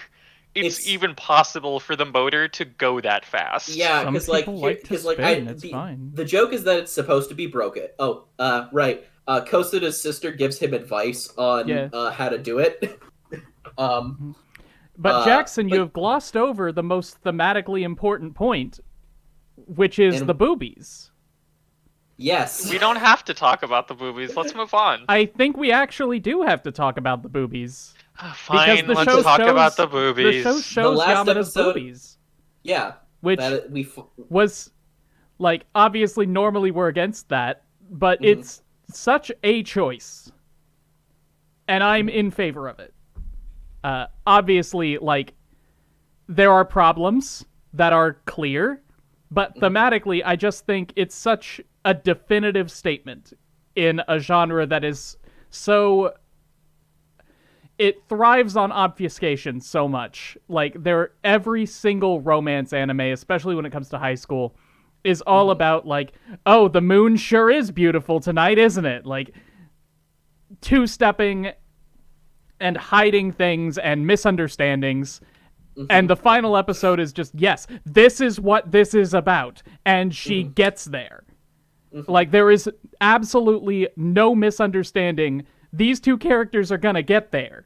it's even possible for the motor to go that fast. Yeah, because the joke is that it's supposed to be broken. Oh, right. Kosuda's sister gives him advice on how to do it. But Jackson, you have glossed over the most thematically important point, which is the boobies. Yes. We don't have to talk about the boobies. Let's move on. I think we actually do have to talk about the boobies. Fine, let's talk about the boobies. The show shows Yamada's boobies. Yeah. Which was, like, obviously normally we're against that, but it's such a choice. And I'm in favor of it. Obviously, like, there are problems that are clear, but thematically, I just think it's such a definitive statement in a genre that is so... It thrives on obfuscation so much. Like, every single romance anime, especially when it comes to high school, is all about, like, oh, the moon sure is beautiful tonight, isn't it? Like, two-stepping and hiding things and misunderstandings. And the final episode is just, yes, this is what this is about. And she gets there. Like, there is absolutely no misunderstanding. These two characters are gonna get there.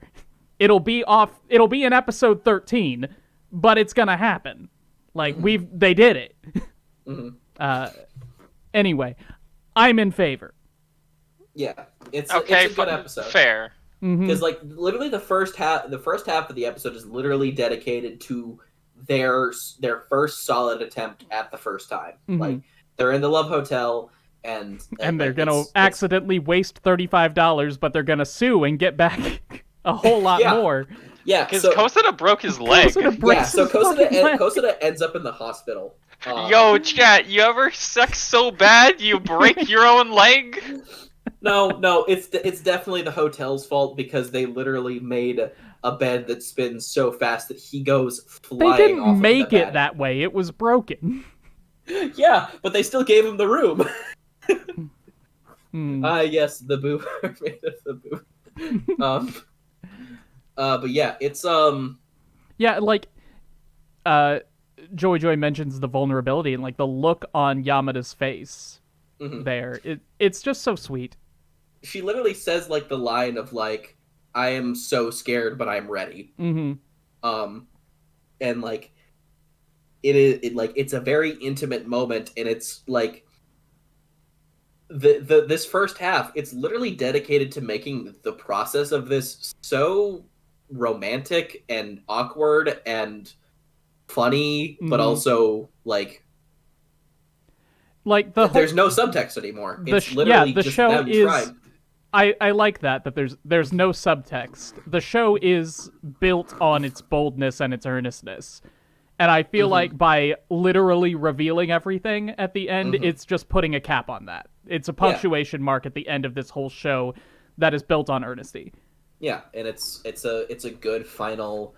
It'll be in episode 13, but it's gonna happen. Like, they did it. Anyway, I'm in favor. Yeah, it's a good episode. Fair. Because like literally the first half of the episode is literally dedicated to their first solid attempt at the first time. Like, they're in the love hotel and they're gonna accidentally waste $35, but they're gonna sue and get back a whole lot more. Yeah, because Kosuda broke his leg. Kosuda ends up in the hospital. Yo, chat, you ever sex so bad you break your own leg? No, it's definitely the hotel's fault because they literally made a bed that spins so fast that he goes flying. They didn't make it that way. It was broken. Yeah, but they still gave him the room. Yes, the boo are made of the boo. But yeah, it's yeah, like Joy mentions the vulnerability and like the look on Yamada's face there. It's just so sweet. She literally says like the line of like, I am so scared but I'm ready. And like it's a very intimate moment, and it's like this first half, it's literally dedicated to making the process of this so romantic and awkward and funny, but also like there's no subtext anymore. It's literally the just show them is trying. I like that there's no subtext. The show is built on its boldness and its earnestness. And I feel like by literally revealing everything at the end, it's just putting a cap on that. It's a punctuation mark at the end of this whole show that is built on earnesty. Yeah, and it's a good final.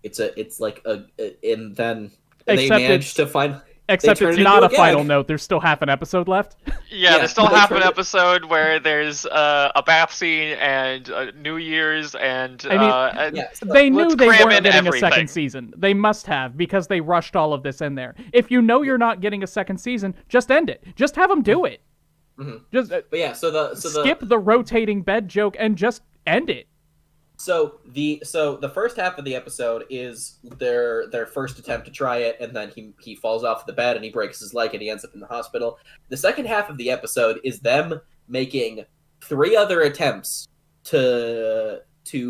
It's like a and then they managed to find. Except it's not a final note. There's still half an episode left. Yeah, there's still half an episode where there's a bath scene and New Year's and they knew they weren't getting a second season. They must have, because they rushed all of this in there. If you know you're not getting a second season, just end it. Just have them do it. Just skip the rotating bed joke and just end it. So the first half of the episode is their first attempt to try it, and then he falls off the bed and he breaks his leg and he ends up in the hospital. The second half of the episode is them making 3 other attempts to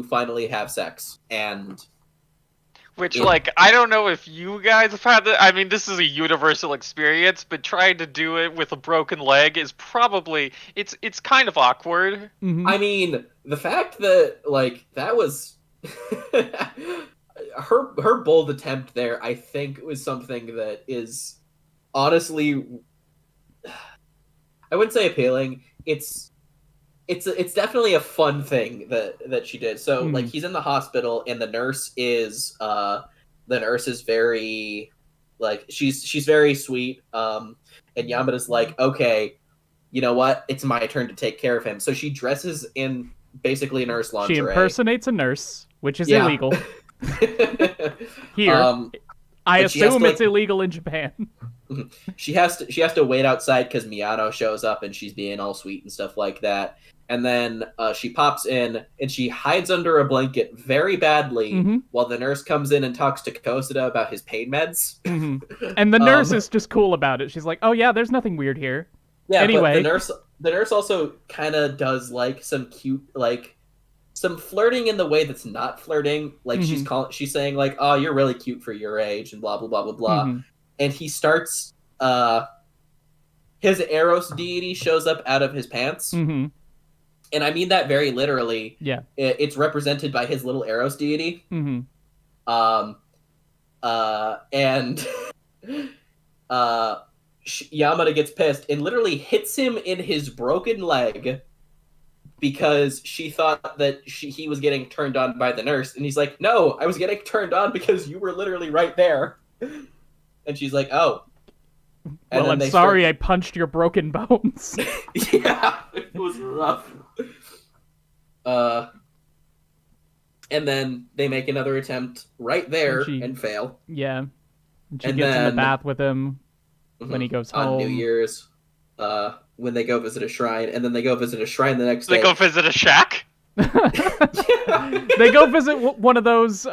finally have sex, and I don't know if you guys have had that. I mean, this is a universal experience, but trying to do it with a broken leg is probably it's kind of awkward. I mean, the fact that that was her bold attempt there, I think, was something that is honestly, I wouldn't say appealing. It's definitely a fun thing that she did. So he's in the hospital and the nurse is very she's very sweet. And Yamada's like, okay, you know what? It's my turn to take care of him. So she dresses in basically nurse lingerie. She impersonates a nurse, which is illegal. Here. I assume it's illegal in Japan. She has to wait outside because Miyano shows up and she's being all sweet and stuff like that. And then she pops in and she hides under a blanket very badly while the nurse comes in and talks to Kosada about his pain meds. And the nurse is just cool about it. She's like, "Oh yeah, there's nothing weird here." Yeah. Anyway, but the nurse also kind of does some cute some flirting in the way that's not flirting. She's saying "Oh, you're really cute for your age," and blah blah blah blah blah. And he starts his Eros deity shows up out of his pants. And I mean that very literally. Yeah. It's represented by his little Eros deity. And Yamada gets pissed and literally hits him in his broken leg because she thought that he was getting turned on by the nurse. And he's like, "No, I was getting turned on because you were literally right there." And she's like, "Oh." And well, I'm sorry I punched your broken bones. Yeah, it was rough. And then they make another attempt right there and fail. Yeah. And she gets in the bath with him when he goes home. On New Year's, when they go visit a shrine, and then they go visit a shrine the next day. They go visit a shack? They go visit one of those,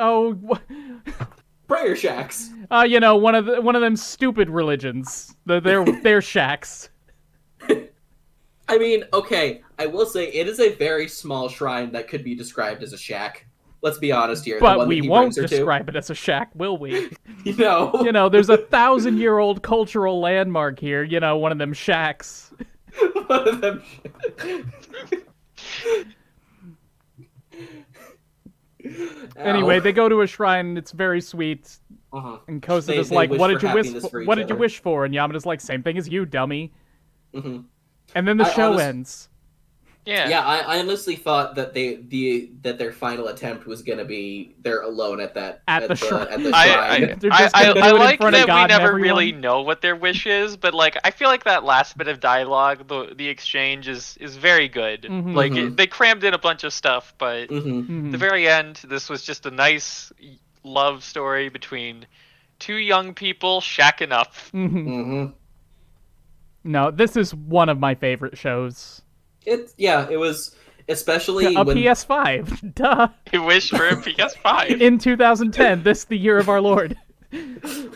prayer shacks. One of them stupid religions. They're shacks. I mean, okay, I will say it is a very small shrine that could be described as a shack. Let's be honest here. But we won't describe it as a shack, will we? No. There's a 1,000-year-old cultural landmark here. One of them shacks. One of them. Anyway, they go to a shrine. It's very sweet. And Kosada's like, "What did you wish for?" And Yamada's like, "Same thing as you, dummy." And then the show ends. Yeah. I honestly thought that their final attempt was gonna be they're alone at the shrine. I like that we never really know what their wish is, but I feel like that last bit of dialogue, the exchange is very good. They crammed in a bunch of stuff, but at the very end, this was just a nice love story between 2 young people shacking up. No, this is one of my favorite shows. It was, especially when... PS5, duh. You wish for a PS5. In 2010, the year of our Lord.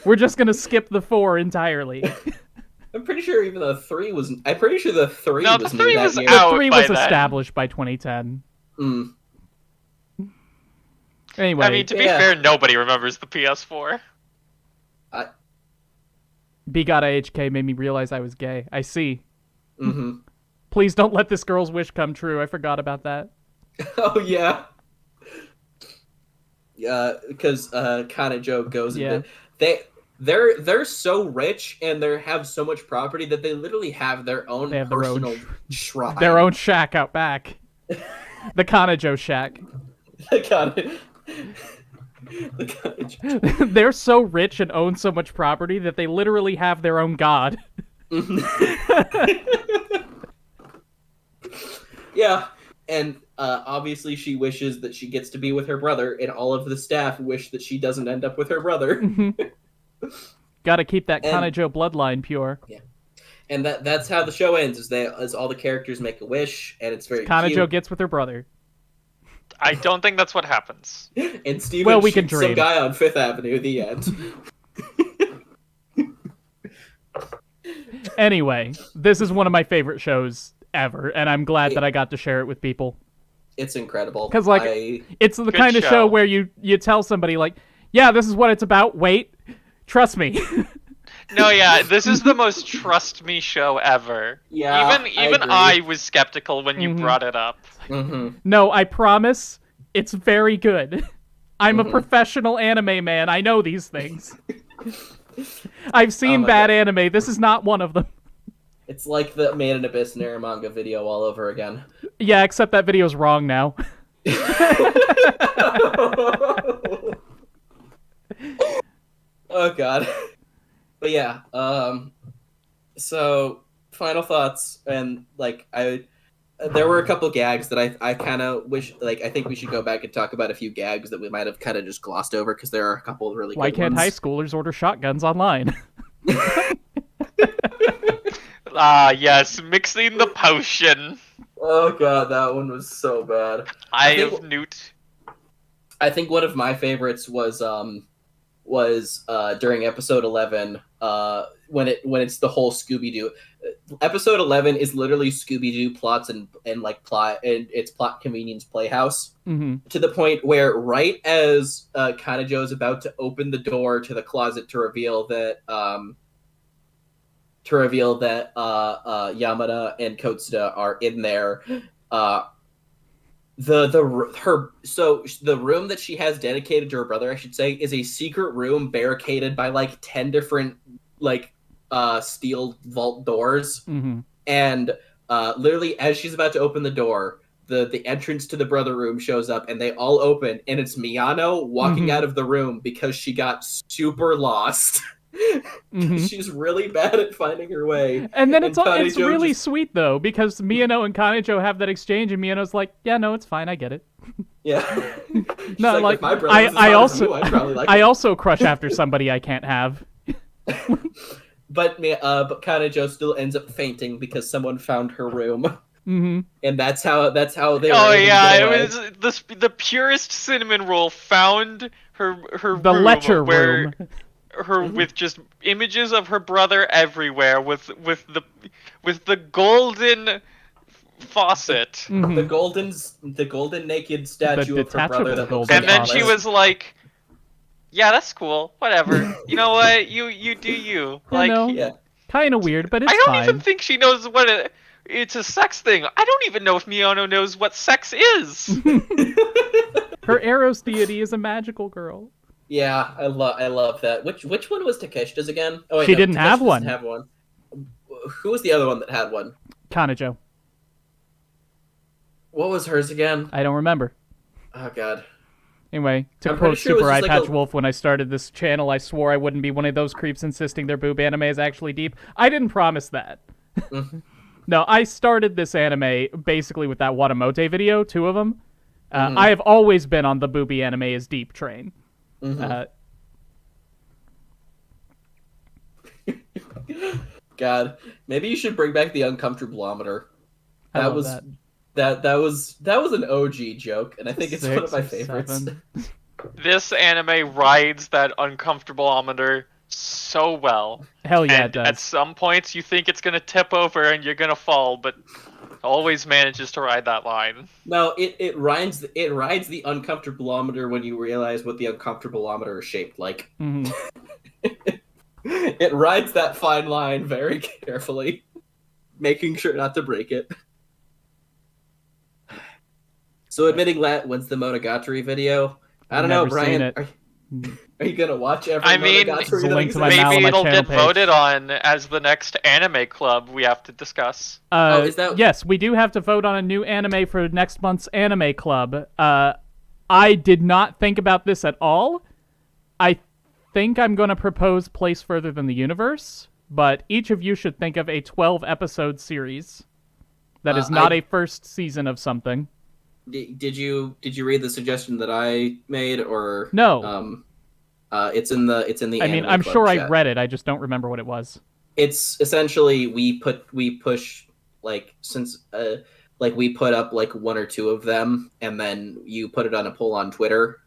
We're just gonna skip the 4 entirely. I'm pretty sure even the 3 was... I'm pretty sure the 3 was out. The 3 was established by 2010. Anyway. I mean, to be fair, nobody remembers the PS4. B-Gata H-Kei made me realize I was gay. I see. Please don't let this girl's wish come true. I forgot about that. Oh, yeah. Because Kanajo goes into... they're so rich and they have so much property that they literally have their own They have personal shrine. their own shack out back. The Kanajo shack. The Kanajo. They're so rich and own so much property that they literally have their own god. Yeah, and obviously she wishes that she gets to be with her brother, and all of the staff wish that she doesn't end up with her brother. Gotta keep that Kanajo bloodline pure. Yeah, and that's how the show ends. Is all the characters make a wish, and it's very Kanajo cute. gets with her brother. I don't think that's what happens. And Steven Well, we can shoots some dream. guy on Fifth Avenue. The end. Anyway, this is one of my favorite shows ever, and I'm glad that I got to share it with people. It's incredible. Because, like, it's the kind of show where you tell somebody, like, yeah, this is what it's about. Wait, trust me. No, yeah, this is the most trust me show ever. Yeah, even I was skeptical when you brought it up. No, I promise, it's very good. I'm a professional anime man. I know these things. I've seen bad anime. This is not one of them. It's like the Man in Abyss and Air manga video all over again. Yeah, except that video's wrong now. Oh god. But yeah, so final thoughts, and like there were a couple gags that I kind of wish, like, I think we should go back and talk about a few gags that we might have kind of just glossed over, because there are a couple of really Why good can't ones. high schoolers order shotguns online? Ah, yes, mixing the potion. Oh god, that one was so bad. I have Newt. I think one of my favorites was during episode 11, when it's the whole Scooby-Doo. Episode 11 is literally Scooby-Doo plots and like plot, and it's Plot Convenience Playhouse, to the point where right as Kanajo is about to open the door to the closet to reveal that Yamada and Kotsuda are in there, the room that she has dedicated to her brother, I should say, is a secret room barricaded by like 10 different like steel vault doors, and literally as she's about to open the door, the entrance to the brother room shows up, and they all open, and it's Miyano walking out of the room because she got super lost. She's really bad at finding her way. And then it's really sweet though, because Miyano and Kanajo have that exchange, and Miyano's like, "Yeah, no, it's fine, I get it." Yeah. No, like, like if my brother was as hot as you, I'd probably like I it. also crush after somebody I can't have. But Kanajo still ends up fainting because someone found her room. And that's how they. Oh yeah, it was the purest cinnamon roll found her The room Lecher where room. her with just images of her brother everywhere, with the golden faucet. The golden naked statue of her brother. That looks And like then she Alice. was like, "Yeah, that's cool. Whatever. You know what? You do you." Like, Yeah. Kind of weird, but it's I don't fine. even think she knows what it's a sex thing. I don't even know if Miyano knows what sex is. Her Eros deity is a magical girl. Yeah, I love that. Which one was Takeshita's again? Oh, wait, She no, didn't have Takeshita one. Didn't have one. Who was the other one that had one? Kanajo. What was hers again? I don't remember. Oh god. Anyway, to I'm quote pretty sure it was Super Eye just like Patch a- Wolf, when I started this channel, I swore I wouldn't be one of those creeps insisting their boob anime is actually deep. I didn't promise that. No, I started this anime basically with that Watamote video, 2 of them. I have always been on the booby anime is deep train. God, maybe you should bring back the uncomfortableometer. I That love was that. that was an OG joke, and I think it's one of 6 my or favorites. 7. This anime rides that uncomfortableometer so well. Hell yeah, And it does. at some points you think it's gonna tip over and you're gonna fall, but always manages to ride that line. No, it rides the uncomfortableometer when you realize what the uncomfortableometer is shaped like. It rides that fine line very carefully, making sure not to break it. So admitting that when's the Monogatari video? I don't know, Never seen Brian. it. Are you gonna watch every I mean, Monogatari There's a that link to my exists? Mal on maybe my it'll channel get page. voted on as the next anime club we have to discuss. Is that- Yes, we do have to vote on a new anime for next month's anime club. I did not think about this at all. I think I'm going to propose Place Further Than the Universe, but each of you should think of a 12-episode series that is not a first season of something. Did you read the suggestion that I made, or No. It's in the I mean, Anime I'm Club sure I chat. read it. I just don't remember what it was. It's essentially we push like we put up like one or two of them, and then you put it on a poll on Twitter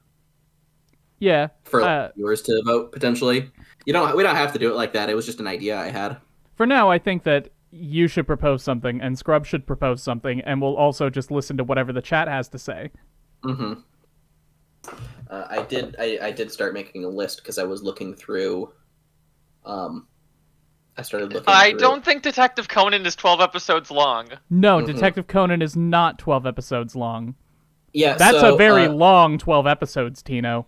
Yeah. for viewers to vote potentially. We don't have to do it like that. It was just an idea I had. For now, I think that you should propose something, and Scrub should propose something, and we'll also just listen to whatever the chat has to say. Mm-hmm. I did start making a list because I was looking through. I started looking. I through... don't think Detective Conan is 12 episodes long. No, Detective Conan is not 12 episodes long. Yeah, That's so, a very long 12 episodes, Tino.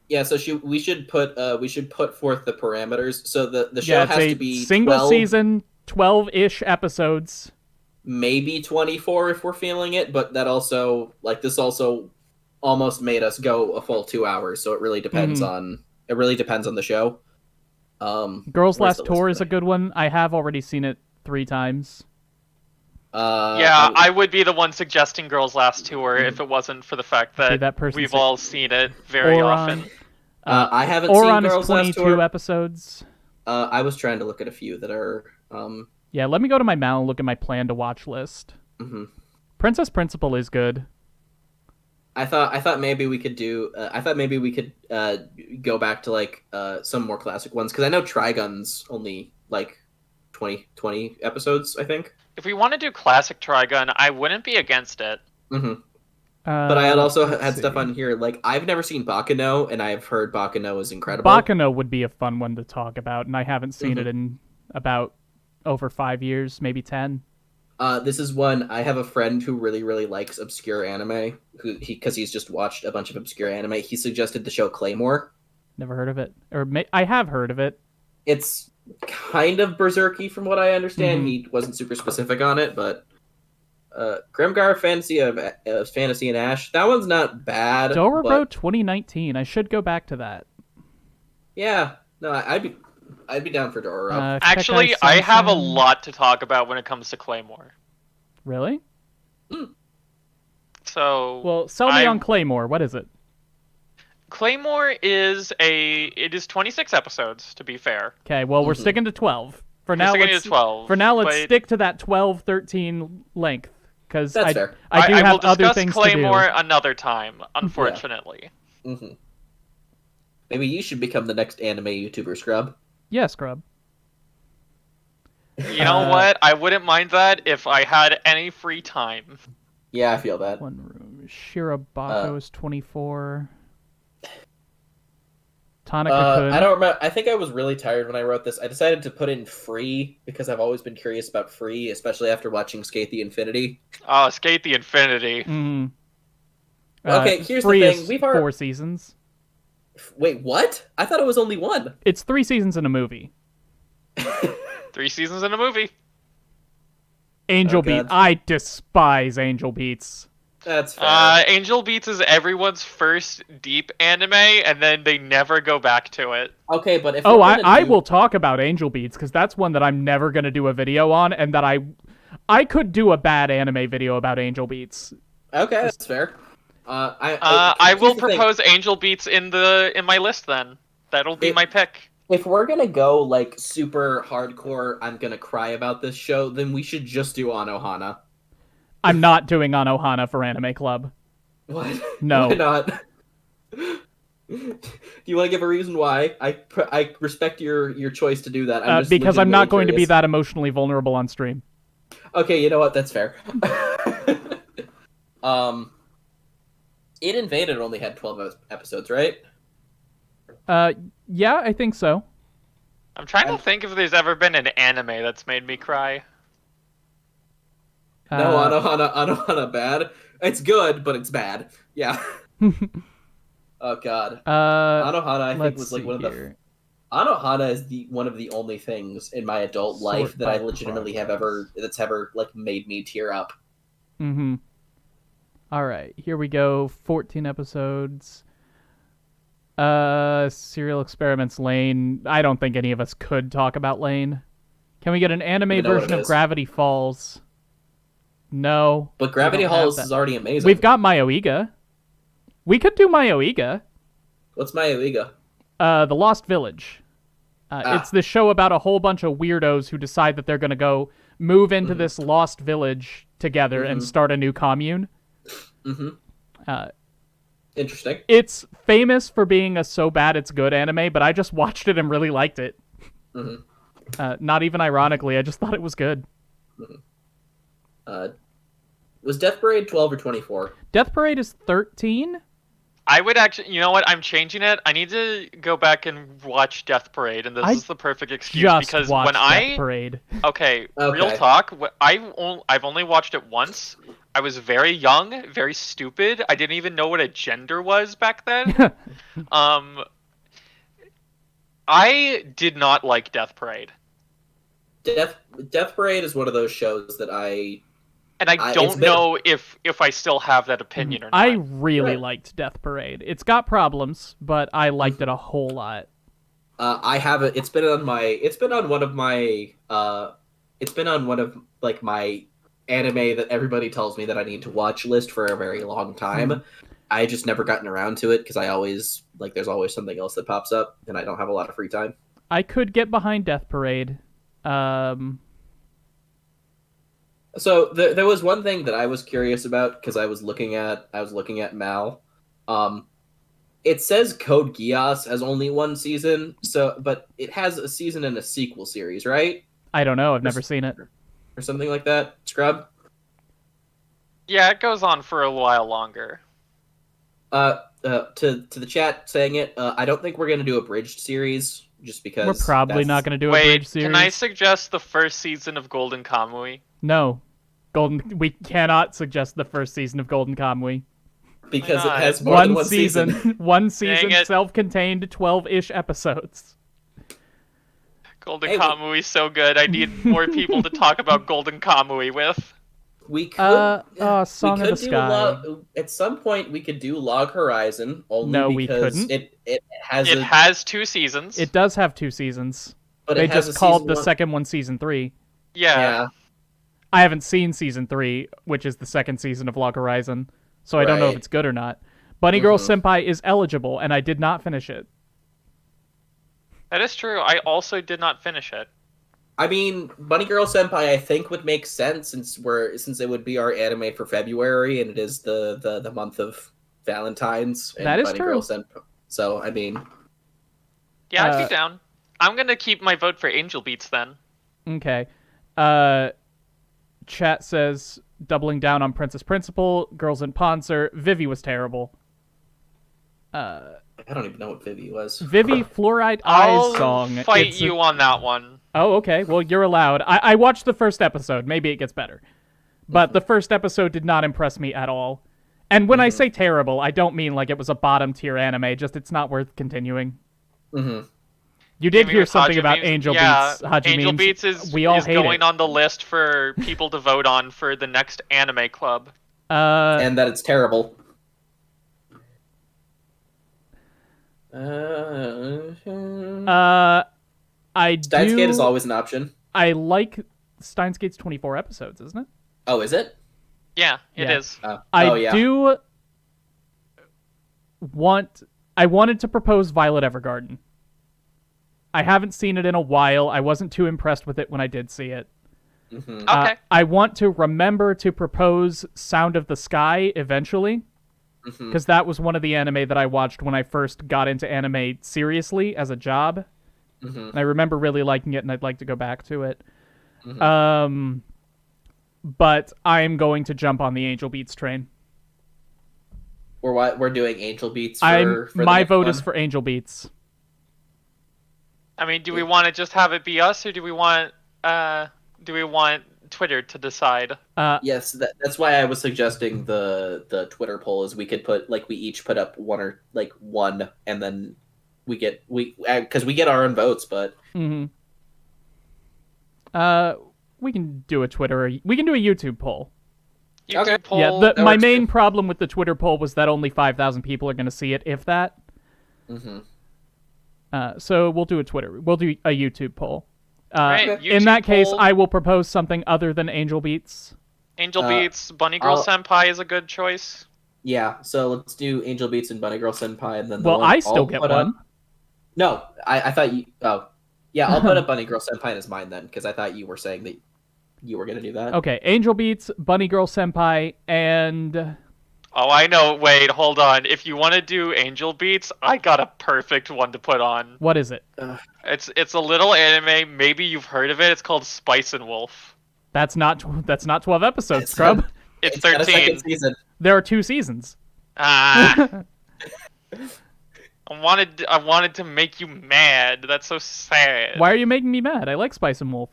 Yeah, so we should put forth the parameters. So the show has to be single 12, season, 12-ish episodes. maybe 24 if we're feeling it, but that also this also almost made us go a full 2 hours. So it really depends on the show. Girls Where's Last the Tour list is a good one. I have already seen it 3 times. I would be the one suggesting Girls Last Tour if it wasn't for the fact that, we've all seen it very often. I haven't Oron seen Girls is Last 22 Tour. episodes. I was trying to look at a few that are. Yeah, let me go to my Mal and look at my plan to watch list. Mm-hmm. Princess Principal is good. I thought maybe we could do. Go back to some more classic ones, because I know Trigun's only 20 episodes, I think. If we want to do classic Trigun, I wouldn't be against it. Mm-hmm. But I had also had see. stuff on here I've never seen Baccano, and I've heard Baccano is incredible. Baccano would be a fun one to talk about, and I haven't seen it in about over 5 years, maybe 10. This is one. I have a friend who really, really likes obscure anime, because he's just watched a bunch of obscure anime. He suggested the show Claymore. Never heard of it. I have heard of it. It's kind of berserky from what I understand. He wasn't super specific on it, but Grimgar Fantasy and Ash, that one's not bad. Dororo 2019. I should go back to that. Yeah, no, I'd be down for Dororo. Actually, Kekai I have a Sensen. lot to talk about when it comes to Claymore. Really? So, Well, sell me on Claymore. What is it? Claymore is 26 episodes, to be fair. Okay, well, we're sticking to 12. For We're now, sticking let's, to 12, for now, let's but- stick to that 12-13 length. Because That's I fair. do I will have other discuss things Claymore to do. another time, unfortunately. Mm-hmm. Maybe you should become the next anime YouTuber, Scrub. Yeah, Scrub. You know what? I wouldn't mind that if I had any free time. Yeah, I feel that. One room. Shirobako is 24. Tanaka-kun. I don't remember. I think I was really tired when I wrote this. I decided to put in free because I've always been curious about free, especially after watching Skate the Infinity. Oh, Skate the Infinity. Okay, here's the Free thing. is We've 4 seasons. Wait, what? I thought it was only one. It's 3 seasons in a movie. 3 seasons in a movie. Angel Oh, Beat. God. I despise Angel Beats. That's fair. Angel Beats is everyone's first deep anime, and then they never go back to it. Okay, but if Oh, we're gonna I do- will talk about Angel Beats, because that's one that I'm never going to do a video on, and that I could do a bad anime video about Angel Beats. Okay, that's fair. I here's will the thing. propose Angel Beats in my list then. That'll be my pick. If we're gonna go super hardcore, I'm gonna cry about this show, then we should just do Anohana. I'm not doing Anohana for Anime Club. What? No. Why not? Do you want to give a reason why? I respect your choice to do that. Because I'm not going to be curious. that emotionally vulnerable on stream. Okay, you know what? That's fair. It Invaded only had 12 episodes, right? Yeah, I think so. I'm trying to think if there's ever been an anime that's made me cry. No, Anohana bad. It's good, but it's bad. Yeah. Oh God, Uh, Anohana I think let's was like see one of the here. Anohana is one of the only things in my adult life Sort that I by legitimately have progress. ever like made me tear up. Mm-hmm. All right, here we go. 14 episodes. Serial Experiments Lane. I don't think any of us could talk about Lane. Can we get an anime Even know what version it of is. Gravity Falls? No, But we Gravity don't have Falls that. is already amazing. We've got Myoiga. We could do Myoiga. What's my Amiga? The Lost Village. It's Ah. this show about a whole bunch of weirdos who decide that they're going to go move into Mm-hmm. this lost village together and Mm-hmm. start a new commune. Mm-hmm. Uh, Interesting. it's famous for being a so bad it's good anime, but I just watched it and really liked it. Mm-hmm. Not even ironically, I just thought it was good. Uh, was Death Parade 12 or 24? Death Parade is 13. I would actually, you know what? I'm changing it. I need to go back and watch Death Parade, and this I is the perfect excuse Just because watched when Death Parade. okay, Okay. real talk, I've only watched it once. I was very young, very stupid. I didn't even know what a gender was back then. um, I did not like Death Parade, Death Death Parade is one of those shows that and I it's don't been- know if I still have that opinion or not. I really Right. liked Death Parade. It's got problems, but I liked it a whole lot. I have it. It's been on one of my like my anime that everybody tells me that I need to watch list for a very long time. I just never gotten around to it because I always like there's always something else that pops up and I don't have a lot of free time. I could get behind Death Parade. So there was one thing that I was curious about because I was looking at Mal. It says Code Geass has only one season, but it has a season and a sequel series, right? I don't know. I've never seen it. Or something like that. Scrub. Yeah, it goes on for a while longer. To the chat saying it, I don't think we're gonna do a bridged series just because We're probably that's- not going to do a Wait, bridge series. can I suggest the first season of Golden Kamui? No. We cannot suggest the first season of Golden Kamui. because it not? has more than one season. season. One season, it. self-contained, 12-ish episodes. Golden Hey, Kamui so good. I need more people to talk about Golden Kamui with. We could Song we of could the do Sky. at some point we could do Log Horizon only No, we because couldn't. it has It a has 2 seasons. It does have 2 seasons. but They it has just a called season the one- second one Season 3. Yeah. I haven't seen Season 3, which is the second season of Log Horizon, so I don't know if Right. it's good or not. Bunny Girl Mhm. Senpai is eligible, and I did not finish it. That is true. I also did not finish it. I mean, Bunny Girl Senpai I think would make sense since it would be our anime for February and it is the month of Valentine's and That is Bunny true. Girl Senpai. So I mean, Yeah, I'd Uh, be down. I'm gonna keep my vote for Angel Beats then. Okay. Chat says, doubling down on Princess Principal, Girls in Panzer, Vivi was terrible. I don't even know what Vivi was. Vivi, Fluoride I'll Eyes song. fight It's you on that one. Oh, okay. Well, you're allowed. I watched the first episode. Maybe it gets better. But the first episode did not impress me at all. And when I say terrible, I don't mean like it was a bottom tier anime, just it's not worth continuing. Mm-hmm. You did Maybe hear with something Haji about memes- Angel yeah, Beats. Haji Angel memes. Beats is We all hate going it. on the list for people to vote on for the next anime club. And that it's terrible. I Steins do. Gate is always an option. I like Steins Gate's 24 episodes, isn't it? Oh, is it? Yeah, it Yeah. is. I yeah. do want. I wanted to propose Violet Evergarden. I haven't seen it in a while. I wasn't too impressed with it when I did see it. Mm-hmm. Okay. I want to remember to propose Sound of the Sky eventually, Mm-hmm. because that was one of the anime that I watched when I first got into anime seriously as a job. Mm-hmm. And I remember really liking it, and I'd like to go back to it. Mhm. But I'm going to jump on the Angel Beats train. We're doing Angel Beats for, the My next vote one. is for Angel Beats. I mean, do we want to just have it be us, or do we want Twitter to decide. Yes, that's why I was suggesting the Twitter poll is we could put like we each put up one, and then we get because we get our own votes, but we can do a Twitter. We can do a YouTube poll. YouTube Okay. poll. Yeah, that my works main too. problem with the Twitter poll was that only 5,000 people are going to see it, if that. So we'll do a Twitter. We'll do a YouTube poll. Right, In YouTube that case, poll. I will propose something other than Angel Beats. Angel Beats, Bunny Girl Senpai is a good choice. Yeah, so let's do Angel Beats and Bunny Girl Senpai, and then Well, I still I'll get put one. up- No, I thought you. Oh, yeah, I'll put up Bunny Girl Senpai as mine then, because I thought you were saying that you were gonna do that. Okay, Angel Beats, Bunny Girl Senpai, and Oh, I know. Wait, hold on. If you want to do Angel Beats, I got a perfect one to put on. what is it? It's a little anime. Maybe you've heard of it. It's called Spice and Wolf. That's not 12 episodes, It's Scrub. It's got a 13. second season. There are 2 seasons. Ah. I wanted to make you mad. That's so sad. Why are you making me mad? I like Spice and Wolf.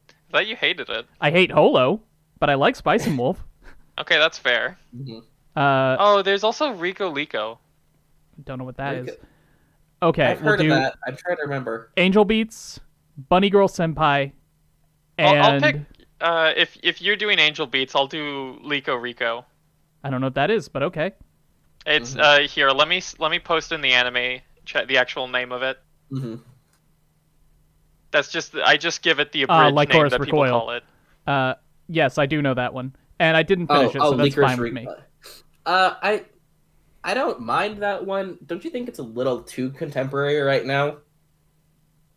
I thought you hated it. I hate Holo, but I like Spice and Wolf. Okay, that's fair. Uh, Oh, there's also Rico Lico. don't know what that is. Rico- Okay, I've heard we'll of do that. I'm trying to remember. Angel Beats, Bunny Girl Senpai, and I'll pick. If you're doing Angel Beats, I'll do Lico Rico. I don't know what that is, but okay. It's here. Let me post in the anime chat the actual name of it. That's just I just give it the abridged name Lycoris that people Recoil. call it. Yes, I do know that one, and I didn't finish it, so that's Licorice fine with me. I don't mind that one. Don't you think it's a little too contemporary right now?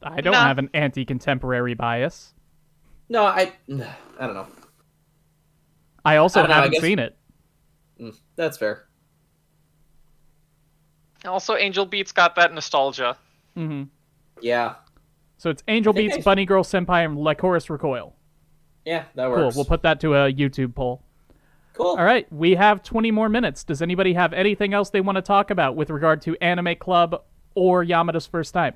I don't Nah. have an anti-contemporary bias. No, I don't know. I also I don't know, I haven't guess- seen it. That's fair. Also, Angel Beats got that nostalgia. Yeah, So it's Angel I think Beats, Bunny Girl Senpai, and Lycoris Recoil. yeah, that Cool. works. We'll put that to a YouTube poll. Cool. All right, we have 20 more minutes. Does anybody have anything else they want to talk about with regard to Anime Club or Yamada's first time?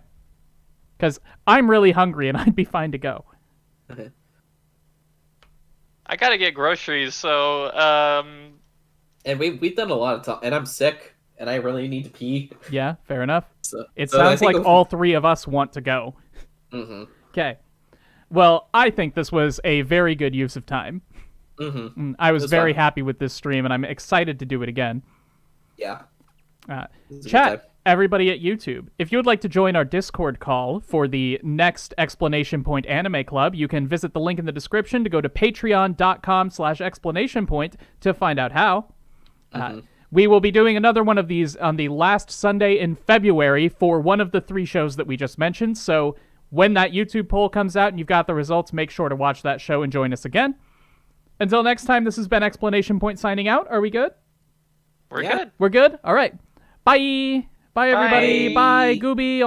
Because I'm really hungry and I'd be fine to go. I gotta get groceries, so And we've done a lot of talk, and I'm sick, and I really need to pee. Yeah, fair enough. So, It so I sounds think like all 3 of us want to go. Okay. Well, I think this was a very good use of time. I was It was very fun. happy with this stream, and I'm excited to do it again. Yeah. This is a good Chat, time. everybody at YouTube, if you would like to join our Discord call for the next Explanation Point Anime Club, you can visit the link in the description to go to patreon.com/explanationpoint to find out how. We will be doing another one of these on the last Sunday in February for one of the 3 shows that we just mentioned, so when that YouTube poll comes out and you've got the results, make sure to watch that show and join us again. Until next time, this has been Explanation Point signing out. Are we good? we're Yeah. good. We're good? All right. Bye. Bye, everybody. Bye. Bye, Gooby.